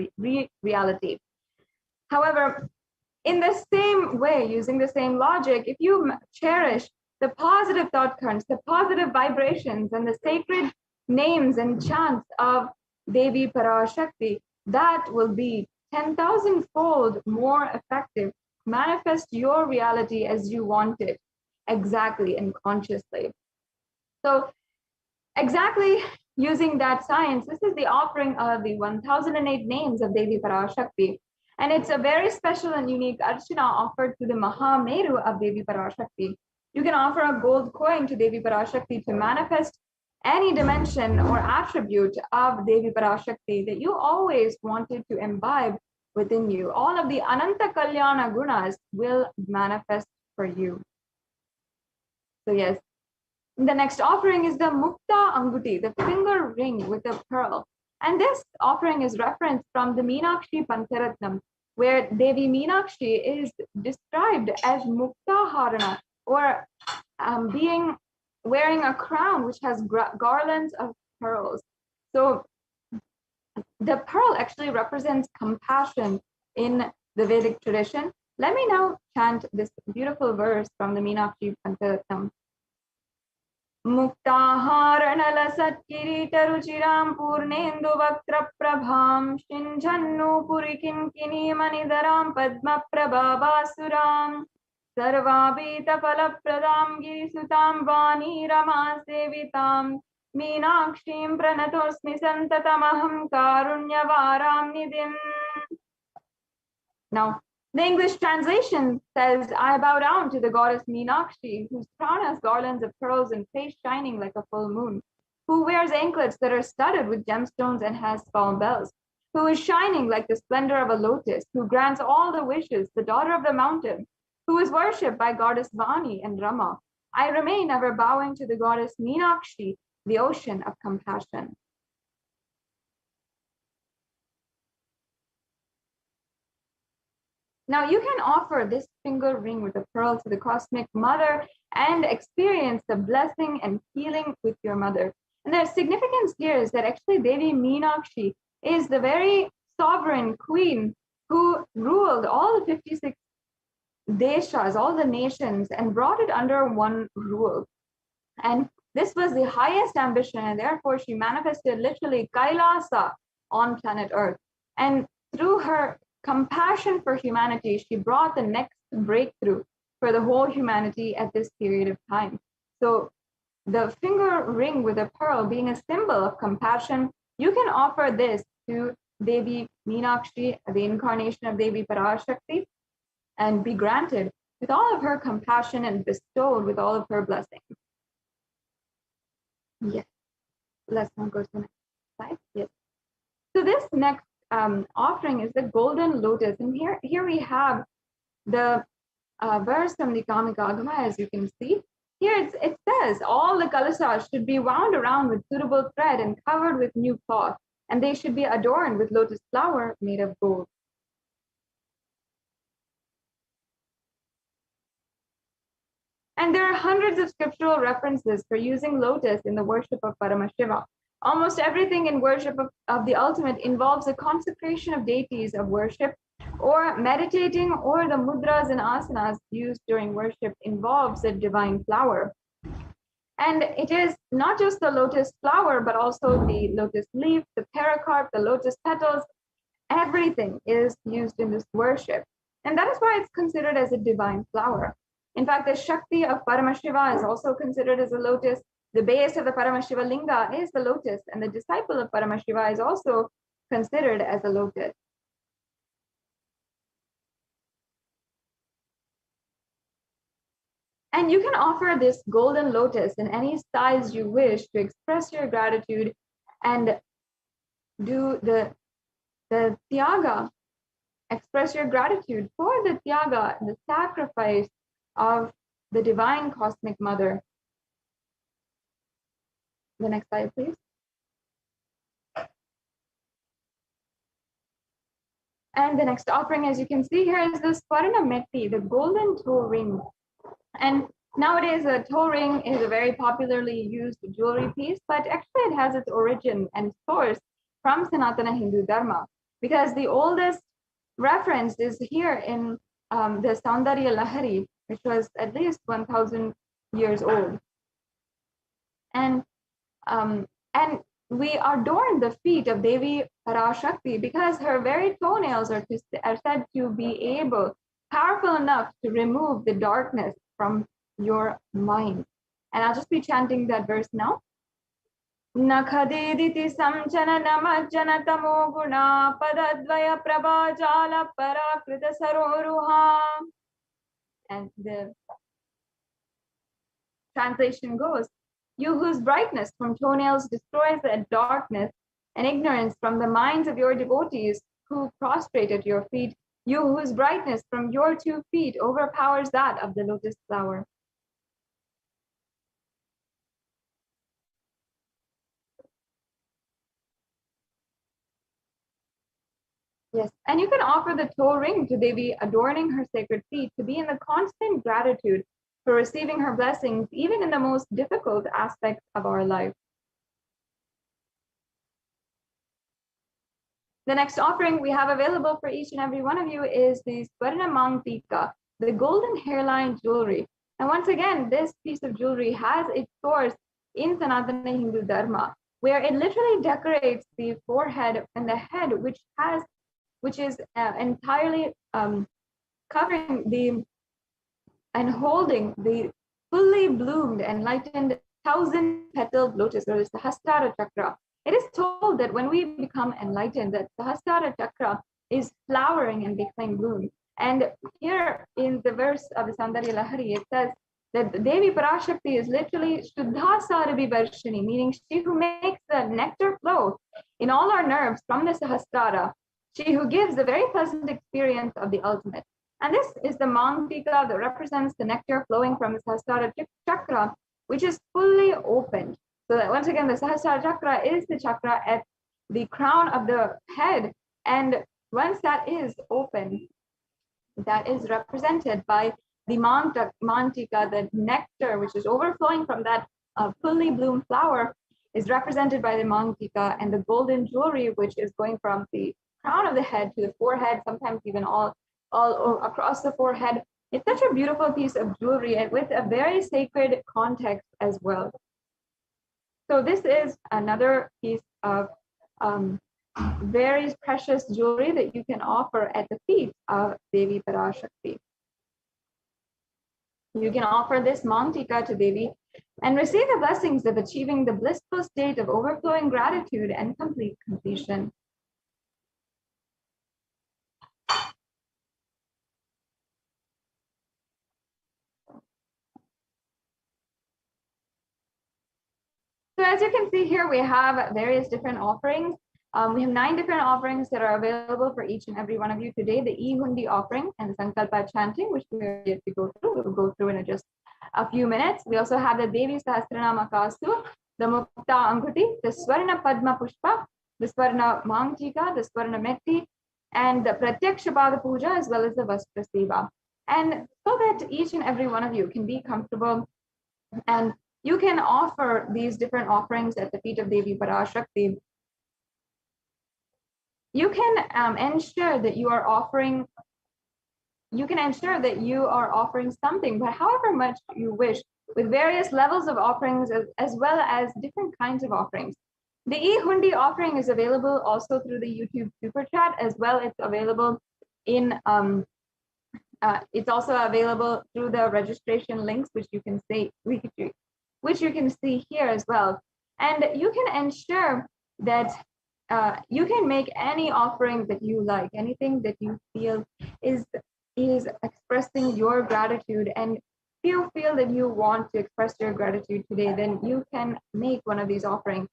E: reality. However, in the same way, using the same logic, if you cherish the positive thought currents, the positive vibrations, and the sacred names and chants of Devi Parashakti, that will be 10,000-fold more effective. Manifest your reality as you want it, exactly and consciously. So exactly using that science, this is the offering of the 1008 names of Devi Parashakti. And it's a very special and unique archana offered to the Mahameru of Devi Parashakti. You can offer a gold coin to Devi Parashakti to manifest any dimension or attribute of Devi Parashakti that you always wanted to imbibe within you. All of the Ananta Kalyana Gunas will manifest for you. So yes, the next offering is the Mukta Anguti, the finger ring with a pearl. And this offering is referenced from the Meenakshi Pancharatnam, where Devi Meenakshi is described as Mukta Harana, or wearing a crown which has garlands of pearls. So the pearl actually represents compassion in the Vedic tradition. Let me now chant this beautiful verse from the Meenakshi Pancharatam. मुक्ताहारणलसत्किरीटरुचिरां पूर्णेन्दुवक्त्रप्रभां शिञ्झन्नूपुरिकिङ्किणीमणिधरां पद्मप्रभाभासुरां सर्वाभीतफलप्रदां गिरिसुतां वाणीरमासेवितां मीनाक्षीं प्रणतोऽस्मि सन्ततमहं कारुण्यवारां निधिम्. Now, the English translation says, I bow down to the goddess Meenakshi, whose crown has garlands of pearls and face shining like a full moon, who wears anklets that are studded with gemstones and has small bells, who is shining like the splendor of a lotus, who grants all the wishes, the daughter of the mountain, who is worshipped by goddess Vani and Rama. I remain ever bowing to the goddess Meenakshi, the ocean of compassion. Now you can offer this finger ring with a pearl to the cosmic mother and experience the blessing and healing with your mother. And the significance here is that actually Devi Meenakshi is the very sovereign queen who ruled all the 56 deshas, all the nations, and brought it under one rule. And this was the highest ambition, and therefore she manifested literally Kailasa on planet Earth. And through her compassion for humanity, she brought the next breakthrough for the whole humanity at this period of time. So the finger ring with a pearl being a symbol of compassion, you can offer this to Devi Meenakshi, the incarnation of Devi Parashakti, and be granted with all of her compassion and bestowed with all of her blessings. Yes. Let's now go to the next slide. Yes. So this next offering is the golden lotus, and here we have the verse from the Kamikagama, as you can see. Here it says all the kalasas should be wound around with suitable thread and covered with new cloth, and they should be adorned with lotus flower made of gold. And there are hundreds of scriptural references for using lotus in the worship of Paramashiva. Almost everything in worship of the ultimate involves a consecration of deities of worship, or meditating, or the mudras and asanas used during worship involves a divine flower. And it is not just the lotus flower, but also the lotus leaf, the pericarp, the lotus petals. Everything is used in this worship. And that is why it's considered as a divine flower. In fact, the Shakti of Paramashiva is also considered as a lotus. The base of the Paramashiva Linga is the lotus, and the disciple of Paramashiva is also considered as a lotus. And you can offer this golden lotus in any size you wish to express your gratitude and do the tyaga, express your gratitude for the tyaga, the sacrifice of the divine cosmic mother. The next slide, please. And the next offering, as you can see here, is the Swarna Metti, the golden toe ring. And nowadays, a toe ring is a very popularly used jewelry piece, but actually it has its origin and source from Sanatana Hindu Dharma, because the oldest reference is here in the Saundarya Lahari, which was at least 1,000 years old. And we adorn the feet of Devi Parashakti because her very toenails are said to be powerful enough to remove the darkness from your mind. And I'll just be chanting that verse now. Nakhadiditi samchana namajjana tamo guna padadvaya prabhajala parakrita saroruha. And the translation goes, you whose brightness from toenails destroys the darkness and ignorance from the minds of your devotees who prostrate at your feet, you whose brightness from your 2 feet overpowers that of the lotus flower. Yes, and you can offer the toe ring to Devi, adorning her sacred feet, to be in the constant gratitude for receiving her blessings, even in the most difficult aspects of our life. The next offering we have available for each and every one of you is the Swarna Mangtika, the golden hairline jewelry. And once again, this piece of jewelry has its source in Sanatana Hindu Dharma, where it literally decorates the forehead and the head, which is entirely covering the and holding the fully bloomed, enlightened 1,000-petaled lotus, or the Sahasrara Chakra. It is told that when we become enlightened, that Sahasrara Chakra is flowering and becoming bloom. And here in the verse of the Saundarya Lahari, it says that Devi Parashakti is literally Shuddha Sarabi Varshini, meaning she who makes the nectar flow in all our nerves from the Sahasrara, she who gives a very pleasant experience of the ultimate. And this is the Mangtika that represents the nectar flowing from the Sahasrara Chakra, which is fully opened. So that once again, the Sahasrara Chakra is the chakra at the crown of the head. And once that is open, that is represented by the Mantika, the nectar, which is overflowing from that fully bloomed flower, is represented by the Mantika, and the golden jewelry, which is going from the crown of the head to the forehead, sometimes even all across the forehead. It's such a beautiful piece of jewelry and with a very sacred context as well. So this is another piece of very precious jewelry that you can offer at the feet of Devi Parashakti. You can offer this Mantika to Devi and receive the blessings of achieving the blissful state of overflowing gratitude and complete completion. So as you can see here, we have various different offerings. We have 9 different offerings that are available for each and every one of you today. The E-Hundi offering and the Sankalpa chanting, which we are yet to go through. We'll go through in just a few minutes. We also have the Devi Sahasranama Kastu, the Mukta Anguti, the Swarna Padma Pushpa, the Swarna Mangtika, the Swarna Metti, and the Pratyaksha Pada Puja, as well as the Vastra Seva. And so that each and every one of you can be comfortable and you can offer these different offerings at the feet of Devi Parashakti. You can ensure that you are offering something, but however much you wish, with various levels of offerings as well as different kinds of offerings. The E-Hundi offering is available also through the YouTube Super Chat as well. It's available in it's also available through the registration links, which you can see here as well. And you can ensure that you can make any offering that you like, anything that you feel is expressing your gratitude, and if you feel that you want to express your gratitude today, then you can make one of these offerings.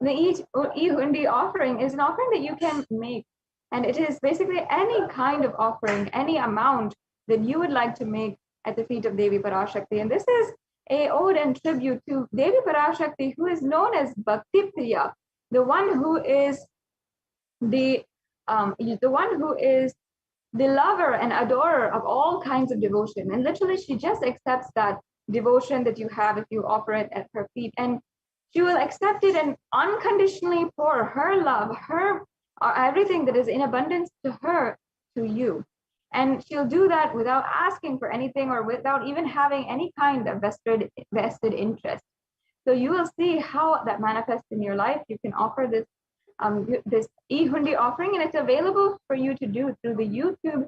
E: The E-Hundi offering is an offering that you can make, and it is basically any kind of offering, any amount that you would like to make at the feet of Devi Parashakti. And this is a ode and tribute to Devi Parashakti, who is known as Bhakti Priya, the one who is the lover and adorer of all kinds of devotion. And literally, she just accepts that devotion that you have if you offer it at her feet, and she will accept it and unconditionally pour her love, everything that is in abundance to her, to you. And she'll do that without asking for anything or without even having any kind of vested interest. So you will see how that manifests in your life. You can offer this this E-Hundi offering, and it's available for you to do through the YouTube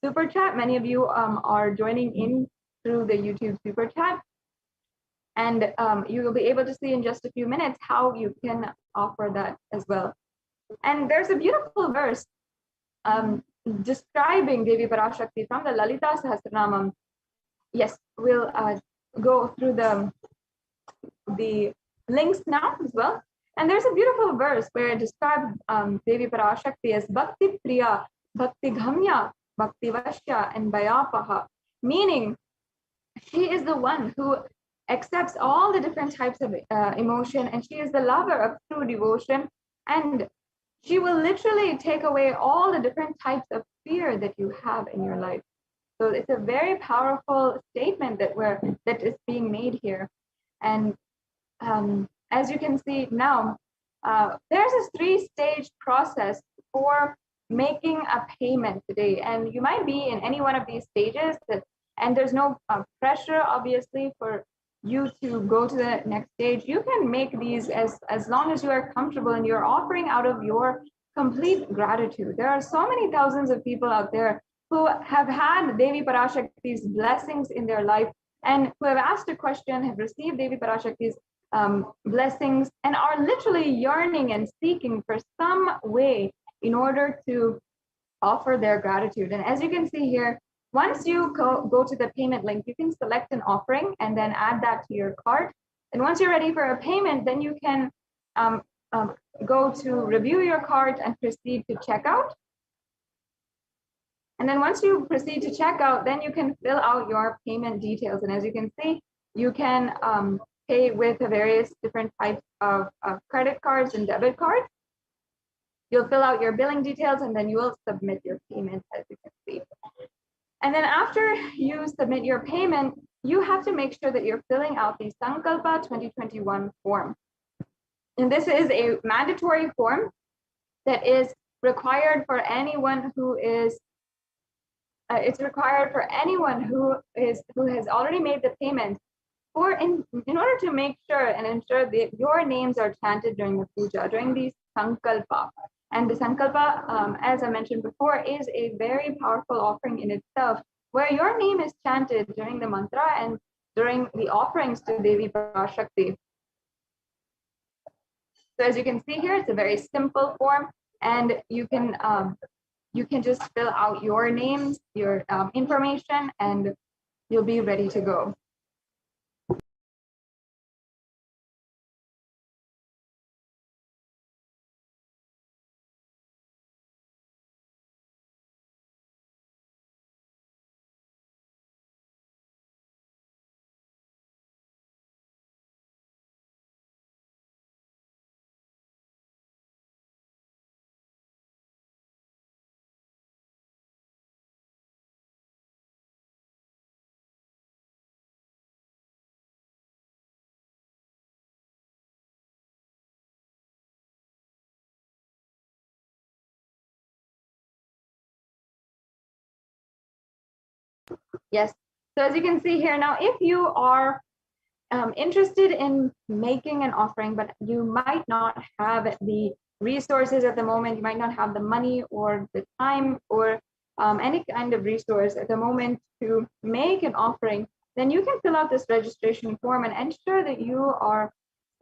E: Super Chat. Many of you are joining in through the YouTube Super Chat. And you will be able to see in just a few minutes how you can offer that as well. And there's a beautiful verse describing Devi Parashakti from the Lalita Sahasranamam. Yes, we'll go through the links now as well. And there's a beautiful verse where it describes Devi Parashakti as Bhakti Priya, Bhakti Ghamya, Bhakti Vashya, and Bhayapaha, meaning she is the one who accepts all the different types of emotion, and she is the lover of true devotion, and she will literally take away all the different types of fear that you have in your life. So it's a very powerful statement that is being made here. And as you can see now, there's a 3-stage process for making a payment today. And you might be in any one of these stages, and there's no pressure, obviously, for you to go to the next stage. You can make these as long as you are comfortable and you're offering out of your complete gratitude. There are so many thousands of people out there who have had Devi Parashakti's blessings in their life and who have asked a question, have received Devi Parashakti's blessings, and are literally yearning and seeking for some way in order to offer their gratitude. And as you can see here, once you go to the payment link, you can select an offering and then add that to your cart. And once you're ready for a payment, then you can go to review your cart and proceed to checkout. And then once you proceed to checkout, then you can fill out your payment details. And as you can see, you can pay with the various different types of credit cards and debit cards. You'll fill out your billing details and then you will submit your payment, as you can see. And then after you submit your payment, you have to make sure that you're filling out the Sankalpa 2021 form. And this is a mandatory form that is required for anyone who is it's required for anyone who has already made the payment in order to make sure and ensure that your names are chanted during the puja, during the Sankalpa. And the Sankalpa, as I mentioned before, is a very powerful offering in itself, where your name is chanted during the mantra and during the offerings to Devi Parashakti. So as you can see here, it's a very simple form, and you can just fill out your names, your information, and you'll be ready to go. Yes. So as you can see here now, if you are interested in making an offering, but you might not have the resources at the moment, you might not have the money or the time or any kind of resource at the moment to make an offering, then you can fill out this registration form and ensure that you are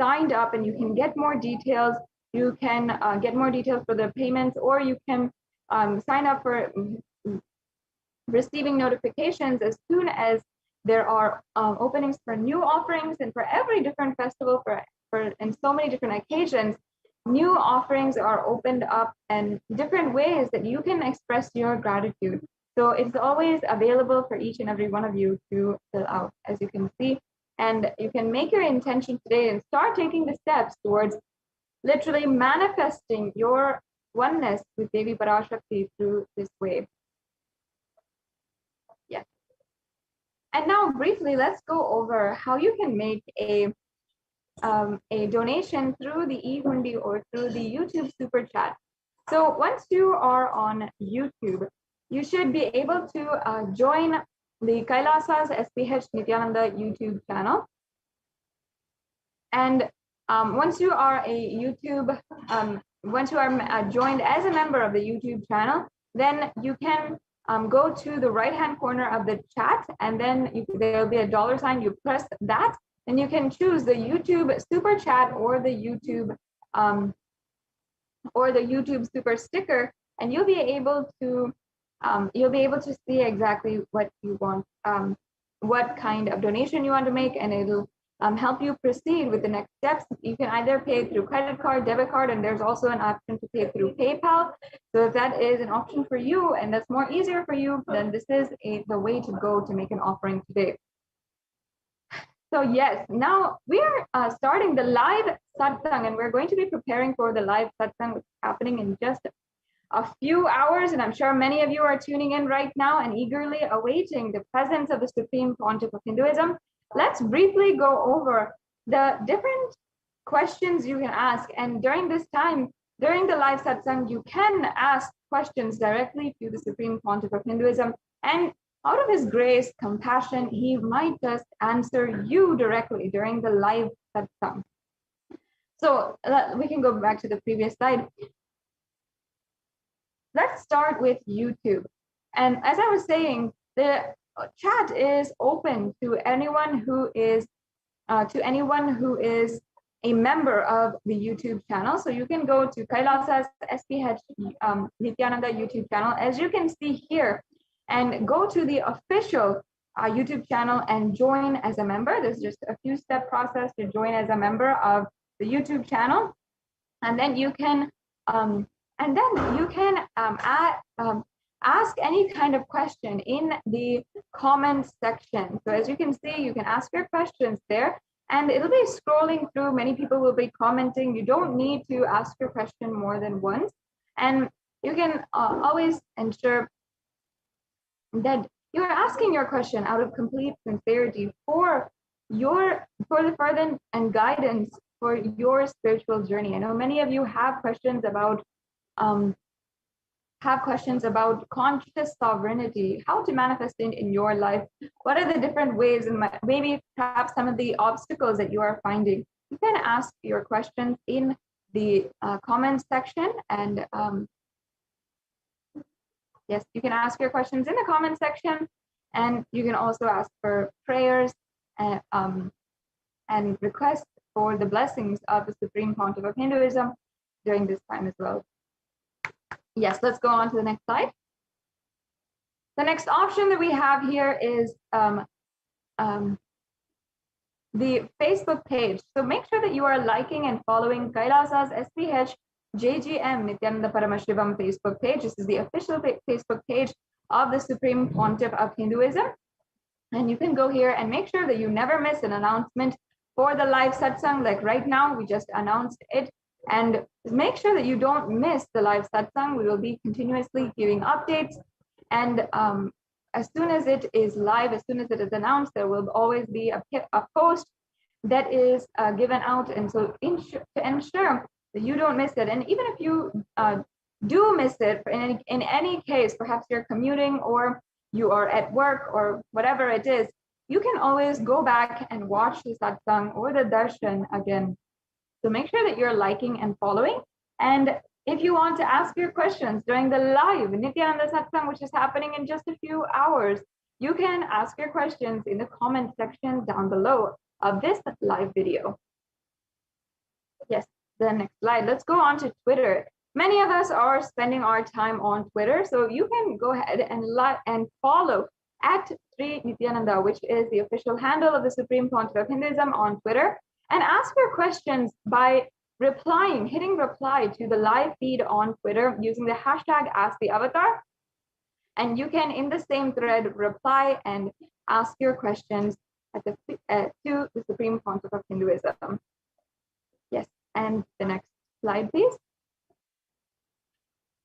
E: signed up, and you can get more details. You can get more details for the payments, or you can sign up for receiving notifications as soon as there are openings for new offerings. And for every different festival, for and so many different occasions, new offerings are opened up and different ways that you can express your gratitude. So it's always available for each and every one of you to fill out, as you can see. And you can make your intention today and start taking the steps towards literally manifesting your oneness with Devi Parashakti through this way. Yes. And now briefly, let's go over how you can make a donation through the e-hundi or through the YouTube super chat. So once you are on YouTube, you should be able to join the Kailasa's HDH Nithyananda YouTube channel. And once you are once you are joined as a member of the YouTube channel, then you can go to the right-hand corner of the chat, and then there will be a $sign. You press that, and you can choose the YouTube super chat or the YouTube super sticker, and you'll be able to see exactly what you want, what kind of donation you want to make, and it'll help you proceed with the next steps. You can either pay through credit card, debit card, and there's also an option to pay through PayPal. So if that is an option for you and that's more easier for you, then this is the way to go to make an offering today. So yes, now we are starting the live satsang, and we're going to be preparing for the live satsang, which is happening in just a few hours. And I'm sure many of you are tuning in right now and eagerly awaiting the presence of the Supreme Pontiff of Hinduism. Let's briefly go over the different questions you can ask. And during this time, during the live satsang, you can ask questions directly to the Supreme Pontiff of Hinduism, and out of his grace, compassion, he might just answer you directly during the live satsang. So we can go back to the previous slide. Let's start with YouTube. And as I was saying, the chat is open to anyone who is a member of the YouTube channel. So you can go to Kailasa's HDH Nithyananda YouTube channel, as you can see here, and go to the official YouTube channel and join as a member. There's just a few step process to join as a member of the YouTube channel, and then you can ask any kind of question in the comments section. So as you can see, you can ask your questions there, and it'll be scrolling through. Many people will be commenting. You don't need to ask your question more than once, and you can always ensure that you're asking your question out of complete sincerity for the further and guidance for your spiritual journey. I know many of you have questions about conscious sovereignty, how to manifest it in your life. What are the different ways, and maybe perhaps some of the obstacles that you are finding? You can ask your questions in the comments section, and yes, you can ask your questions in the comment section, and you can also ask for prayers and requests for the blessings of the Supreme Pontiff of Hinduism during this time as well. Yes, let's go on to the next slide. The next option that we have here is the Facebook page. So make sure that you are liking and following Kailasa's HDH Nithyananda Paramashivam Facebook page. This is the official Facebook page of the Supreme Pontiff of Hinduism. And you can go here and make sure that you never miss an announcement for the live satsang. Like right now, we just announced it. And make sure that you don't miss the live satsang. We will be continuously giving updates. And as soon as it is live, as soon as it is announced, there will always be a post that is given out. And so to ensure that you don't miss it, and even if you do miss it, in any case, perhaps you're commuting or you are at work or whatever it is, you can always go back and watch the satsang or the darshan again. So make sure that you're liking and following. And if you want to ask your questions during the live Nithyananda satsang, which is happening in just a few hours, you can ask your questions in the comment section down below of this live video. Yes, the next slide. Let's go on to Twitter. Many of us are spending our time on Twitter, so you can go ahead and follow at Sri Nithyananda, which is the official handle of the Supreme Pontiff of Hinduism on Twitter, and ask your questions by hitting reply to the live feed on Twitter using the hashtag #AskTheAvatar. And you can, in the same thread, reply and ask your questions to the Supreme Pontiff of Hinduism. Yes, and the next slide, please.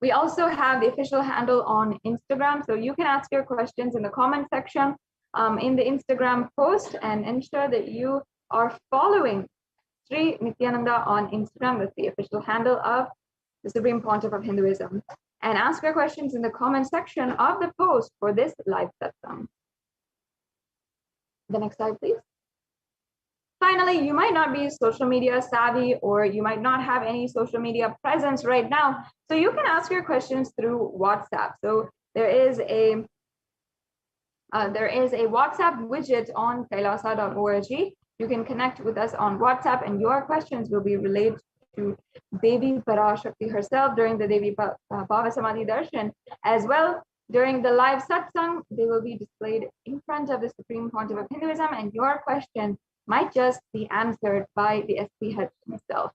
E: We also have the official handle on Instagram, so you can ask your questions in the comment section in the Instagram post, and ensure that you are following Sri Nithyananda on Instagram. That's the official handle of the Supreme Pontiff of Hinduism. And ask your questions in the comment section of the post for this live satsang. The next slide, please. Finally, you might not be social media savvy, or you might not have any social media presence right now. So you can ask your questions through WhatsApp. So there is a WhatsApp widget on kailasa.org. You can connect with us on WhatsApp, and your questions will be relayed to Devi Parashakti herself during the Devi Bhava Samadhi Darshan. As well, during the live satsang, they will be displayed in front of the Supreme Pontiff of Hinduism, and your question might just be answered by the SPH himself.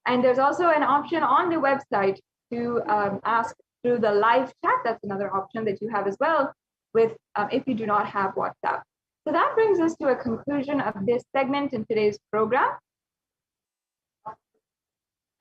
E: And there's also an option on the website to ask through the live chat. That's another option that you have as well with if you do not have WhatsApp. So that brings us to a conclusion of this segment in today's program.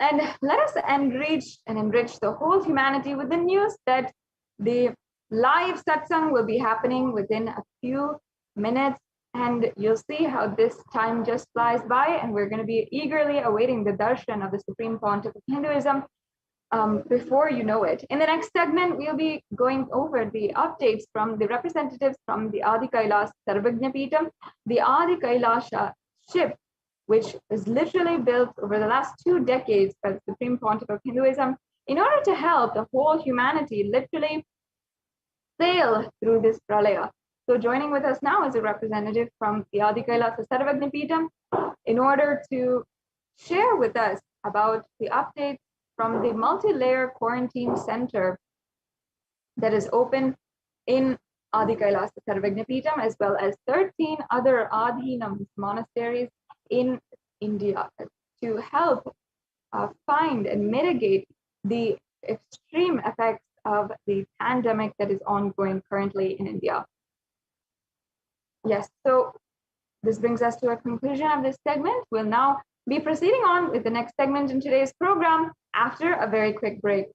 E: And let us enrich the whole humanity with the news that the live satsang will be happening within a few minutes And you'll see how this time just flies by, and we're going to be eagerly awaiting the darshan of the Supreme Pontiff of Hinduism before you know it. In the next segment, we'll be going over the updates from the representatives from the Adi Kailasa Sarvagna Peetham, the Adi Kailasa ship, which was literally built over the last 2 decades by the Supreme Pontiff of Hinduism in order to help the whole humanity literally sail through this pralaya. So joining with us now is a representative from the Adi Kailasa Sarvagna Peetham in order to share with us about the updates from the multi-layer quarantine center that is open in Adi Kailasa Sarvagna Peetham, as well as 13 other Adhinams monasteries in India to help find and mitigate the extreme effects of the pandemic that is ongoing currently in India. Yes, so this brings us to a conclusion of this segment. We'll now be proceeding on with the next segment in today's program after a very quick break.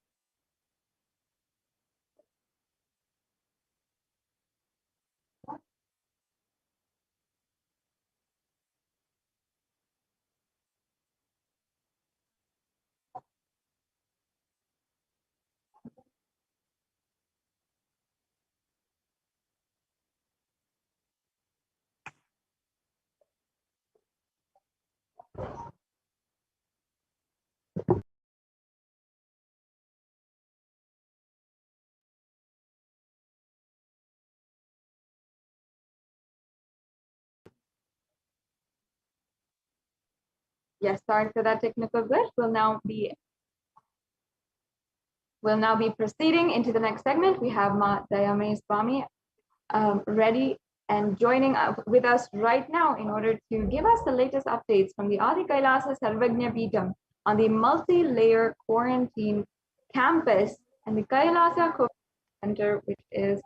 E: Yes, sorry for that technical glitch. We'll now be proceeding into the next segment. We have Ma Dayame Swami ready and joining up with us right now in order to give us the latest updates from the Adi Kailasa Sarvagna Peetham on the multi-layer quarantine campus and the Kailasa COVID Center, which is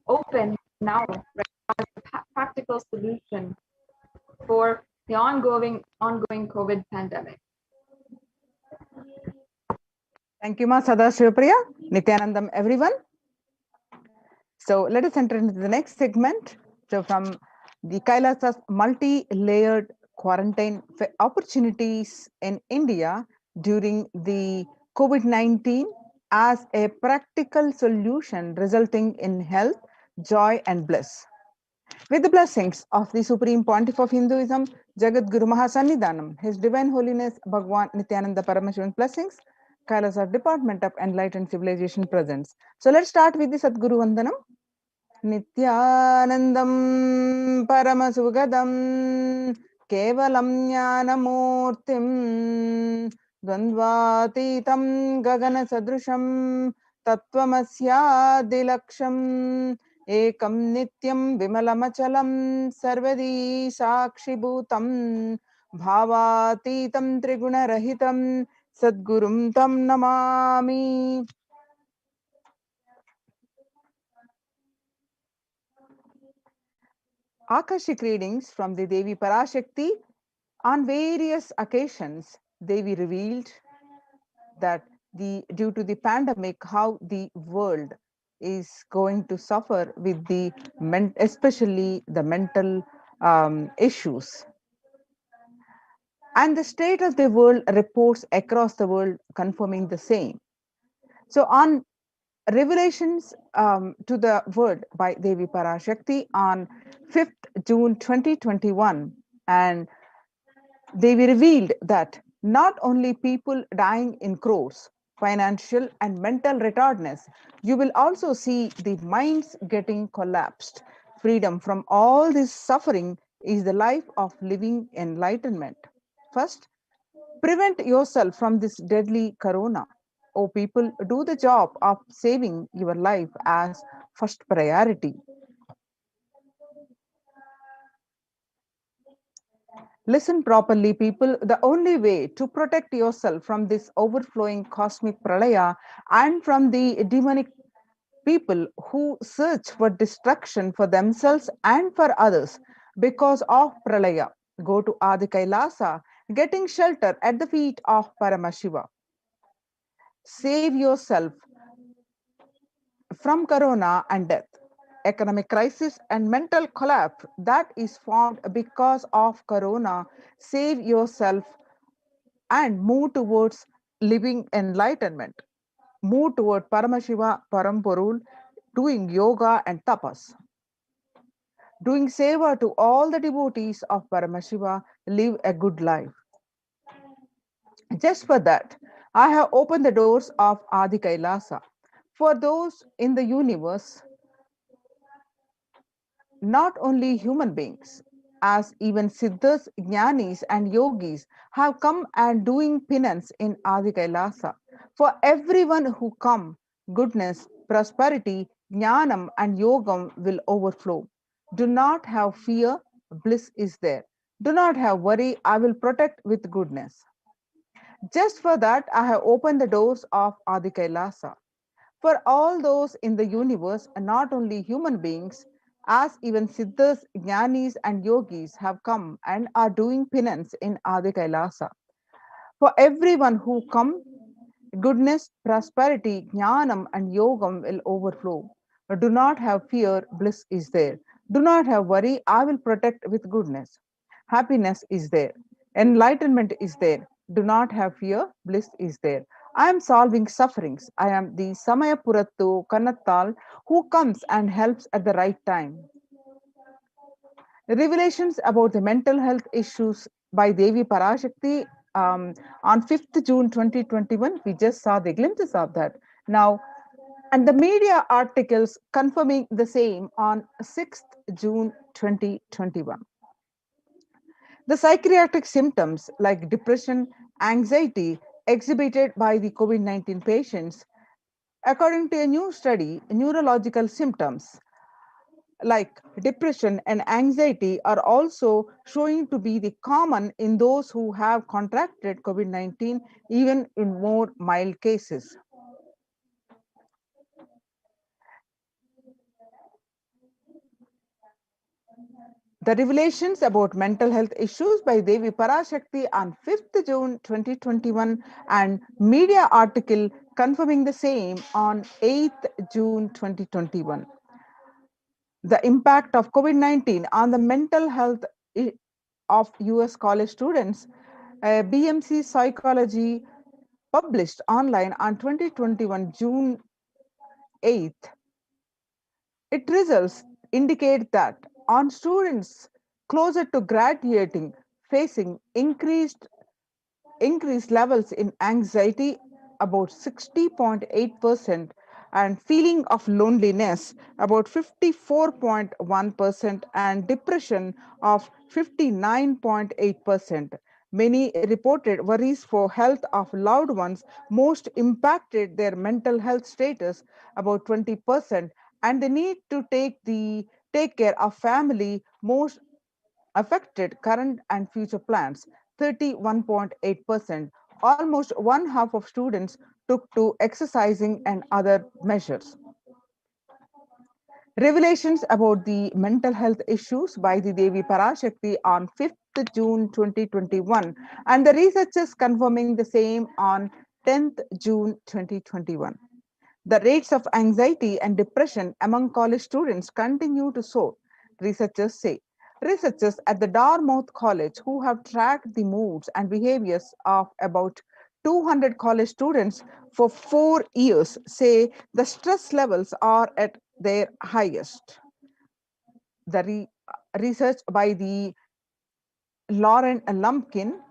E: open now, right now as a practical solution for the ongoing COVID pandemic.
H: Thank you, Ma Sada Shivapriya. Nithyanandam, everyone. So let us enter into the next segment. So from the Kailasa's multi-layered quarantine opportunities in India during the COVID-19 as a practical solution resulting in health, joy and bliss. With the blessings of the Supreme Pontiff of Hinduism, Jagat Guru Mahasannidhanam, His Divine Holiness Bhagwan Nithyananda Paramashivam blessings, Kailasa Department of Enlightened Civilization presents. So let's start with the Sadguru Vandanam. Nithyanandam Paramasugadam Kevalam Jnanamurtim Dvandvatitam Gagana Sadrusham Tattvamasya Dilaksham Ekam Nityam Vimalamachalam Sarvadi Sakshibhutam Bhavatitam Trigunarahitam Sadgurum Tam Namami. Akashic readings from the Devi Parashakti. On various occasions, Devi revealed that due to the pandemic, how the world is going to suffer with the especially the mental issues. And the state of the world reports across the world confirming the same. So on revelations to the world by Devi Parashakti on 5th June 2021, and Devi revealed that not only people dying in crores, financial and mental retardness, you will also see the minds getting collapsed. Freedom from all this suffering is the life of living enlightenment. First, prevent yourself from this deadly corona. Oh, people, do the job of saving your life as first priority. Listen properly, people. The only way to protect yourself from this overflowing cosmic pralaya and from the demonic people who search for destruction for themselves and for others because of pralaya, go to Adi Kailasa, getting shelter at the feet of Paramashiva. Save yourself from corona and death. economic crisis, and mental collapse that is formed because of corona, save yourself and move towards living enlightenment. Move toward Paramashiva Paramporul, doing yoga and tapas. Doing seva to all the devotees of Paramashiva, live a good life. Just for that, I have opened the doors of Adi Kailasa. For those in the universe, not only human beings, as even siddhas, jnanis, and yogis have come and doing penance in Adi Kailasa. For everyone who come, goodness, prosperity, jnanam, and yogam will overflow. Do not have fear, bliss is there. Do not have worry, I will protect with goodness. Just for that, I have opened the doors of Adi Kailasa. For all those in the universe, and not only human beings, as even siddhas, jnanis, and yogis have come and are doing penance in Adi Kailasa. For everyone who come, goodness, prosperity, jnanam, and yogam will overflow. Do not have fear, bliss is there. Do not have worry, I will protect with goodness. Happiness is there. Enlightenment is there. Do not have fear, bliss is there. I am solving sufferings. I am the Samayapurattu Kannattal who comes and helps at the right time. Revelations about the mental health issues by Devi Parashakti on 5th June 2021. We just saw the glimpses of that. Now, and the media articles confirming the same on 6th June 2021. The psychiatric symptoms like depression, anxiety exhibited by the COVID-19 patients, according to a new study, neurological symptoms like depression and anxiety are also showing to be the common in those who have contracted COVID-19, even in more mild cases. The revelations about mental health issues by Devi Parashakti on 5th June 2021 and media article confirming the same on 8th June 2021. The impact of COVID-19 on the mental health of US college students, BMC Psychology published online on 2021 June 8th. Its results indicate that on students closer to graduating facing increased levels in anxiety about 60.8% and feeling of loneliness about 54.1% and depression of 59.8%. Many reported worries for health of loved ones most impacted their mental health status about 20%, and the need to take care of family most affected current and future plans 31.8%. Almost one half of students took to exercising and other measures. Revelations about the mental health issues by the Devi Parashakti on 5th June 2021 and the researchers confirming the same on 10th June 2021. The rates of anxiety and depression among college students continue to soar, researchers say. Researchers at the Dartmouth College, who have tracked the moods and behaviors of about 200 college students for 4 years, say the stress levels are at their highest. The research by the Lauren Lumpkin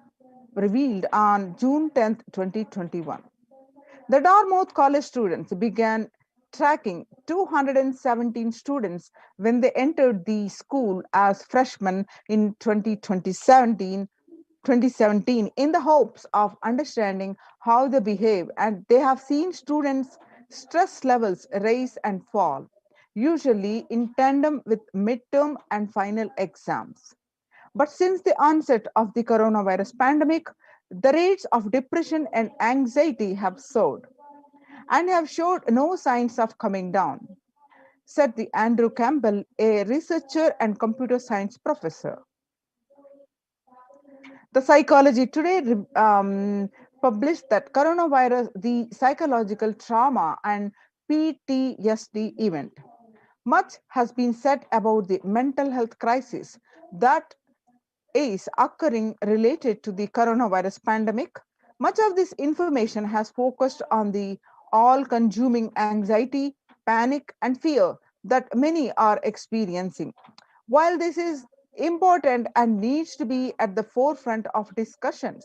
H: revealed on June 10, 2021. The Dartmouth College students began tracking 217 students when they entered the school as freshmen in 2017 in the hopes of understanding how they behave, and they have seen students' stress levels rise and fall, usually in tandem with midterm and final exams. But since the onset of the coronavirus pandemic, the rates of depression and anxiety have soared and have showed no signs of coming down, said the Andrew Campbell, a researcher and computer science professor. The Psychology Today published that coronavirus, the psychological trauma and PTSD event. Much has been said about the mental health crisis that is occurring related to the coronavirus pandemic. Much of this information has focused on the all consuming anxiety, panic, and fear that many are experiencing. While this is important and needs to be at the forefront of discussions,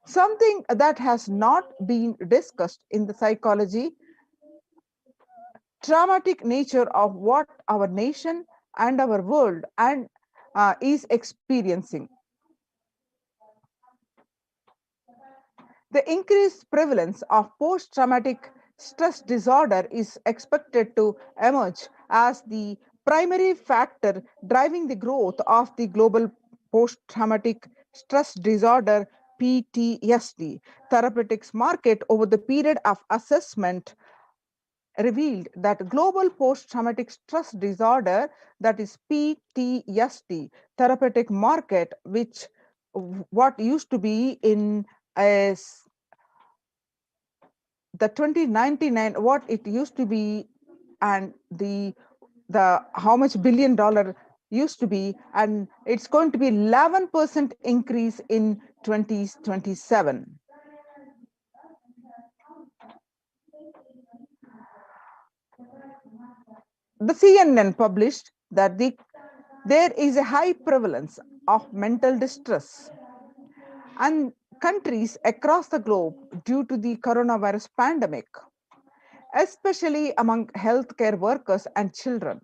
H: something that has not been discussed in the psychology traumatic nature of what our nation and our world and is experiencing. The increased prevalence of post traumatic stress disorder is expected to emerge as the primary factor driving the growth of the global post traumatic stress disorder PTSD therapeutics market. Over the period of assessment revealed that global post-traumatic stress disorder, that is PTSD therapeutic market, which what used to be in as the 2099, what it used to be, and the how much $1 billion used to be, and it's going to be 11% increase in 2027. The CNN published that there is a high prevalence of mental distress and countries across the globe due to the coronavirus pandemic, especially among healthcare workers and children.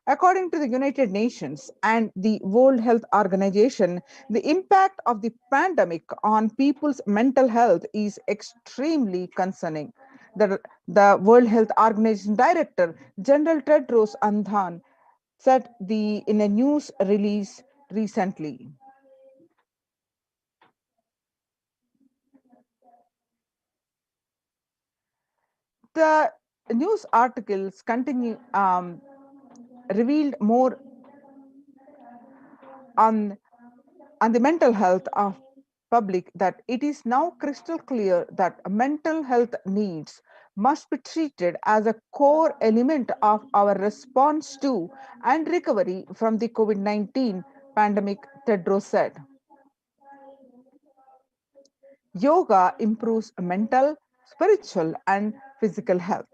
H: According to the United Nations and the World Health Organization, the impact of the pandemic on people's mental health is extremely concerning. The World Health Organization Director, General Tedros Adhanom, said in a news release recently. The news articles continue revealed more on the mental health of public, that it is now crystal clear that mental health needs must be treated as a core element of our response to and recovery from the COVID-19 pandemic, Tedros said. Yoga improves mental, spiritual, and physical health.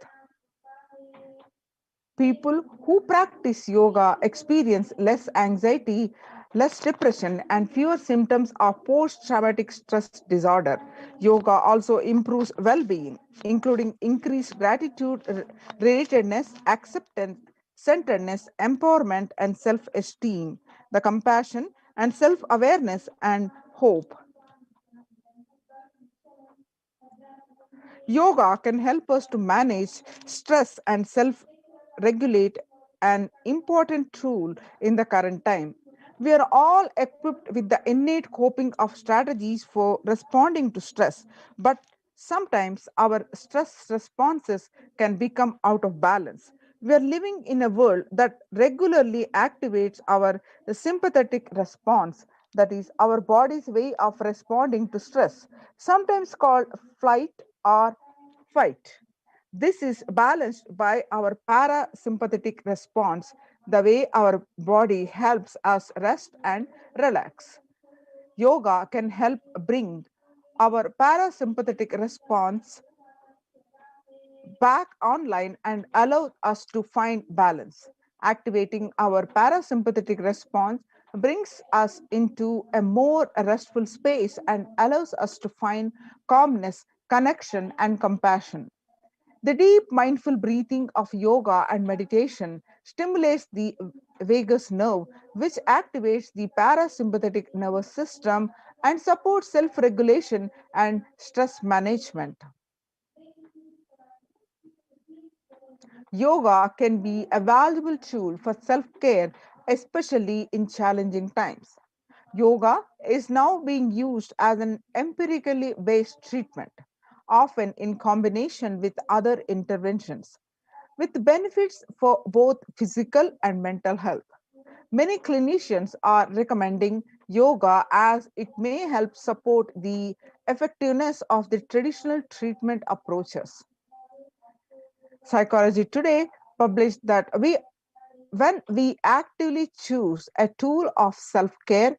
H: People who practice yoga experience less anxiety, less depression, and fewer symptoms of post traumatic stress disorder. Yoga also improves well being, including increased gratitude, relatedness, acceptance, centeredness, empowerment, and self esteem, the compassion and self awareness, and hope. Yoga can help us to manage stress and self regulate, an important tool in the current time. We are all equipped with the innate coping of strategies for responding to stress, but sometimes our stress responses can become out of balance. We are living in a world that regularly activates our sympathetic response, that is, our body's way of responding to stress, sometimes called flight or fight. This is balanced by our parasympathetic response, the way our body helps us rest and relax. Yoga can help bring our parasympathetic response back online and allow us to find balance. Activating our parasympathetic response brings us into a more restful space and allows us to find calmness, connection, and compassion. The deep mindful breathing of yoga and meditation stimulates the vagus nerve, which activates the parasympathetic nervous system and supports self regulation and stress management. Yoga can be a valuable tool for self care, especially in challenging times. Yoga is now being used as an empirically based treatment, often in combination with other interventions, with benefits for both physical and mental health. Many clinicians are recommending yoga as it may help support the effectiveness of the traditional treatment approaches. Psychology Today published that when we actively choose a tool of self-care,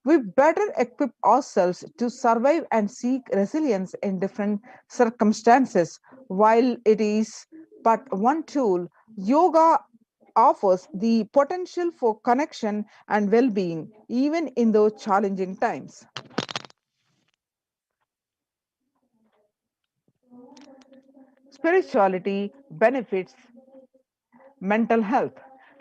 H: we better equip ourselves to survive and seek resilience in different circumstances. While it is but one tool, yoga offers the potential for connection and well-being even in those challenging times. Spirituality benefits mental health.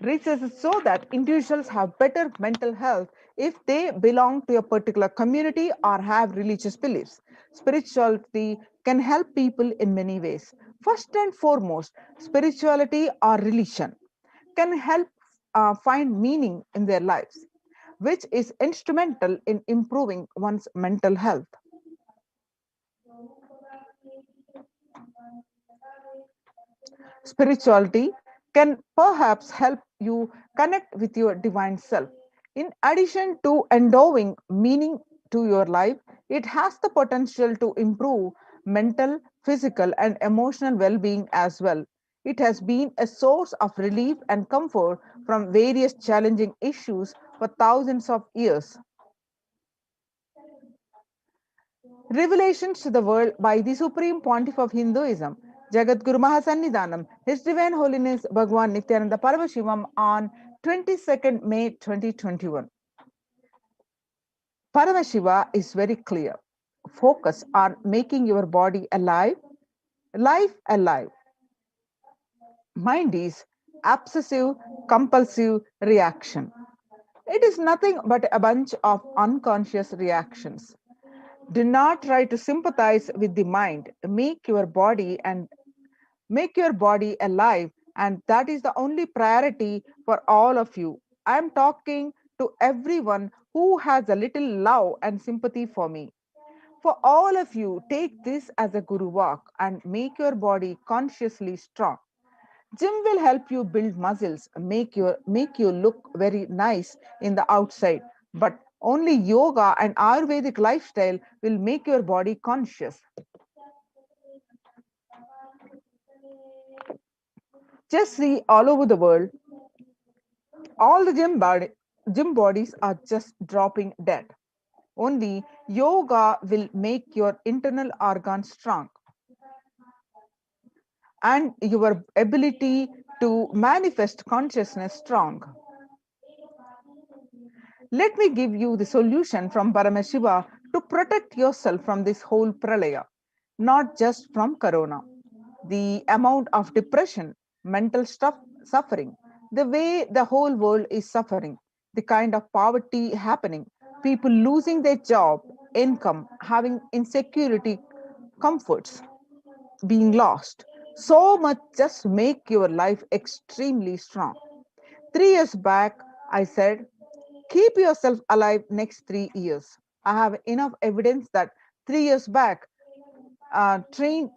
H: Research shows that individuals have better mental health if they belong to a particular community or have religious beliefs. Spirituality can help people in many ways. First and foremost, spirituality or religion can help find meaning in their lives, which is instrumental in improving one's mental health. Spirituality can perhaps help you connect with your divine self. In addition to endowing meaning to your life, it has the potential to improve mental, physical, and emotional well being as well. It has been a source of relief and comfort from various challenging issues for thousands of years. Revelations to the world by the Supreme Pontiff of Hinduism, Jagadguru Mahasannidhanam, His Divine Holiness Bhagwan Nithyananda Paramashivam on 22nd May 2021. Paramashiva is very clear. Focus on making your body alive, life alive. Mind is obsessive compulsive reaction. It is nothing but a bunch of unconscious reactions. Do not try to sympathize with the mind. Make your body alive, and that is the only priority for all of you. I am talking to everyone who has a little love and sympathy for me. For all of you, take this as a guru walk and make your body consciously strong. Gym will help you build muscles, make you look very nice in the outside, but only yoga and Ayurvedic lifestyle will make your body conscious. Just see all over the world, all the gym bodies are just dropping dead. Only yoga will make your internal organs strong and your ability to manifest consciousness strong. Let me give you the solution from Paramashiva to protect yourself from this whole pralaya, not just from corona. The amount of depression, mental suffering, the way the whole world is suffering, the kind of poverty happening, people losing their job, income, having insecurity, comforts being lost. So much just make your life extremely strong. 3 years back, I said, keep yourself alive next 3 years. I have enough evidence that 3 years back, trained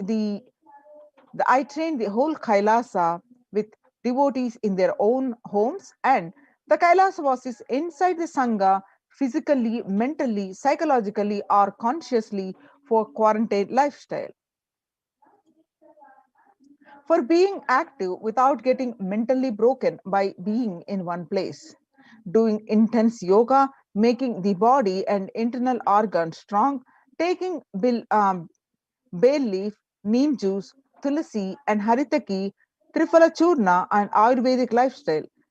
H: I trained the whole Kailasa with devotees in their own homes, and the Kailasa was inside the Sangha physically, mentally, psychologically, or consciously for quarantine lifestyle. For being active without getting mentally broken by being in one place, doing intense yoga, making the body and internal organs strong, taking bay leaf, neem juice, tulsi, and haritaki, trifala churna, and Ayurvedic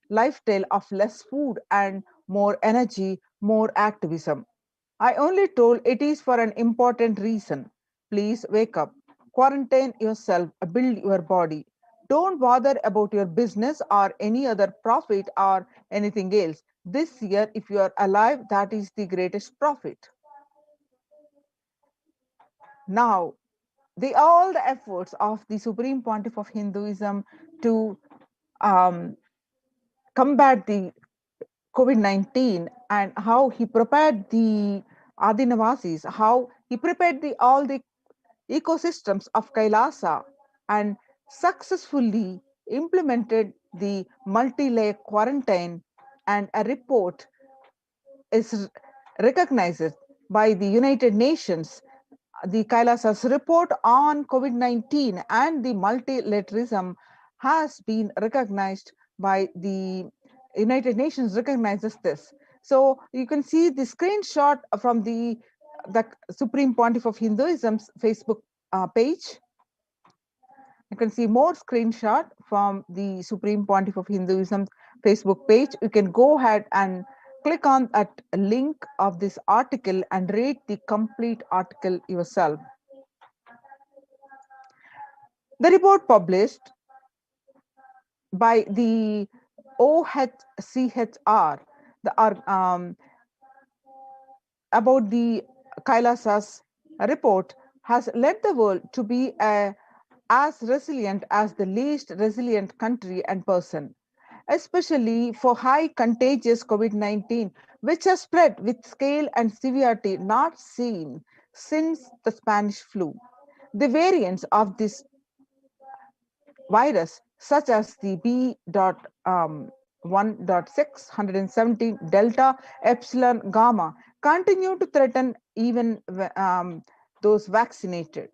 H: lifestyle of less food and more energy, more activism. I only told it is for an important reason. Please wake up, quarantine yourself, build your body. Don't bother about your business or any other profit or anything else. This year, if you are alive, that is the greatest profit. Now, all the efforts of the Supreme Pontiff of Hinduism to um, combat the COVID-19 and how he prepared the Adinavasis, how he prepared all the ecosystems of Kailasa and successfully implemented the multi-layer quarantine, and a report is recognized by the United Nations. The Kailasa's report on COVID-19 and the multilateralism has been recognized by the United Nations recognizes this. So you can see the screenshot from the Supreme Pontiff of Hinduism's Facebook page. You can see more screenshot from the Supreme Pontiff of Hinduism Facebook page. You can go ahead and click on that link of this article and read the complete article yourself. The report published by the OHCHR about the Kailasa's report has led the world to be as resilient as the least resilient country and person, especially for high contagious COVID-19, which has spread with scale and severity not seen since the Spanish flu. The variants of this virus, such as the B.1.617 Delta Epsilon Gamma, continue to threaten even those vaccinated.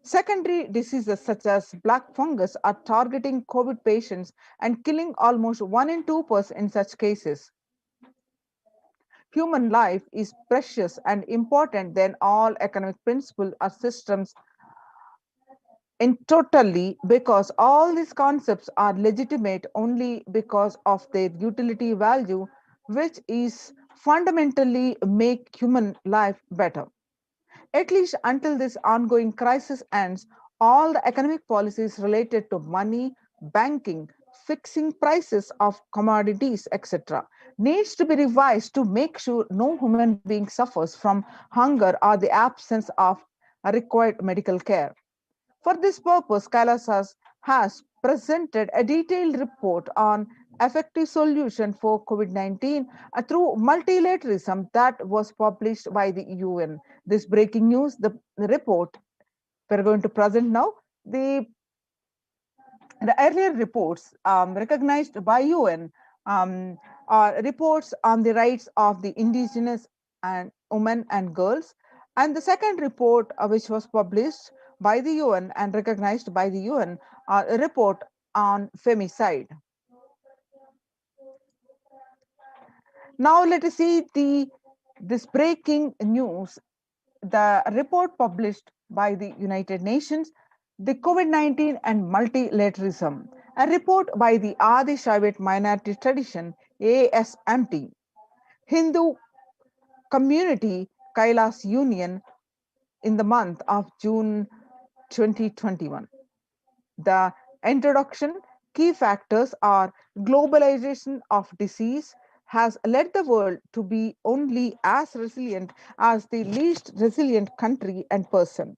H: Secondary diseases such as black fungus are targeting COVID patients and killing almost 1 in 2% in such cases. Human life is precious and important than all economic principles or systems in totally, because all these concepts are legitimate only because of their utility value, which is fundamentally make human life better. At least until this ongoing crisis ends, all the economic policies related to money, banking, fixing prices of commodities, etc., needs to be revised to make sure no human being suffers from hunger or the absence of required medical care. For this purpose, Kailasa has presented a detailed report on effective solution for COVID-19 through multilateralism that was published by the UN. This breaking news, the report we're going to present now, the earlier reports recognized by UN are reports on the rights of the indigenous and women and girls. And the second report, which was published by the UN and recognized by the UN, a report on femicide. Now let us see this breaking news, the report published by the United Nations, the COVID-19 and multilateralism, a report by the Adi Shaivat Minority Tradition, ASMT, Hindu Community Kailas Union in the month of June 2021. The introduction, key factors are globalization of disease has led the world to be only as resilient as the least resilient country and person,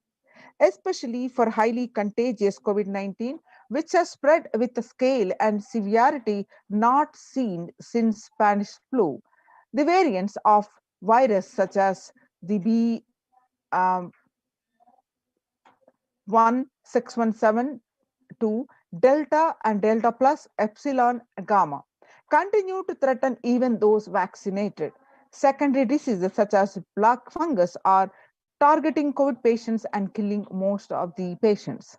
H: especially for highly contagious COVID-19, which has spread with a scale and severity not seen since Spanish flu. The variants of virus such as the B.1.617 Delta and Delta plus Epsilon Gamma continue to threaten even those vaccinated. Secondary diseases such as black fungus are targeting COVID patients and killing most of the patients.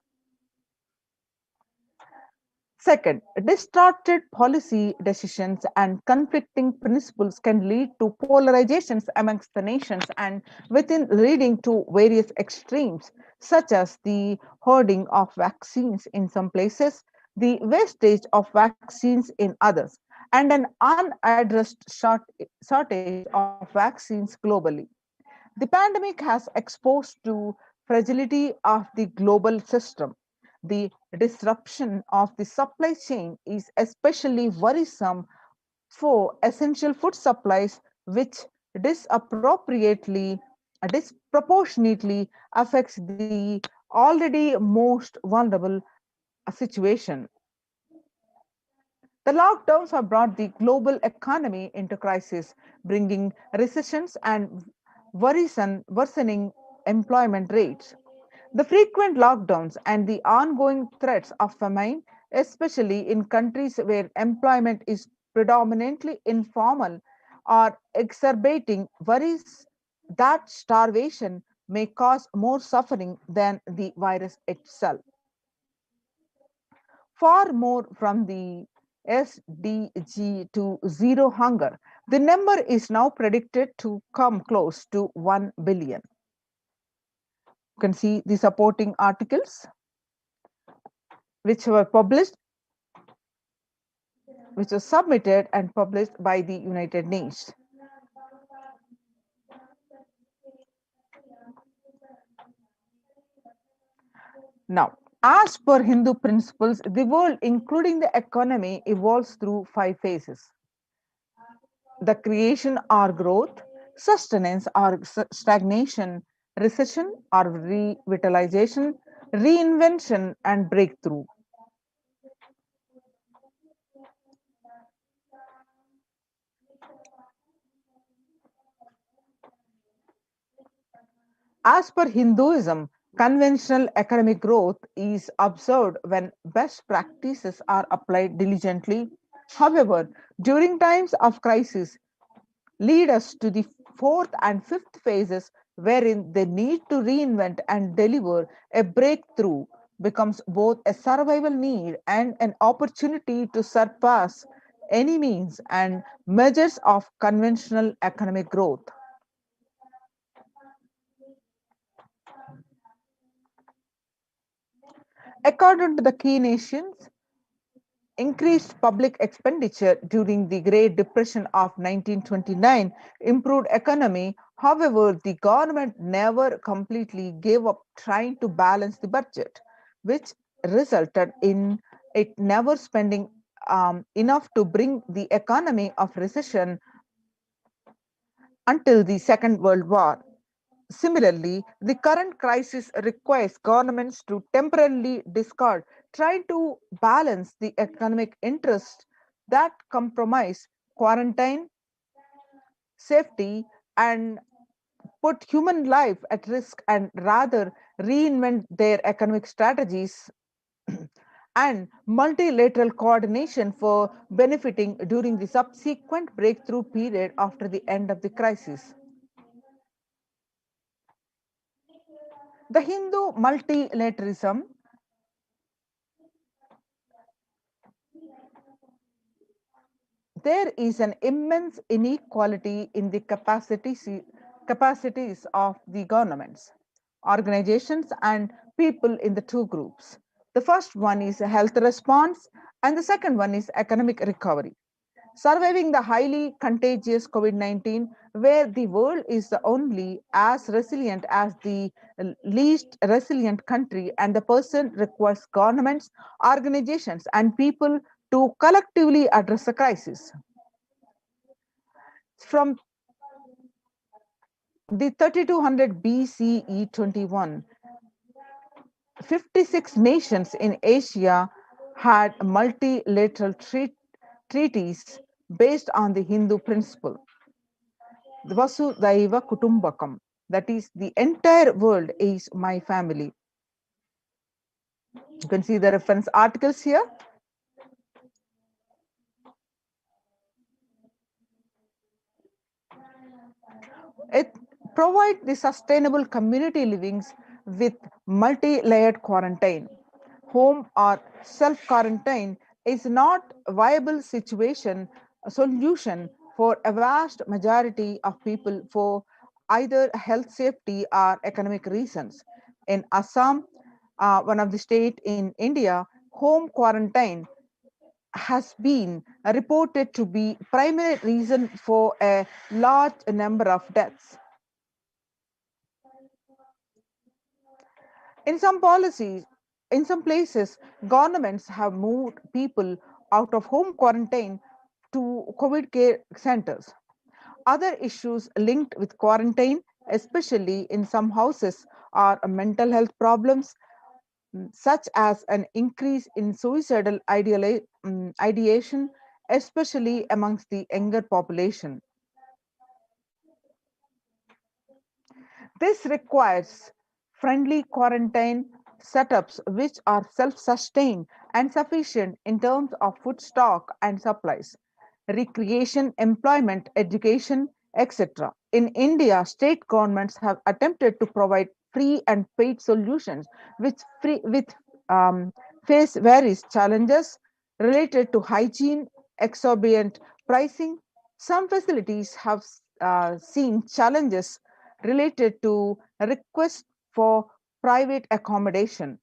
H: Second, distorted policy decisions and conflicting principles can lead to polarizations amongst the nations and within, leading to various extremes, such as the hoarding of vaccines in some places, the wastage of vaccines in others, and an unaddressed shortage of vaccines globally. The pandemic has exposed to fragility of the global system. The disruption of the supply chain is especially worrisome for essential food supplies, which disappropriately, disproportionately affects the already most vulnerable situation. The lockdowns have brought the global economy into crisis, bringing recessions and worsening employment rates. The frequent lockdowns and the ongoing threats of famine, especially in countries where employment is predominantly informal, are exacerbating worries that starvation may cause more suffering than the virus itself. far more from the SDG to zero hunger. The number is now predicted to come close to 1 billion. You can see the supporting articles which were published, which was submitted and published by the United Nations. Now, as per Hindu principles, the world, including the economy, evolves through 5 phases: the creation or growth, sustenance or stagnation, recession or revitalization, reinvention, and breakthrough. As per Hinduism, conventional economic growth is observed when best practices are applied diligently. However, during times of crisis, lead us to the fourth and fifth phases, wherein the need to reinvent and deliver a breakthrough becomes both a survival need and an opportunity to surpass any means and measures of conventional economic growth. According to the key nations, increased public expenditure during the Great Depression of 1929 improved economy. However, the government never completely gave up trying to balance the budget, which resulted in it never spending enough to bring the economy of recession until the Second World War. Similarly, the current crisis requires governments to temporarily discard, try to balance the economic interests that compromise quarantine, safety, and put human life at risk, and rather reinvent their economic strategies and multilateral coordination for benefiting during the subsequent breakthrough period after the end of the crisis. The Hindu multilateralism there is an immense inequality in the capacities of the governments, organizations, and people in the two groups. The first one is a health response, and the second one is economic recovery. Surviving the highly contagious COVID-19, where the world is the only as resilient as the least resilient country, and the person requires governments, organizations, and people to collectively address the crisis. From the 3200 BCE 21, 56 nations in Asia had multilateral treaties based on the Hindu principle, the Vasudhaiva Kutumbakam, that is, the entire world is my family. You can see the reference articles here. It provides the sustainable community livings with multi-layered quarantine. Home or self-quarantine is not a viable solution for a vast majority of people for either health safety or economic reasons. In Assam, one of the state in India, home quarantine has been reported to be primary reason for a large number of deaths. In some policies, in some places, governments have moved people out of home quarantine to COVID care centers. Other issues linked with quarantine, especially in some houses, are mental health problems, such as an increase in suicidal ideation, especially amongst the younger population. This requires friendly quarantine setups which are self-sustained and sufficient in terms of food stock and supplies, recreation, employment, education, etc. In India, state governments have attempted to provide free and paid solutions with face various challenges related to hygiene, exorbitant pricing. Some facilities have seen challenges related to requests for private accommodation.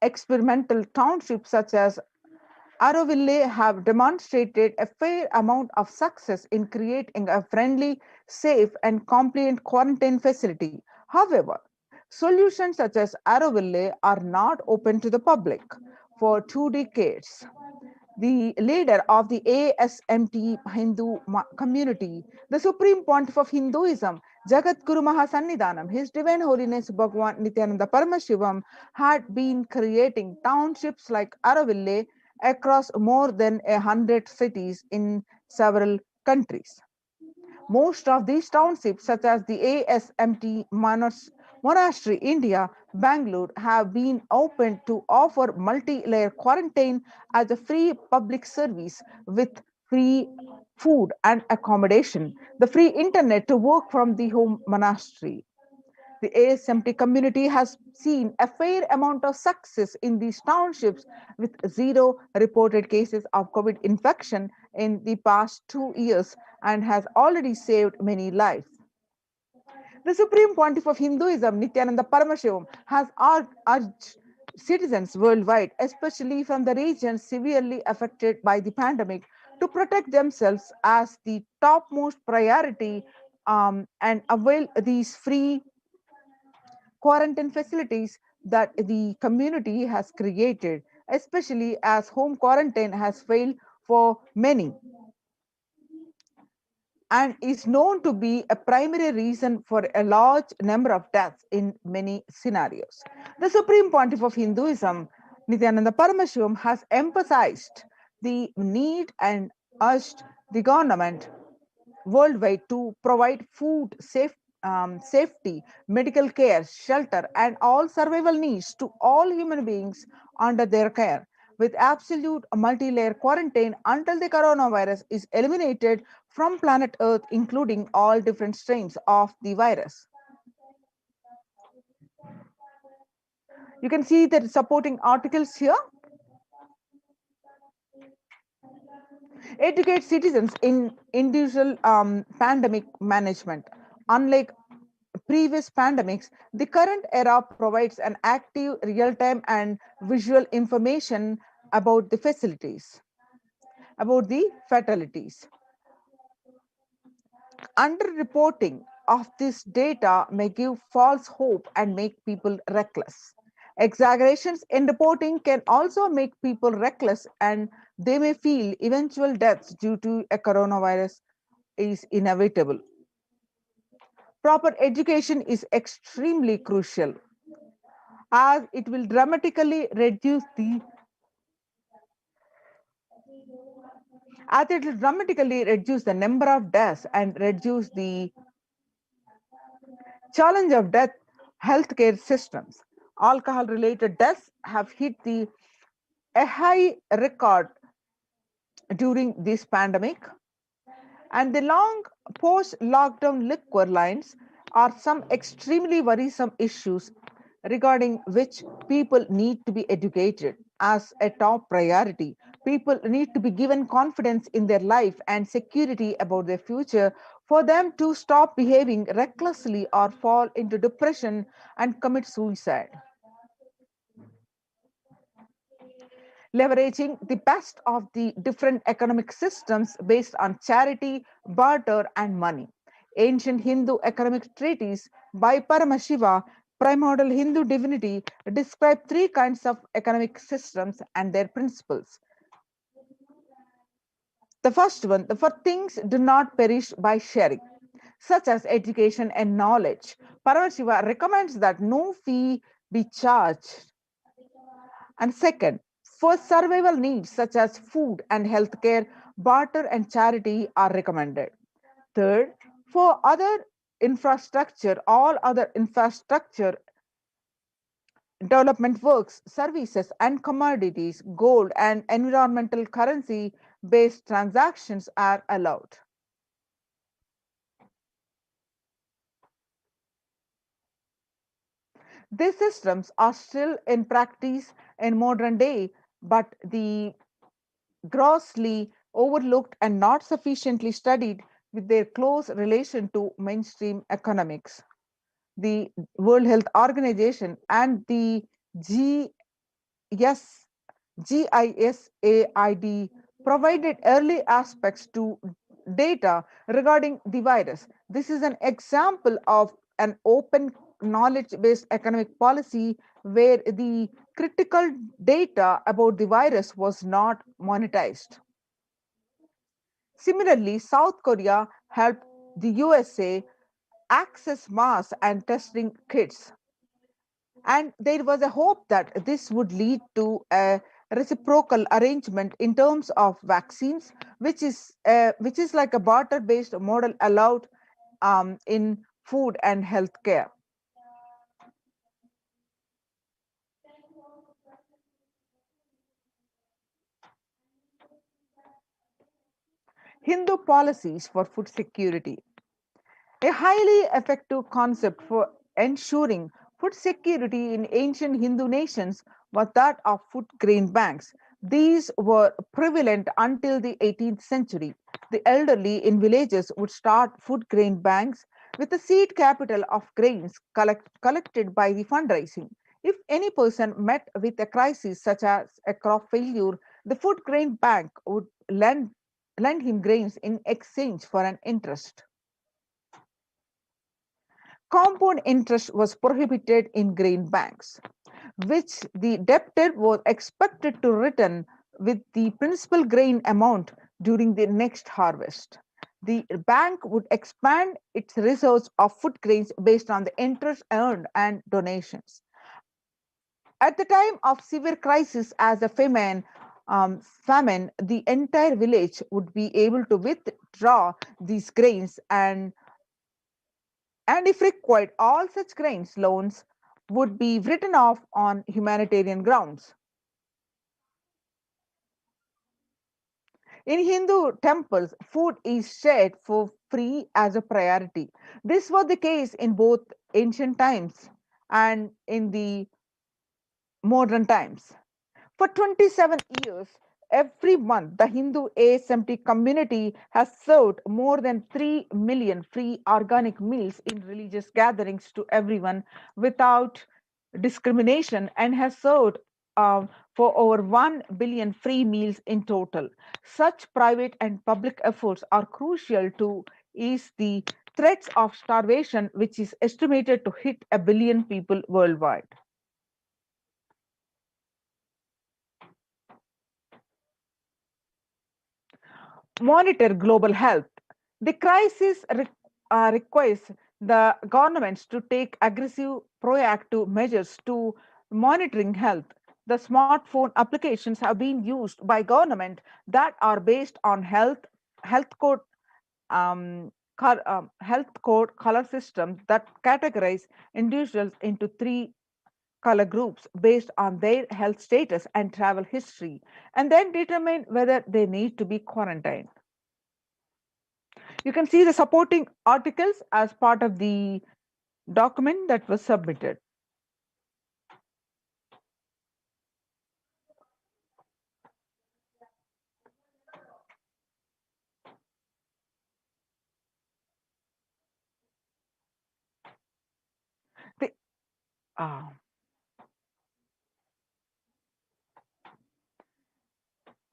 H: Experimental townships such as Auroville have demonstrated a fair amount of success in creating a friendly, safe, and compliant quarantine facility. However, solutions such as Auroville are not open to the public. For 2 decades, the leader of the ASMT Hindu community, the Supreme Pontiff of Hinduism, Jagat Guru Mahasannidhanam, His Divine Holiness Bhagwan Nithyananda Paramashivam, had been creating townships like Auroville across more than 100 cities in several countries. Most of these townships, such as the ASMT Monastery, India, Bangalore, have been opened to offer multi-layer quarantine as a free public service with free food and accommodation, the free internet to work from the home monastery. The ASMT community has seen a fair amount of success in these townships with zero reported cases of COVID infection in the past 2 years and has already saved many lives. The Supreme Pontiff of Hinduism, Nithyananda Paramashivam, has urged citizens worldwide, especially from the regions severely affected by the pandemic, to protect themselves as the topmost priority and avail these free quarantine facilities that the community has created, especially as home quarantine has failed for many and is known to be a primary reason for a large number of deaths in many scenarios. The Supreme Pontiff of Hinduism, Nithyananda Paramashivam, has emphasized the need and urged the government worldwide to provide food, safety, medical care, shelter, and all survival needs to all human beings under their care, with absolute multi-layer quarantine until the coronavirus is eliminated from planet Earth, including all different strains of the virus. You can see the supporting articles here. Educate citizens in individual pandemic management. Unlike previous pandemics, the current era provides an active, real-time, and visual information about the facilities, about the fatalities. Underreporting of this data may give false hope and make people reckless. Exaggerations in reporting can also make people reckless and they may feel eventual deaths due to a coronavirus is inevitable. Proper education is extremely crucial as it will dramatically reduce the number of deaths and reduce the challenge of death healthcare systems. Alcohol related deaths have hit a high record during this pandemic, and the long post lockdown liquor lines are some extremely worrisome issues regarding which people need to be educated as a top priority. People need to be given confidence in their life and security about their future for them to stop behaving recklessly or fall into depression and commit suicide. Leveraging the best of the different economic systems based on charity, barter, and money. Ancient Hindu economic treatises by Paramashiva, primordial Hindu divinity, describe three kinds of economic systems and their principles. The first one, the for things do not perish by sharing, such as education and knowledge. Paramashiva recommends that no fee be charged. And second, for survival needs such as food and healthcare, barter and charity are recommended. Third, for other infrastructure, all other infrastructure development works, services, and commodities, gold and environmental currency based transactions are allowed. These systems are still in practice in modern day, but the grossly overlooked and not sufficiently studied with their close relation to mainstream economics. The World Health Organization and the GIS, GISAID provided early aspects to data regarding the virus. This is an example of an open knowledge based economic policy where the critical data about the virus was not monetized. Similarly, South Korea helped the USA access mass and testing kits. And there was a hope that this would lead to a reciprocal arrangement in terms of vaccines, which is like a barter based model allowed in food and healthcare. Hindu policies for food security. A highly effective concept for ensuring food security in ancient Hindu nations was that of food grain banks. These were prevalent until the 18th century. The elderly in villages would start food grain banks with a seed capital of grains collected by the fundraising. If any person met with a crisis such as a crop failure, the food grain bank would lend him grains in exchange for an interest. Compound interest was prohibited in grain banks, which the debtor was expected to return with the principal grain amount during the next harvest. The bank would expand its reserves of food grains based on the interest earned and donations. At the time of severe crisis as a famine, the entire village would be able to withdraw these grains and if required, all such grains loans would be written off on humanitarian grounds. In Hindu temples, food is shared for free as a priority. This was the case in both ancient times and in the modern times. For 27 years, every month, the Hindu ASMT community has served more than 3 million free organic meals in religious gatherings to everyone without discrimination and has served for over 1 billion free meals in total. Such private and public efforts are crucial to ease the threats of starvation, which is estimated to hit a billion people worldwide. Monitor global health. The crisis requires the governments to take aggressive, proactive measures to monitoring health. The smartphone applications have been used by government that are based on health code health code color systems that categorize individuals into three color groups based on their health status and travel history, and then determine whether they need to be quarantined. You can see the supporting articles as part of the document that was submitted. The, uh,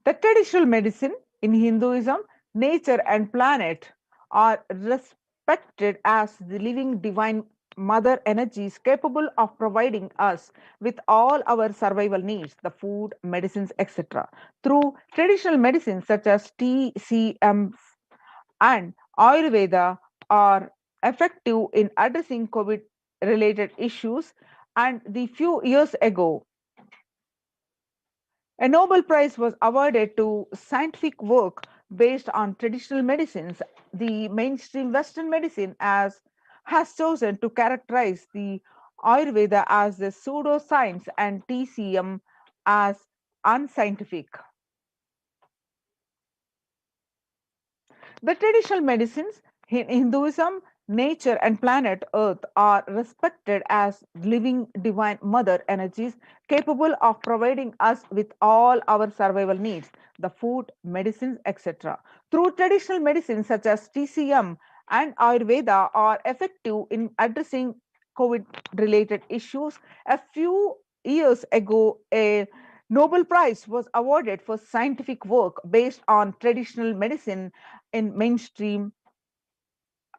H: the traditional medicine in Hinduism, nature and planet are respected as the living divine mother energies capable of providing us with all our survival needs, the food, medicines, etc. Through traditional medicines such as TCM and Ayurveda are effective in addressing COVID related issues. And the few years ago, a Nobel Prize was awarded to scientific work based on traditional medicines. The mainstream Western medicine has chosen to characterize the Ayurveda as a pseudoscience and TCM as unscientific. The traditional medicines in Hinduism, nature and planet Earth are respected as living divine mother energies capable of providing us with all our survival needs, the food, medicines, etc. Through traditional medicines such as TCM and Ayurveda are effective in addressing COVID related issues. A few years ago, a Nobel Prize was awarded for scientific work based on traditional medicine in mainstream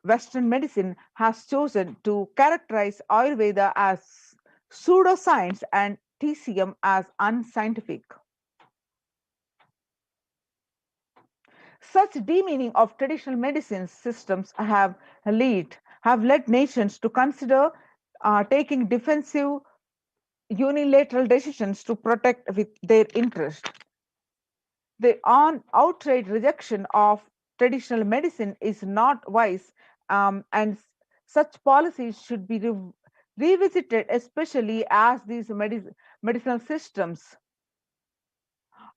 H: Western medicine has chosen to characterize Ayurveda as pseudoscience and TCM as unscientific. Such demeaning of traditional medicine systems have led nations to consider taking defensive unilateral decisions to protect with their interest. The outright rejection of traditional medicine is not wise, and such policies should be revisited, especially as these medicinal systems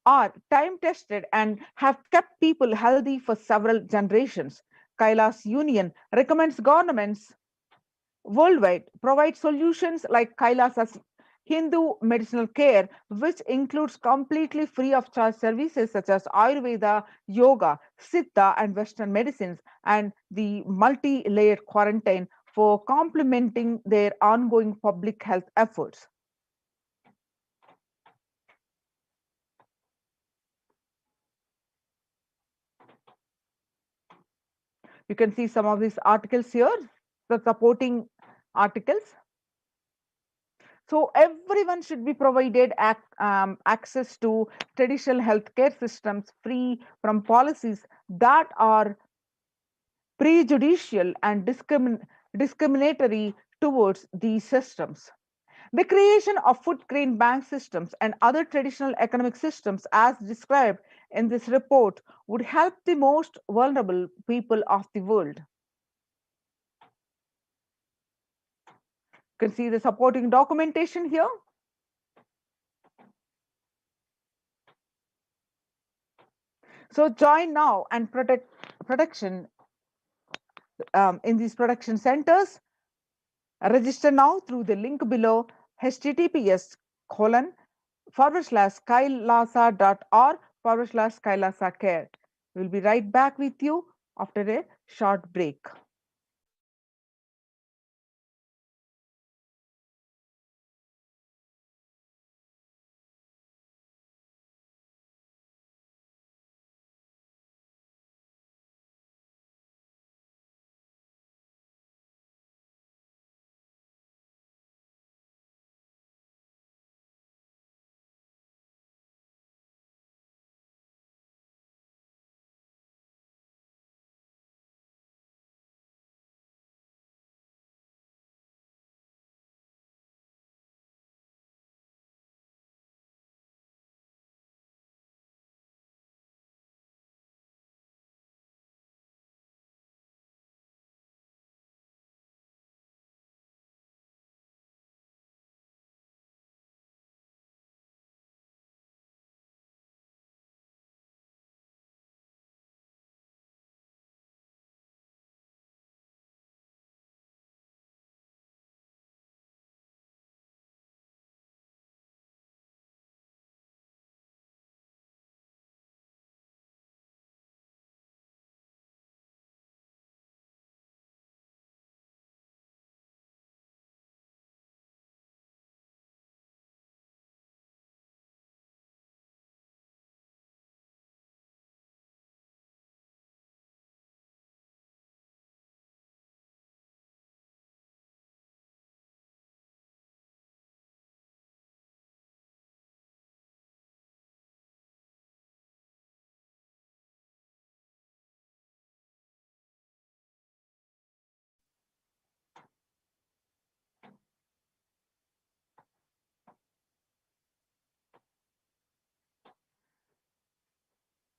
H: are time tested and have kept people healthy for several generations. Kailas Union recommends governments worldwide provide solutions like Kailasa's Hindu medicinal care, which includes completely free of charge services such as Ayurveda, yoga, Siddha, and Western medicines, and the multi layered quarantine for complementing their ongoing public health efforts. You can see some of these articles here, the supporting articles. So everyone should be provided access to traditional healthcare systems free from policies that are prejudicial and discriminatory towards these systems. The creation of food grain bank systems and other traditional economic systems, as described in this report, would help the most vulnerable people of the world. You can see the supporting documentation here. So join now and protection in these production centers. Register now through the link below https://kailasa.org/kailasa care. We'll be right back with you after a short break.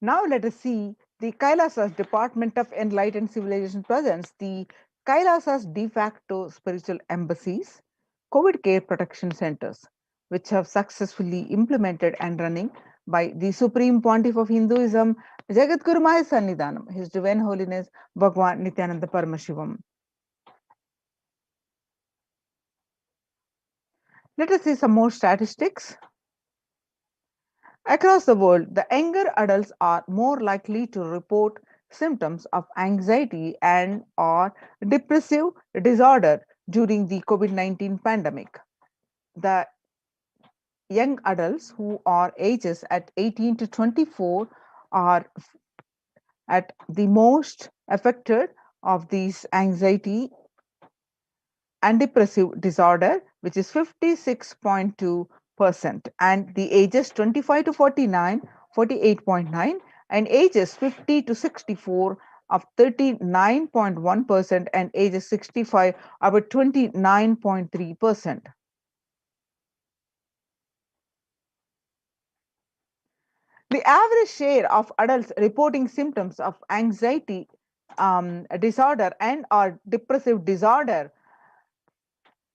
H: Now let us see the Kailasa's Department of Enlightened Civilization presents the Kailasa's de facto spiritual embassies, COVID care protection centers, which have successfully implemented and running by the Supreme Pontiff of Hinduism, Jagadguru Mahesannidhanam, His Divine Holiness Bhagwan Nithyananda Paramashivam. Let us see some more statistics. Across the world, the younger adults are more likely to report symptoms of anxiety and or depressive disorder during the COVID-19 pandemic. The young adults who are ages at 18 to 24 are at the most affected of these anxiety and depressive disorder, which is 56.2%, and the ages 25 to 49, 48.9, and ages 50 to 64 of 39.1%, and ages 65 about 29.3%. The average share of adults reporting symptoms of anxiety disorder and or depressive disorder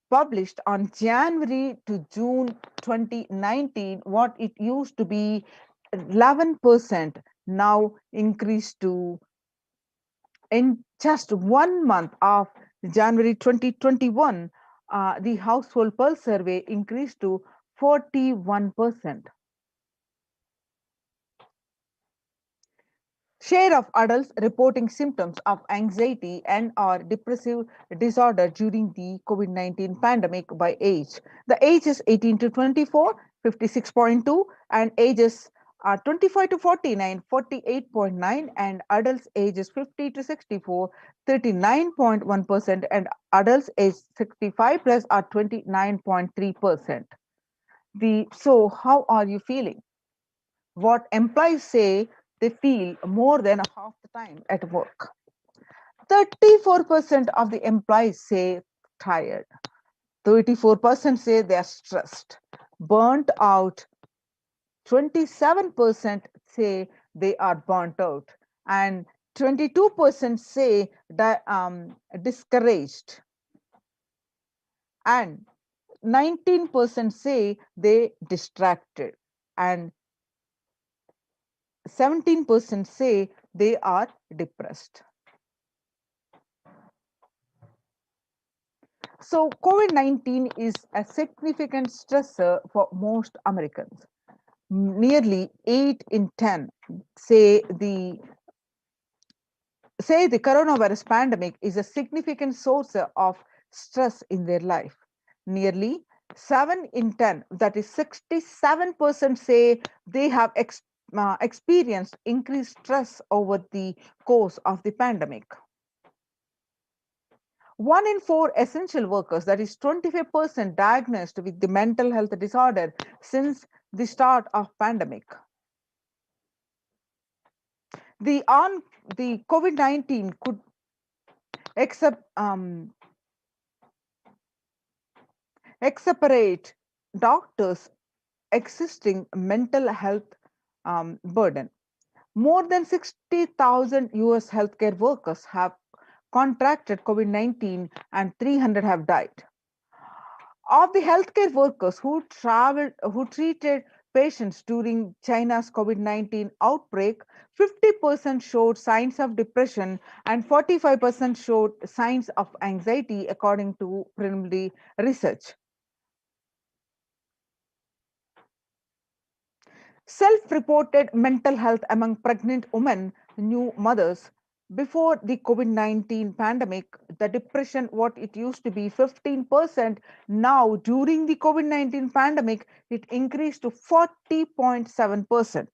H: published on January to June 2019, what it used to be 11%, now increased to, in just 1 month of January 2021, the household pulse survey increased to 41%. Share of adults reporting symptoms of anxiety and or depressive disorder during the COVID-19 pandemic by age. The ages 18 to 24, 56.2, and ages 25 to 49, 48.9, and adults ages 50 to 64, 39.1%, and adults age 65 plus are 29.3%. So how are you feeling? What employees say they feel more than half the time at work. 34% of the employees say tired. 34% say they are stressed, burnt out. 27% say they are burnt out, and 22% say discouraged, and 19% say they distracted, and 17% say they are depressed. So COVID-19 is a significant stressor for most Americans. Nearly 8 in 10 say the coronavirus pandemic is a significant source of stress in their life. Nearly 7 in 10, that is 67%, say they have experienced increased stress over the course of the pandemic. 1 in 4 essential workers, that is 25%, diagnosed with the mental health disorder since the start of pandemic. The COVID-19 could exacerbate doctors' existing mental health burden. More than 60,000 US healthcare workers have contracted COVID-19 and 300 have died. Of the healthcare workers who treated patients during China's COVID-19 outbreak, 50% showed signs of depression and 45% showed signs of anxiety, according to preliminary research. Self-reported mental health among pregnant women, new mothers. Before the COVID-19 pandemic, the depression, what it used to be 15%, now during the COVID-19 pandemic, it increased to 40.7%.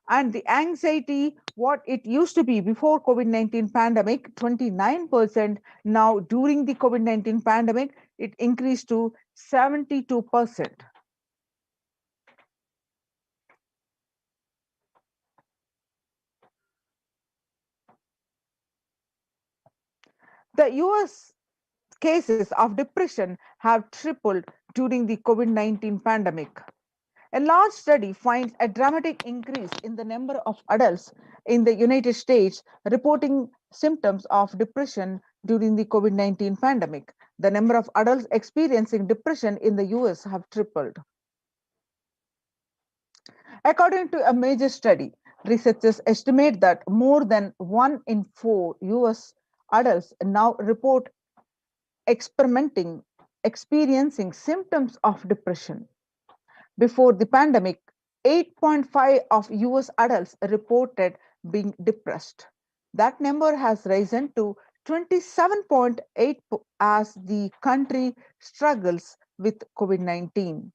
H: And the anxiety, what it used to be before COVID-19 pandemic, 29%, now during the COVID-19 pandemic, it increased to 72%. The US cases of depression have tripled during the COVID-19 pandemic. A large study finds a dramatic increase in the number of adults in the United States reporting symptoms of depression during the COVID-19 pandemic. The number of adults experiencing depression in the US have tripled. According to a major study, researchers estimate that more than 1 in 4 US adults now report experiencing experiencing symptoms of depression. Before the pandemic, 8.5 of US adults reported being depressed. That number has risen to 27.8 as the country struggles with COVID-19.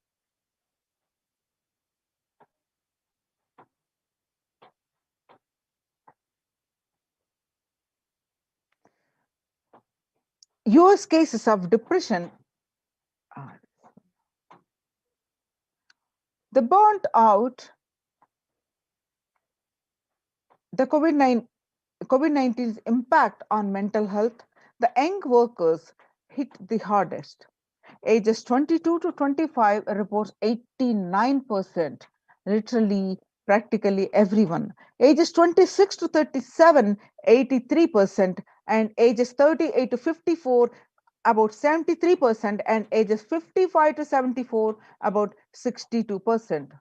H: US cases of depression, the burnt out, the COVID-19's impact on mental health, the young workers hit the hardest. Ages 22 to 25 reports 89%, literally practically everyone. Ages 26 to 37, 83%, and ages 38 to 54, about 73%, and ages 55 to 74, about 62%.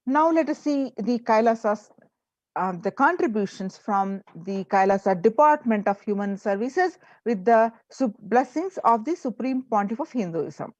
H: Now let us see the Kailasas, the contributions from the Kailasa Department of Human Services with the blessings of the Supreme Pontiff of Hinduism.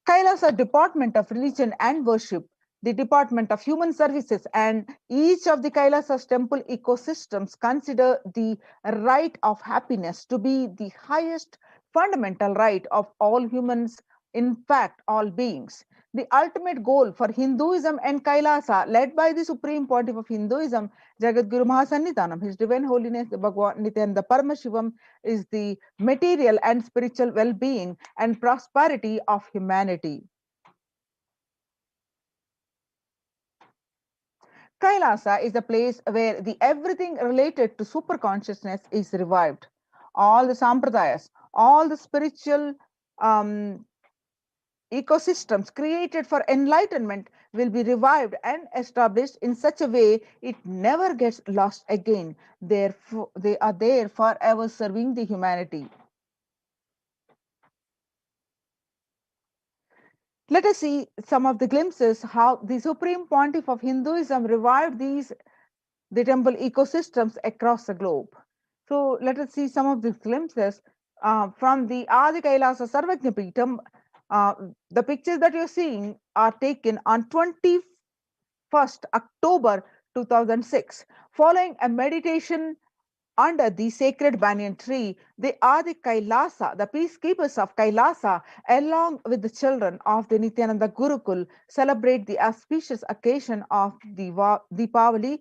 H: Kailasa Department of Religion and Worship, the Department of Human Services, and each of the Kailasa's temple ecosystems consider the right of happiness to be the highest fundamental right of all humans, in fact, all beings. The ultimate goal for Hinduism and Kailasa, led by the Supreme Pontiff of Hinduism, Jagadguru Mahasannidhanam, His Divine Holiness the Bhagwan Nithyananda Paramashivam, is the material and spiritual well-being and prosperity of humanity. Kailasa is a place where the everything related to superconsciousness is revived. All the sampradayas, all the spiritual ecosystems created for enlightenment will be revived and established in such a way it never gets lost again. Therefore, they are there forever serving the humanity. Let us see some of the glimpses how the Supreme Pontiff of Hinduism revived the temple ecosystems across the globe. So let us see some of the glimpses from the Adi Kailasa Sarvajna Peetham. The pictures that you're seeing are taken on 21st October 2006, following a meditation under the sacred banyan tree. The Adi Kailasa, the peacekeepers of Kailasa, along with the children of the Nithyananda Gurukul, celebrate the auspicious occasion of Deepavali.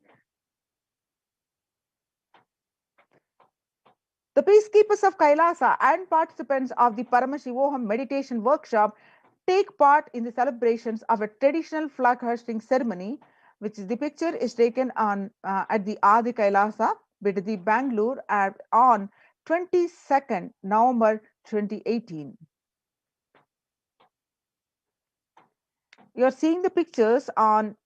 H: The peacekeepers of Kailasa and participants of the Paramashivoham meditation workshop take part in the celebrations of a traditional flag hoisting ceremony, which is the picture is taken on at the Adi Kailasa, Bidadi, Bangalore, on 22nd November 2018. You're seeing the pictures on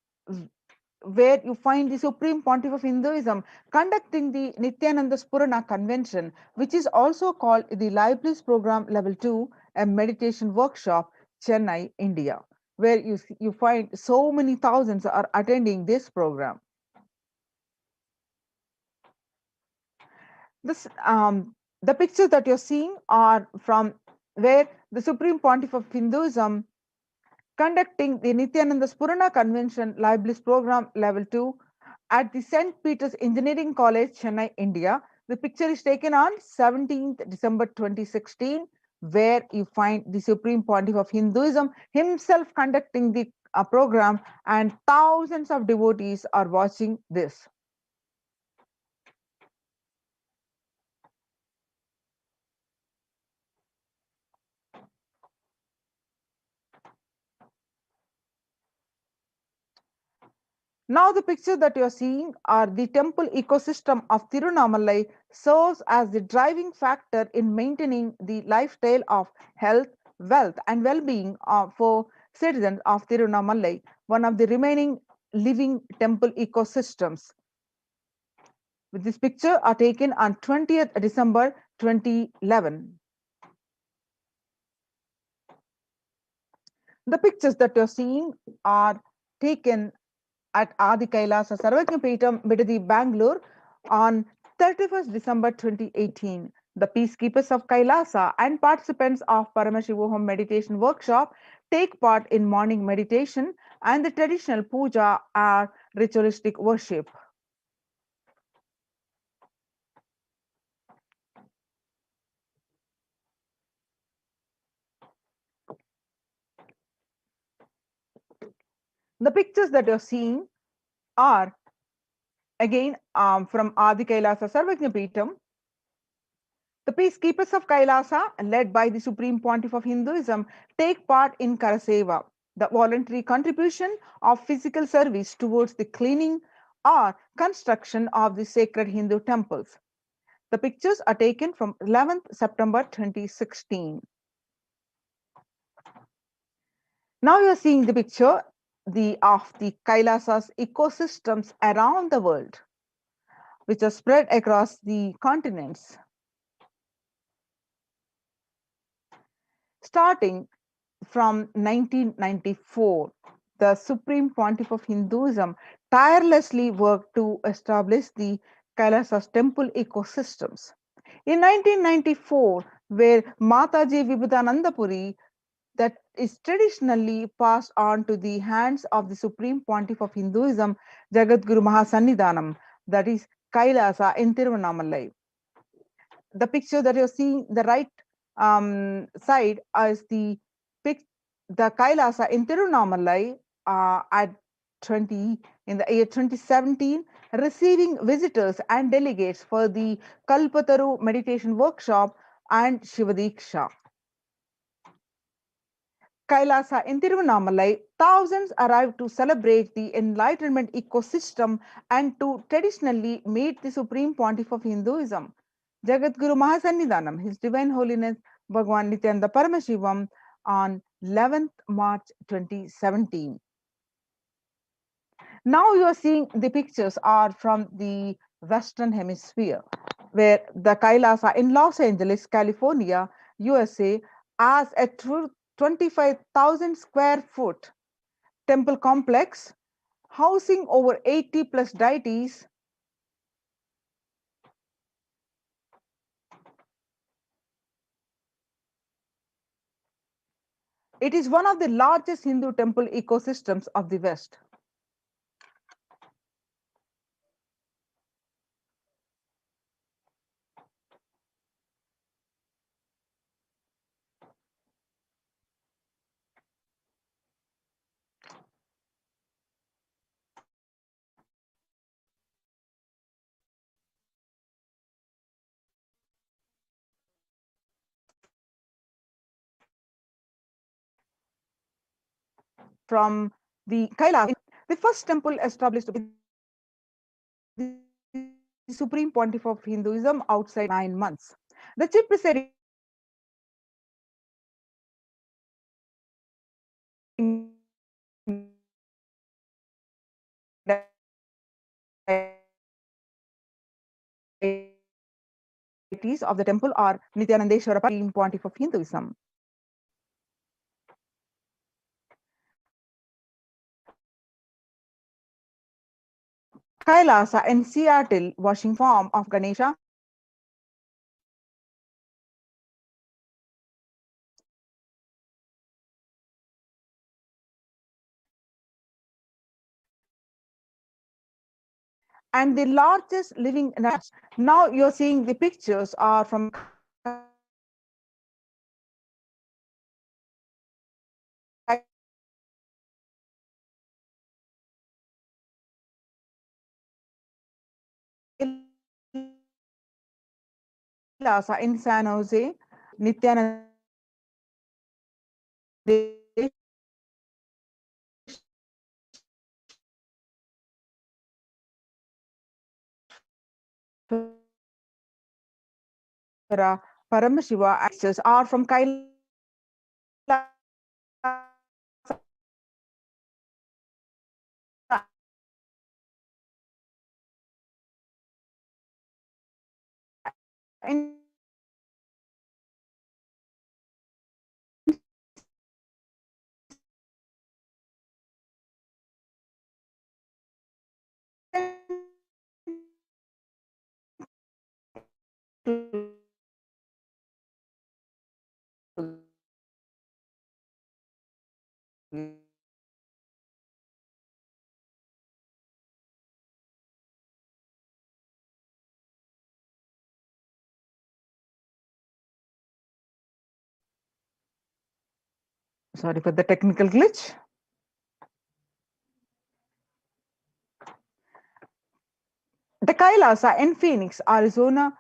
H: where you find the Supreme Pontiff of Hinduism conducting the Nithyananda Spurana Convention, which is also called the Libraries Program Level 2, a meditation workshop, Chennai, India, where you find so many thousands are attending this program. The pictures that you're seeing are from where the Supreme Pontiff of Hinduism conducting the Nithyananda Spurana Convention Libraries Program Level 2 at the St. Peter's Engineering College, Chennai, India. The picture is taken on 17th December 2016, where you find the Supreme Pontiff of Hinduism himself conducting the program, and thousands of devotees are watching this. Now the picture that you are seeing are the temple ecosystem of Tirunamalai serves as the driving factor in maintaining the lifestyle of health, wealth and well-being for citizens of Tirunamalai, one of the remaining living temple ecosystems. With this picture are taken on 20th December 2011. The pictures that you're seeing are taken at Adi Kailasa Sarvajna Peetham, Bidadi, Bangalore on 31st December 2018. The peacekeepers of Kailasa and participants of Paramashivoham meditation workshop take part in morning meditation and the traditional puja or ritualistic worship. The pictures that you're seeing are again from Adi Kailasa Sarvajna Peetham. The peacekeepers of Kailasa, led by the Supreme Pontiff of Hinduism, take part in Karaseva, the voluntary contribution of physical service towards the cleaning or construction of the sacred Hindu temples. The pictures are taken from 11th September 2016. Now you are seeing the picture of the Kailasa's ecosystems around the world, which are spread across the continents. Starting from 1994, the Supreme Pontiff of Hinduism tirelessly worked to establish the Kailasa's temple ecosystems. In 1994, where Mataji Vibhudanandapuri, that is traditionally passed on to the hands of the Supreme Pontiff of Hinduism, Jagadguru Mahasannidhanam, that is Kailasa in Tiruvannamalai. The picture that you're seeing, the right side, is the Kailasa in Tiruvannamalai at 20 in the year 2017, receiving visitors and delegates for the Kalpataru meditation workshop and Shivadiksha. Kailasa in Tiruvannamalai, thousands arrived to celebrate the enlightenment ecosystem and to traditionally meet the Supreme Pontiff of Hinduism, Jagadguru Mahasannidhanam, His Divine Holiness Bhagwan Nithyananda Paramashivam, on 11th March 2017. Now you are seeing the pictures are from the Western Hemisphere, where the Kailasa in Los Angeles, California, USA, as a 25,000 square foot temple complex housing over 80 plus deities. It is one of the largest Hindu temple ecosystems of the West. From the Kailasa, the first temple established by the Supreme Pontiff of Hinduism outside 9 months. The chief presiding deities of the temple are Nithyanandeshwara, Supreme Pontiff of Hinduism. Kailasa in Seattle, Washington, form of Ganesha, and the largest living. Now you're seeing the pictures are from Kailasa in San Jose, Nithyananda Paramashiva actors are from Kailasa in Sorry for the technical glitch. The Kailasa in Phoenix, Arizona,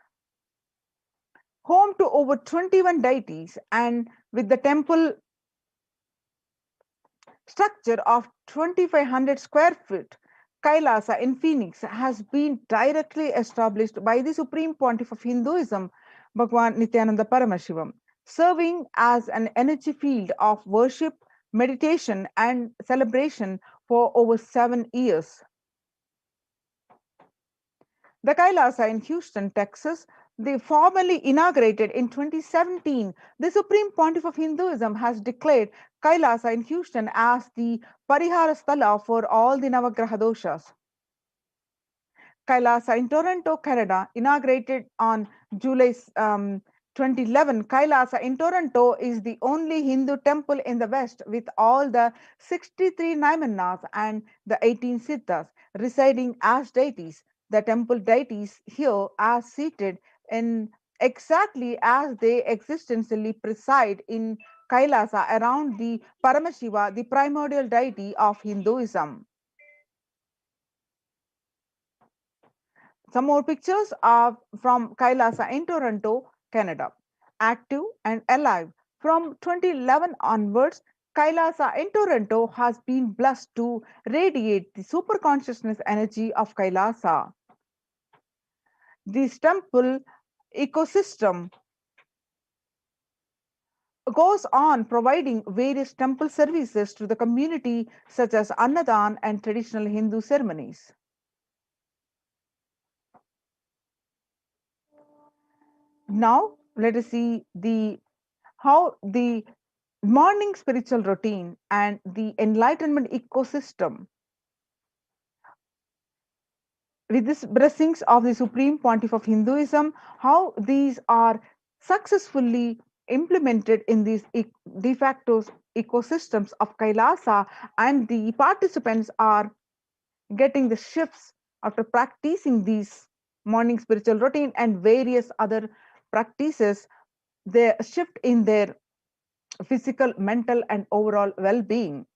H: home to over 21 deities and with the temple structure of 2,500 square feet, Kailasa in Phoenix has been directly established by the Supreme Pontiff of Hinduism, Bhagwan Nithyananda Paramashivam, serving as an energy field of worship, meditation, and celebration for over 7 years. The Kailasa in Houston, Texas, they formally inaugurated in 2017. The Supreme Pontiff of Hinduism has declared Kailasa in Houston as the Parihara Sthala for all the Navagraha doshas. Kailasa in Toronto, Canada, inaugurated on July 2011. Kailasa in Toronto is the only Hindu temple in the West with all the 63 Naimanas and the 18 Siddhas residing as deities. The temple deities here are seated in exactly as they existentially preside in Kailasa around the Paramashiva, the primordial deity of Hinduism. Some more pictures are from Kailasa in Toronto, Canada. Active and alive. From 2011 onwards, Kailasa in Toronto has been blessed to radiate the super consciousness energy of Kailasa. This temple ecosystem goes on providing various temple services to the community, such as Annadan and traditional Hindu ceremonies. Now, let us see how the morning spiritual routine and the enlightenment ecosystem with these blessings of the Supreme Pontiff of Hinduism, how these are successfully implemented in these de facto ecosystems of Kailasa, and the participants are getting the shifts after practicing these morning spiritual routine and various other practices, the shift in their physical, mental, and overall well-being.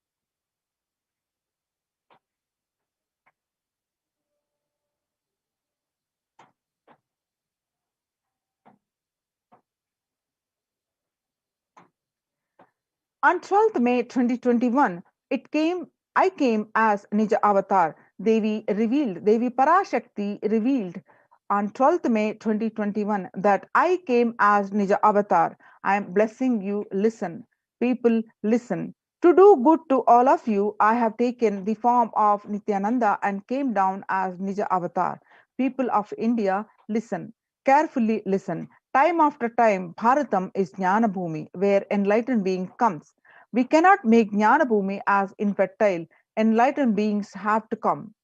H: On 12th May 2021, I came as Nija Avatar. Devi Parashakti revealed on 12th May 2021 that I came as Nija Avatar. I am blessing you, listen. People, listen. To do good to all of you, I have taken the form of Nithyananda and came down as Nija Avatar. People of India, listen. Carefully listen. Time after time, Bharatam is Jnana Bhumi, where enlightened being comes. We cannot make Jnana Bhumi as infertile. Enlightened beings have to come.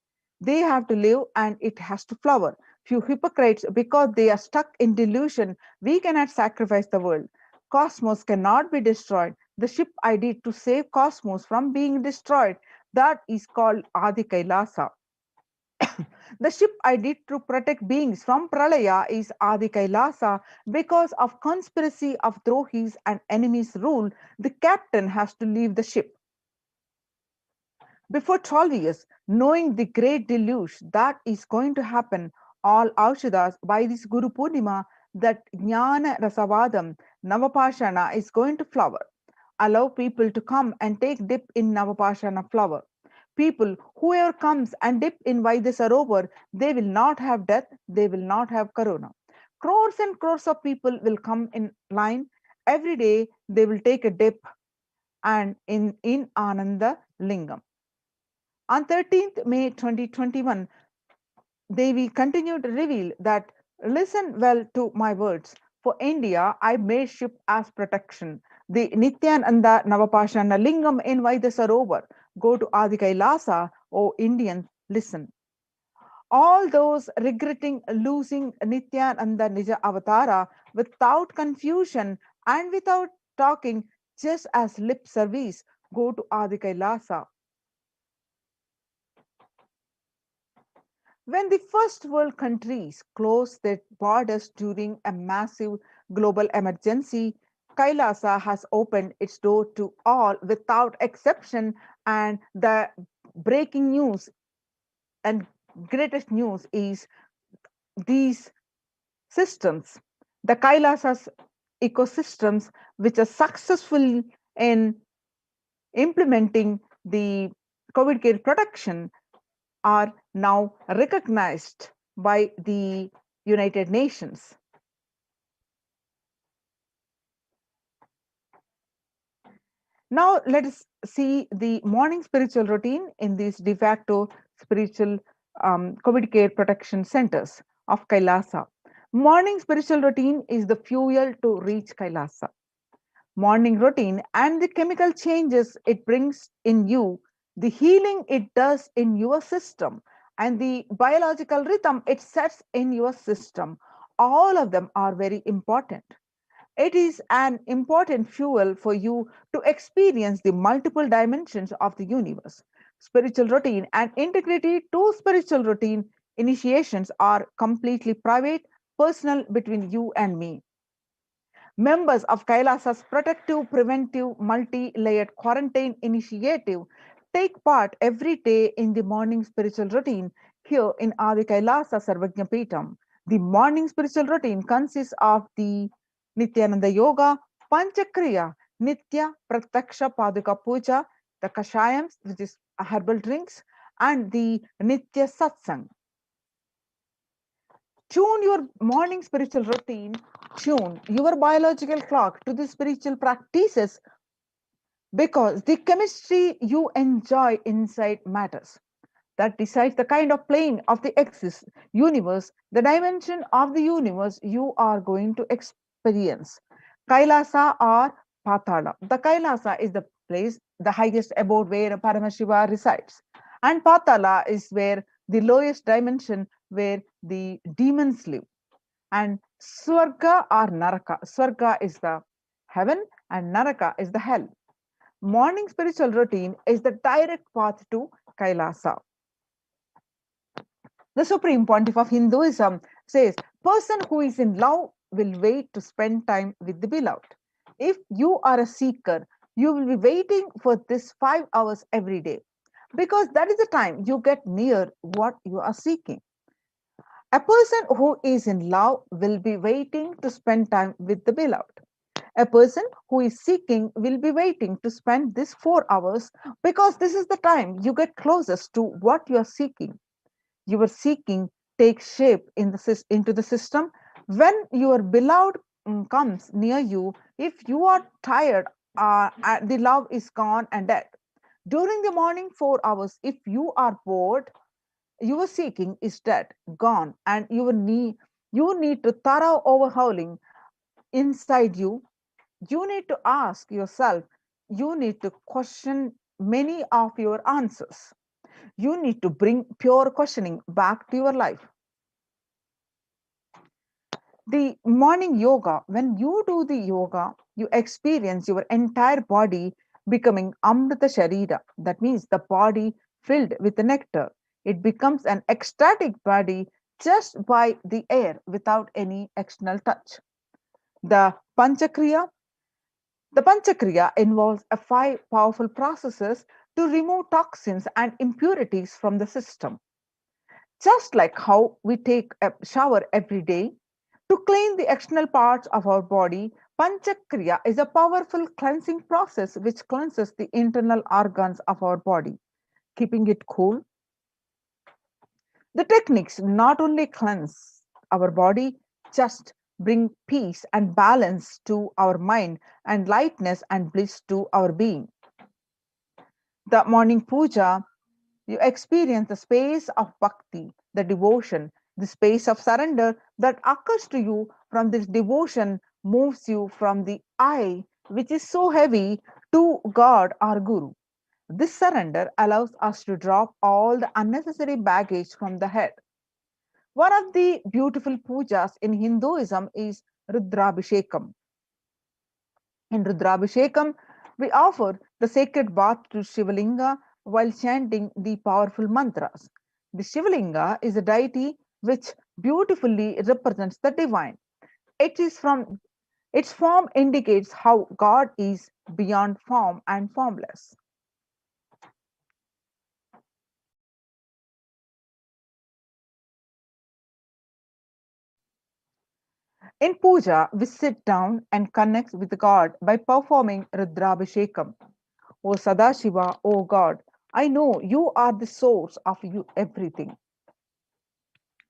H: They have to live and it has to flower. Few hypocrites, because they are stuck in delusion, we cannot sacrifice the world. Cosmos cannot be destroyed. The ship I did to save Cosmos from being destroyed, that is called Adi Kailasa. The ship I did to protect beings from Pralaya is Adi Kailasa. Because of conspiracy of Drohis and enemies' rule, the captain has to leave the ship. Before 12 years, knowing the great deluge that is going to happen, all Aushadas by this Guru Purnima, that Jnana Rasavadam, Navapashana is going to flower. Allow people to come and take dip in Navapashana flower. People, whoever comes and dip in Vaidesarovar, they will not have death, they will not have corona. Crores and crores of people will come in line. Every day they will take a dip and in Ananda Lingam. On 13th May 2021, Devi continued to reveal that listen well to my words. For India, I made ship as protection. The Nithyananda Navapashana Lingam in Vaidesarovar. Go to Adi Kailasa, O Indians, listen. All those regretting losing Nithyananda Nija Avatara without confusion and without talking just as lip service go to Adi Kailasa. When the first world countries closed their borders during a massive global emergency, Kailasa has opened its door to all without exception. And the breaking news and greatest news is these systems, the Kailasas ecosystems, which are successful in implementing the COVID care protection, are now recognized by the United Nations. Now let us see the morning spiritual routine in these de facto spiritual COVID care protection centers of Kailasa. Morning spiritual routine is the fuel to reach Kailasa. Morning routine and the chemical changes it brings in you, the healing it does in your system, and the biological rhythm it sets in your system, all of them are very important. It is an important fuel for you to experience the multiple dimensions of the universe. Spiritual routine and integrity to spiritual routine initiations are completely private, personal between you and me. Members of Kailasa's protective, preventive, multi layered quarantine initiative take part every day in the morning spiritual routine here in Adi Kailasa Sarvajna Peetham. The morning spiritual routine consists of the Nithyananda Yoga, Panchakriya, Nitya Prataksha Paduka Puja, the Kashayams, which is herbal drinks, and the Nitya Satsang. Tune your morning spiritual routine, tune your biological clock to the spiritual practices because the chemistry you enjoy inside matters. That decides the kind of plane of the universe, the dimension of the universe you are going to experience. Kailasa or Patala. The Kailasa is the place, the highest abode where Paramashiva resides. And Patala is where the lowest dimension where the demons live. And Swarga or Naraka. Swarga is the heaven and Naraka is the hell. Morning spiritual routine is the direct path to Kailasa. The Supreme Pontiff of Hinduism says, person who is in love will wait to spend time with the beloved. If you are a seeker, you will be waiting for this 5 hours every day because that is the time you get near what you are seeking. A person who is in love will be waiting to spend time with the beloved. A person who is seeking will be waiting to spend this 4 hours because this is the time you get closest to what you are seeking. Your seeking takes shape into the system when your beloved comes near you. If you are tired, the love is gone and dead. During the morning 4 hours, if you are bored, your seeking is dead, gone, and you need to thorough overhauling inside you. You need to ask yourself, you need to question many of your answers. You need to bring pure questioning back to your life. The morning yoga, when you do the yoga, you experience your entire body becoming Amrita Sharira. That means the body filled with the nectar. It becomes an ecstatic body just by the air without any external touch. The Panchakriya, the Panchakriya involves 5 powerful processes to remove toxins and impurities from the system. Just like how we take a shower every day to clean the external parts of our body, Panchakriya is a powerful cleansing process which cleanses the internal organs of our body, keeping it cool. The techniques not only cleanse our body, just bring peace and balance to our mind and lightness and bliss to our being. The morning puja, you experience the space of bhakti, the devotion, the space of surrender that occurs to you from this devotion moves you from the I, which is so heavy, to God or Guru. This surrender allows us to drop all the unnecessary baggage from the head. One of the beautiful pujas in Hinduism is Rudrabhishekam. In Rudrabhishekam, we offer the sacred bath to Shivalinga while chanting the powerful mantras. The Shivalinga is a deity which beautifully represents the divine. It is from its form indicates how God is beyond form and formless. In puja, we sit down and connect with God by performing Rudrabhishekam. O Sadashiva, O God, I know you are the source of you everything.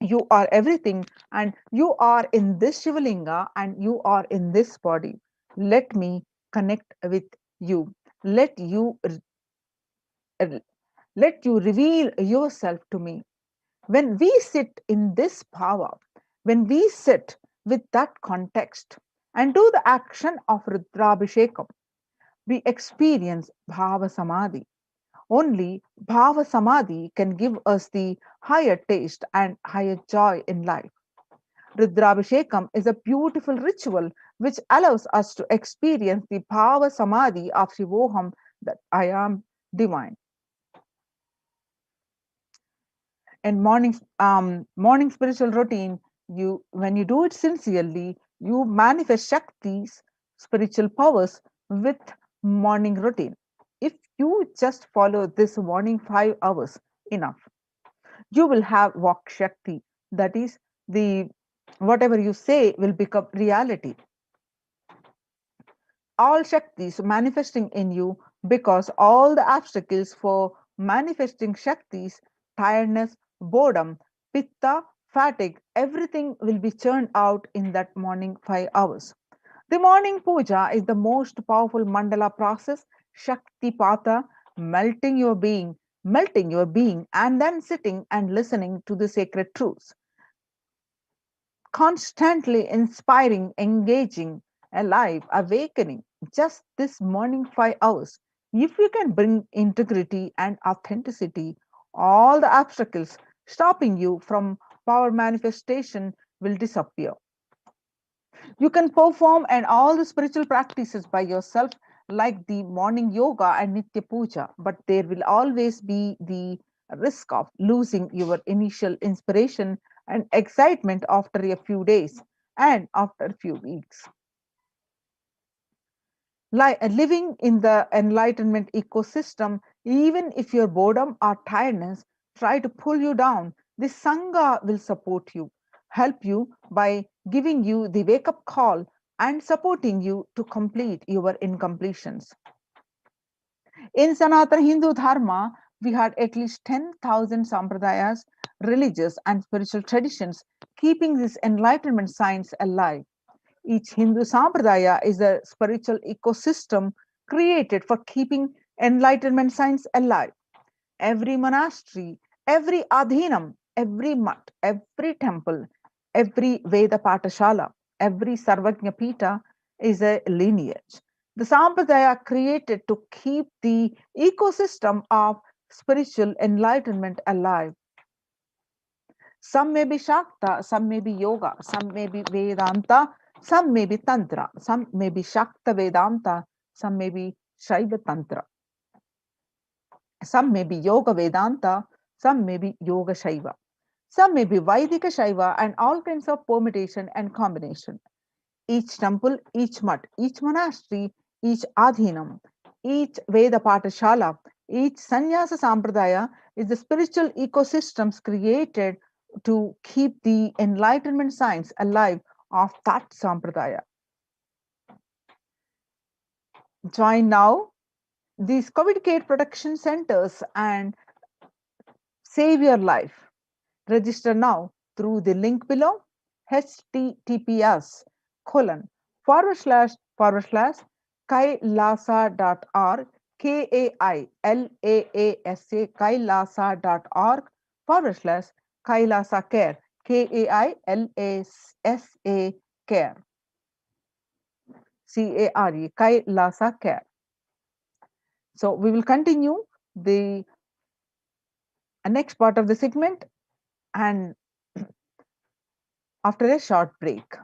H: You are everything, and you are in this Shivalinga, and you are in this body. Let me connect with you. Let you let you reveal yourself to me. When we sit in this power, when we sit with that context and do the action of Rudrabhishekam, we experience Bhava Samadhi. Only Bhava Samadhi can give us the higher taste and higher joy in life. Rudrabhishekam is a beautiful ritual which allows us to experience the Bhava Samadhi of Shivoham, that I am divine. In morning spiritual routine, you when you do it sincerely, you manifest Shakti's spiritual powers with morning routine. If you just follow this morning 5 hours, enough, you will have Vak Shakti. That is, the whatever you say will become reality. All Shaktis manifesting in you, because all the obstacles for manifesting Shaktis, tiredness, boredom, pitta, fatigue, everything will be churned out in that morning 5 hours. The morning puja is the most powerful mandala process, Shakti Pata, melting your being, and then sitting and listening to the sacred truths. Constantly inspiring, engaging, alive, awakening. Just this morning 5 hours. If you can bring integrity and authenticity, all the obstacles stopping you from power manifestation will disappear. You can perform and all the spiritual practices by yourself, like the morning yoga and Nitya Puja, but there will always be the risk of losing your initial inspiration and excitement after a few days and after a few weeks. Living in the enlightenment ecosystem, even if your boredom or tiredness try to pull you down, the Sangha will support you, help you by giving you the wake up call and supporting you to complete your incompletions. In Sanatana Hindu Dharma, we had at least 10,000 sampradayas, religious and spiritual traditions, keeping this enlightenment science alive. Each Hindu sampradaya is a spiritual ecosystem created for keeping enlightenment science alive. Every monastery, every adhinam, every mutt, every temple, every Veda Patashala, every Sarvajna Pita is a lineage. The sampradaya created to keep the ecosystem of spiritual enlightenment alive. Some may be Shakta, some may be Yoga, some may be Vedanta, some may be Tantra, some may be Shakta Vedanta, some may be Shaiva Tantra. Some may be Yoga Vedanta, some may be Yoga Shaiva. Some may be Vaidika Shaiva, and all kinds of permutation and combination. Each temple, each mutt, each monastery, each adhinam, each Veda Patashala, each Sannyasa Sampradaya is the spiritual ecosystems created to keep the enlightenment science alive of that Sampradaya. Join now these COVID care protection centers and save your life. Register now through the link below, https:// kailasa.org, KAILAASA, kailasa.org / Kailasa Care, KAILASA Care, CARE, Kailasa Care. So we will continue the next part of the segment and after a short break.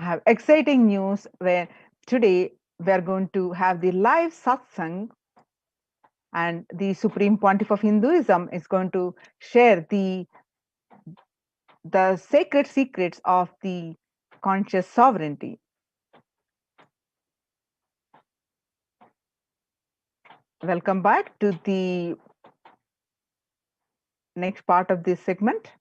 H: I have exciting news where today we are going to have the live satsang, and the Supreme Pontiff of Hinduism is going to share the sacred secrets of the conscious sovereignty. Welcome back to the next part of this segment.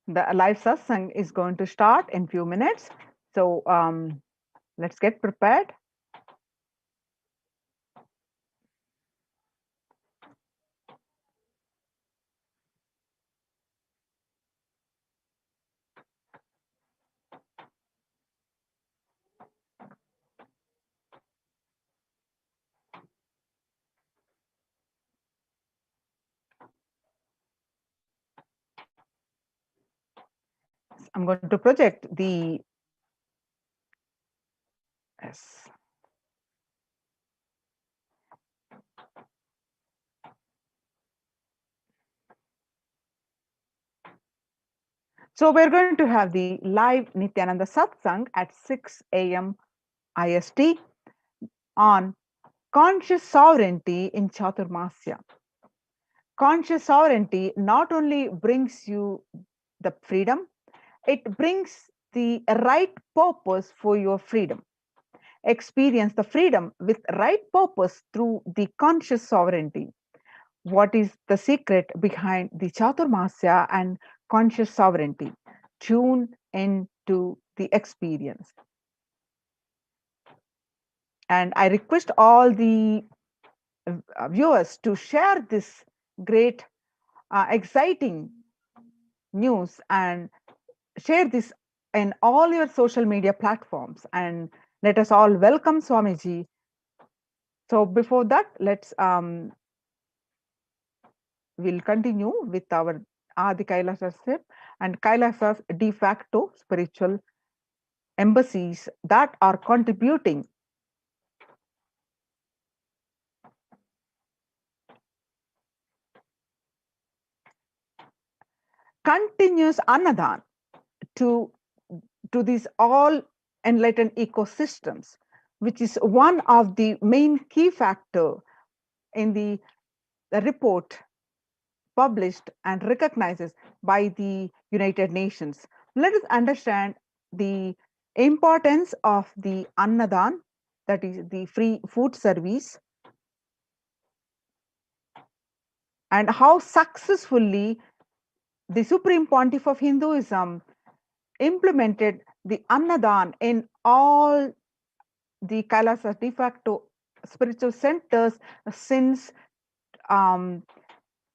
H: The live satsang is going to start in few minutes. So let's get prepared. I'm going to project the yes. So we're going to have the live Nithyananda Satsang at 6 a.m. IST on conscious sovereignty in Chaturmasya. Conscious sovereignty not only brings you the freedom, it brings the right purpose for your freedom. Experience the freedom with right purpose through the conscious sovereignty. What is the secret behind the Chaturmasya and conscious sovereignty? Tune into the experience. And I request all the viewers to share this great, exciting news and share this in all your social media platforms. And let us all welcome Swamiji. So before that, we'll continue with our Adi Kailasa step and Kailasa's de facto spiritual embassies that are contributing continuous annadan to these all enlightened ecosystems, which is one of the main key factor in the report published and recognizes by the United Nations. Let us understand the importance of the annadan, that is the free food service, and how successfully the Supreme Pontiff of Hinduism implemented the annadan in all the Kailasa de facto spiritual centers since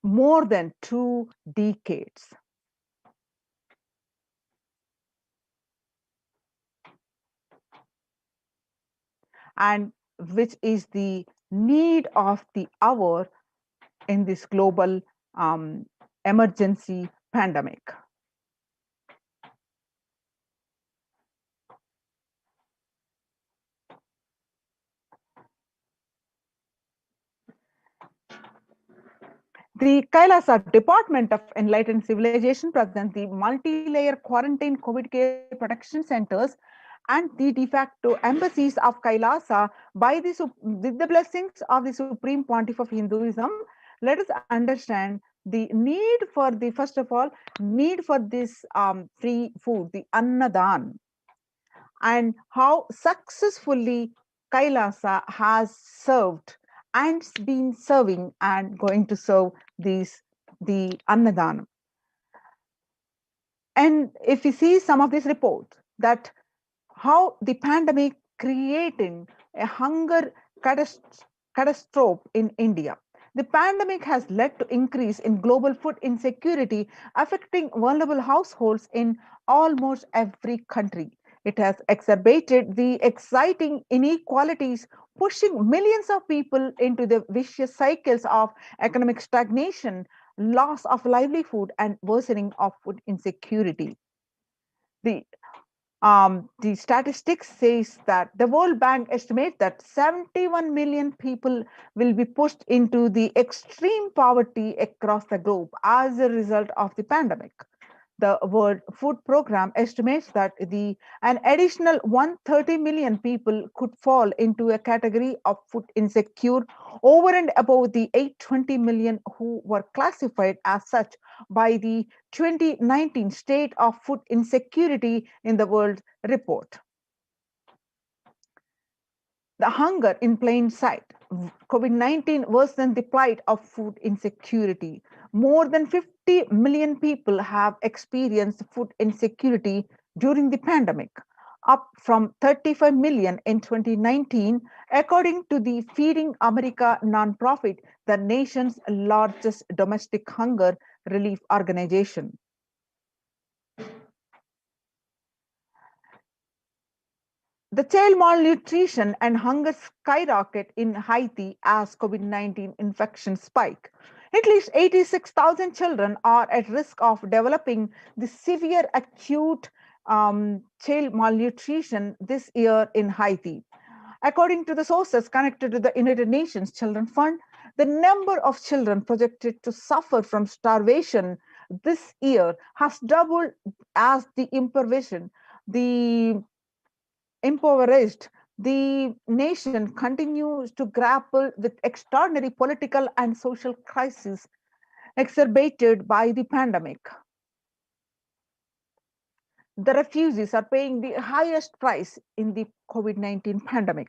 H: more than 2 decades. And which is the need of the hour in this global emergency pandemic. The Kailasa Department of Enlightened Civilization presents the multi-layer quarantine COVID care protection centers and the de facto embassies of Kailasa with the blessings of the Supreme Pontiff of Hinduism. Let us understand the need for the, first of all, need for this free food, the annadan, and how successfully Kailasa has served and been serving and going to serve the annadan. And if you see some of these reports, that how the pandemic creating a hunger catastrophe in India. The pandemic has led to increase in global food insecurity, affecting vulnerable households in almost every country. It has exacerbated the exciting inequalities pushing millions of people into the vicious cycles of economic stagnation, loss of livelihood, and worsening of food insecurity. The statistics says that the World Bank estimates that 71 million people will be pushed into the extreme poverty across the globe as a result of the pandemic. The World Food Program estimates that an additional 130 million people could fall into a category of food insecure over and above the 820 million who were classified as such by the 2019 State of Food Insecurity in the World report. The hunger in plain sight. COVID-19 worsened the plight of food insecurity. More than 50 million people have experienced food insecurity during the pandemic, up from 35 million in 2019, according to the Feeding America nonprofit, the nation's largest domestic hunger relief organization. The child malnutrition and hunger skyrocket in Haiti as COVID-19 infections spike. At least 86,000 children are at risk of developing the severe acute child malnutrition this year in Haiti. According to the sources connected to the United Nations Children Fund, the number of children projected to suffer from starvation this year has doubled as the impoverished, the nation continues to grapple with extraordinary political and social crises exacerbated by the pandemic. The refugees are paying the highest price in the COVID-19 pandemic.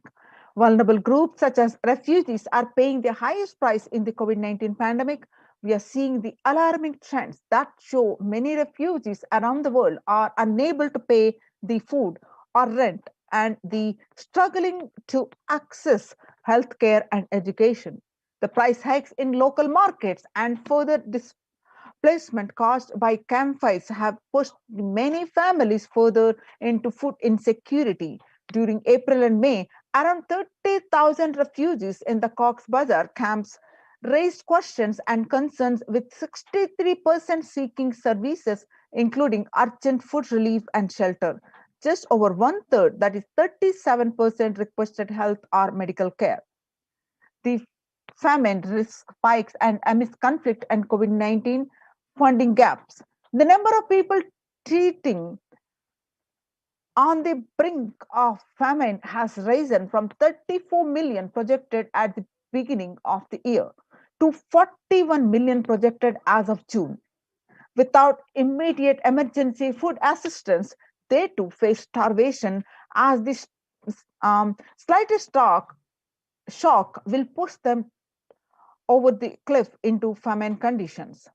H: Vulnerable groups such as refugees are paying the highest price in the COVID-19 pandemic. We are seeing the alarming trends that show many refugees around the world are unable to pay the food or rent and the struggling to access healthcare and education. The price hikes in local markets and further displacement caused by campfires have pushed many families further into food insecurity. During April and May, around 30,000 refugees in the Cox's Bazar camps raised questions and concerns, with 63% seeking services, including urgent food relief and shelter. Just over one third, that is 37%, requested health or medical care. The famine risk spikes and amidst conflict and COVID-19 funding gaps. The number of people treating on the brink of famine has risen from 34 million projected at the beginning of the year to 41 million projected as of June. Without immediate emergency food assistance, they too face starvation, as the slightest shock will push them over the cliff into famine conditions.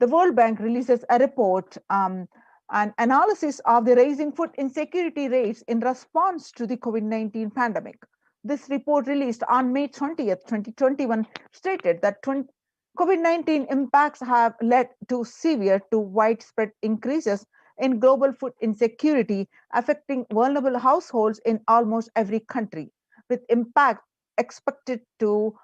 H: The World Bank releases a report, an analysis of the rising food insecurity rates in response to the COVID-19 pandemic. This report, released on May 20th, 2021, stated that COVID-19 impacts have led to severe to widespread increases in global food insecurity, affecting vulnerable households in almost every country, with impact expected to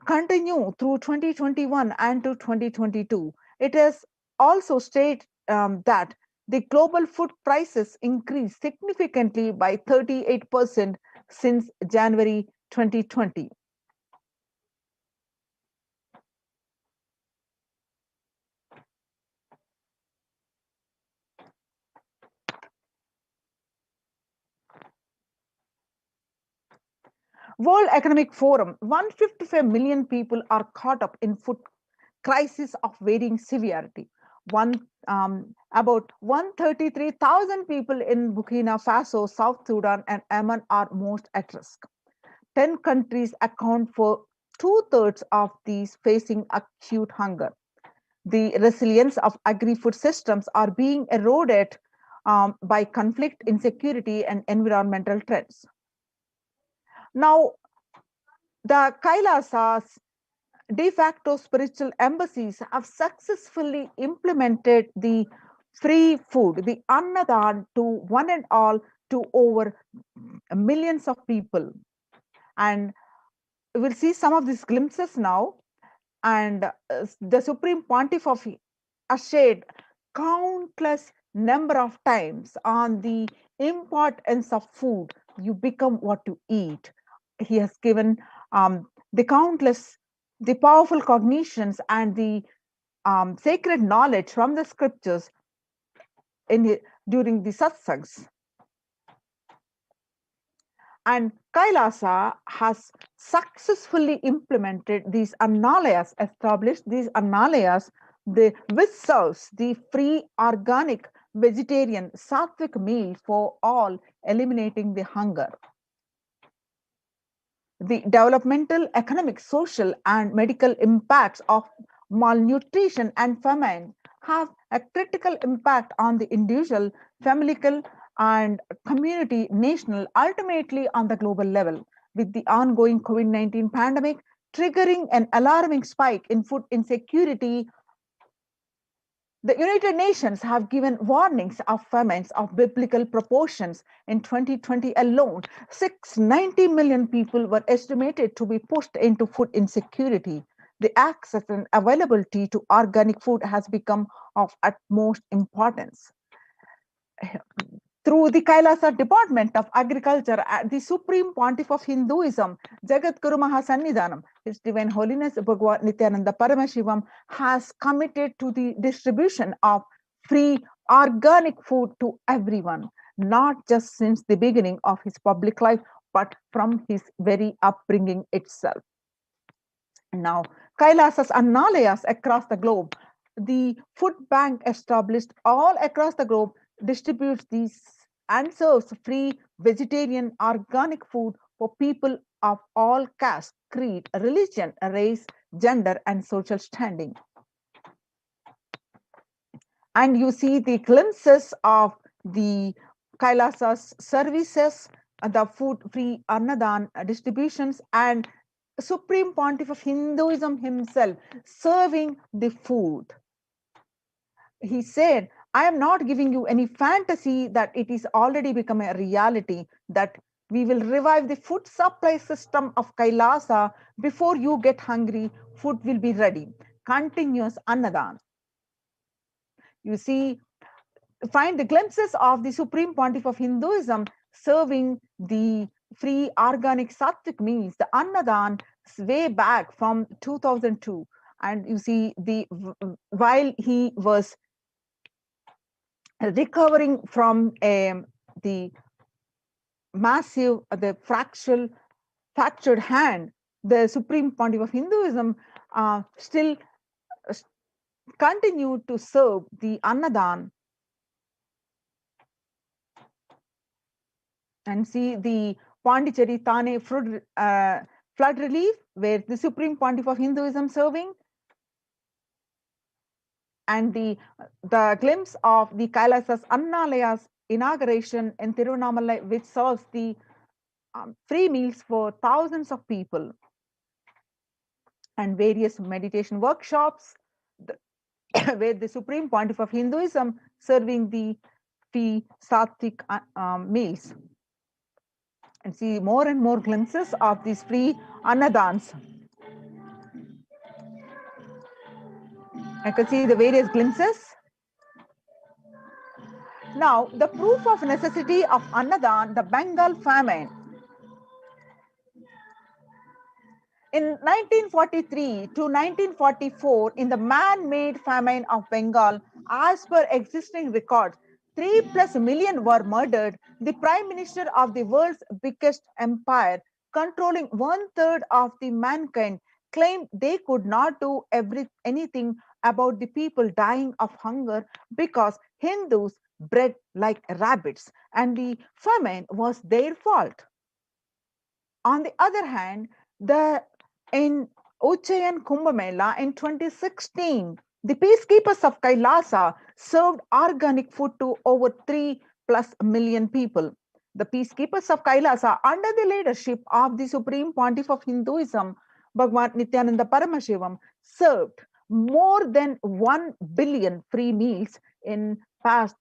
H: continue through 2021 and to 2022. It has also stated that the global food prices increased significantly by 38% since January 2020. World Economic Forum, 155 million people are caught up in food crisis of varying severity. About 133,000 people in Burkina Faso, South Sudan, and Yemen are most at risk. 10 countries account for two-thirds of these facing acute hunger. The resilience of agri-food systems are being eroded by conflict, insecurity, and environmental trends. Now, the Kailasas, de facto spiritual embassies, have successfully implemented the free food, the Annadan, to one and all, to over millions of people. And we'll see some of these glimpses now. And the Supreme Pontiff shared countless number of times on the importance of food. You become what you eat. He has given the powerful cognitions and the sacred knowledge from the scriptures during the satsangs. And Kailasa has successfully implemented these annalayas, established these annalayas, which serves the free, organic, vegetarian, sattvic meal for all, eliminating the hunger. The developmental, economic, social, and medical impacts of malnutrition and famine have a critical impact on the individual, familial, and community, national, ultimately on the global level. With the ongoing COVID-19 pandemic triggering an alarming spike in food insecurity, the United Nations have given warnings of famines of biblical proportions. In 2020 alone, 690 million people were estimated to be pushed into food insecurity. The access and availability to organic food has become of utmost importance. Through the Kailasa Department of Agriculture, the Supreme Pontiff of Hinduism, Jagadguru Mahasannidhanam, His Divine Holiness Bhava Nithyananda Paramashivam, has committed to the distribution of free organic food to everyone, not just since the beginning of his public life, but from his very upbringing itself. Now, Kailasa's annalayas across the globe, the food bank established all across the globe, distributes these and serves free vegetarian organic food for people of all caste, creed, religion, race, gender, and social standing. And you see the glimpses of the Kailasa's services, the food-free Annadan distributions, and Supreme Pontiff of Hinduism himself serving the food. He said, I am not giving you any fantasy that it is already become a reality, that we will revive the food supply system of Kailasa. Before you get hungry, food will be ready. Continuous Annadan. You see, find the glimpses of the Supreme Pontiff of Hinduism serving the free organic sattvic meals, the Annadan, way back from 2002. And you see, while he was recovering from the massive, the fractured hand, the Supreme Pontiff of Hinduism still continued to serve the Annadan. And see the Pondicherry Thane flood relief, where the Supreme Pontiff of Hinduism serving, and the glimpse of the Kailasa's Annalaya's inauguration in Tiruvannamalai, which serves the free meals for thousands of people, and various meditation workshops, where the Supreme Pontiff of Hinduism serving the free sattvic meals. And see more and more glimpses of these free annadans. I can see the various glimpses. Now, the proof of necessity of Annadan, the Bengal famine. In 1943 to 1944, in the man-made famine of Bengal, as per existing records, 3+ million were murdered. The Prime Minister of the world's biggest empire, controlling 1/3 of the mankind, claimed they could not do anything about the people dying of hunger because Hindus bred like rabbits and the famine was their fault. On the other hand, in Ujjain Kumbh Mela in 2016, the peacekeepers of Kailasa served organic food to over 3+ million people. The peacekeepers of Kailasa, under the leadership of the Supreme Pontiff of Hinduism, Bhava Nithyananda Paramashivam, served more than 1 billion free meals in that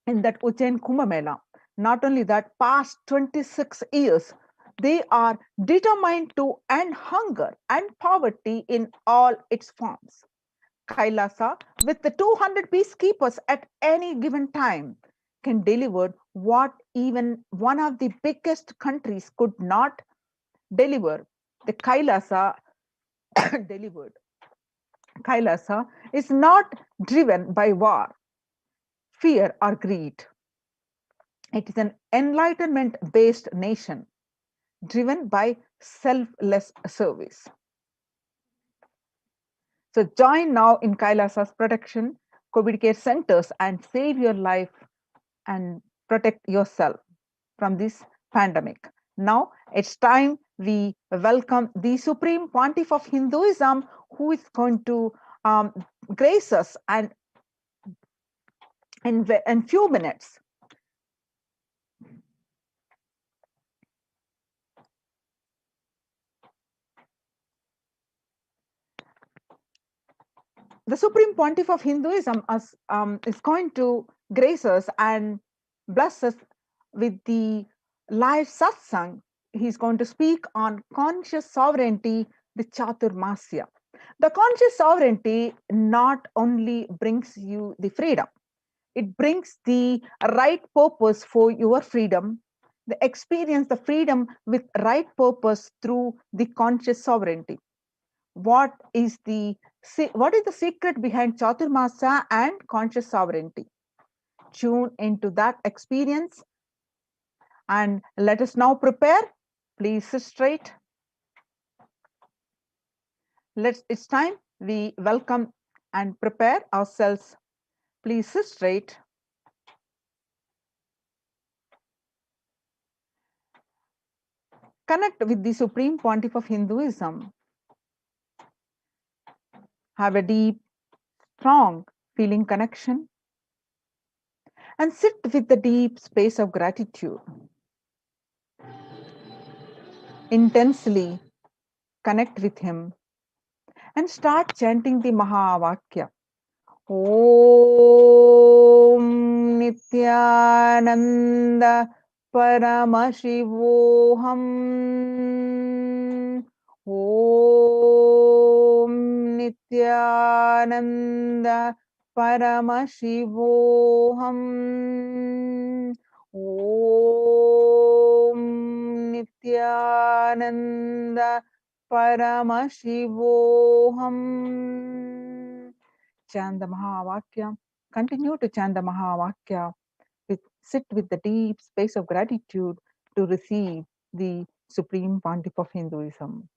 H: Ujjain Kumbh Mela. Not only that, past 26 years, They are determined to end hunger and poverty in all its forms. Kailasa, with the 200 peacekeepers at any given time, can deliver what even one of the biggest countries could not deliver. The Kailasa delivered. Kailasa is not driven by war, fear, or greed. It is an enlightenment based nation driven by selfless service. So join now in Kailasa's protection, COVID care centers, and save your life and protect yourself from this pandemic. Now it's time we welcome the Supreme Pontiff of Hinduism, who is going to grace us and in few minutes. The Supreme Pontiff of Hinduism is going to grace us and bless us with the live satsang. He's going to speak on conscious sovereignty, the Chaturmasya. The conscious sovereignty not only brings you the freedom, it brings the right purpose for your freedom, the experience the freedom with right purpose through the conscious sovereignty. What is the secret behind Chaturmasya and conscious sovereignty? Tune into that experience and let us now prepare. Please sit straight. It's time we welcome and prepare ourselves. Please sit straight. Connect with the Supreme Pontiff of Hinduism. Have a deep, strong feeling connection and sit with the deep space of gratitude. Intensely connect with him and start chanting the Mahavakya. Om Nithyananda Paramashivoham. Om Nithyananda Paramashivoham. Om Nithyananda Paramashivoham. Chant the Mahavakya. Continue to chant the Mahavakya. Sit with the deep space of gratitude to receive the Supreme Pontiff of Hinduism.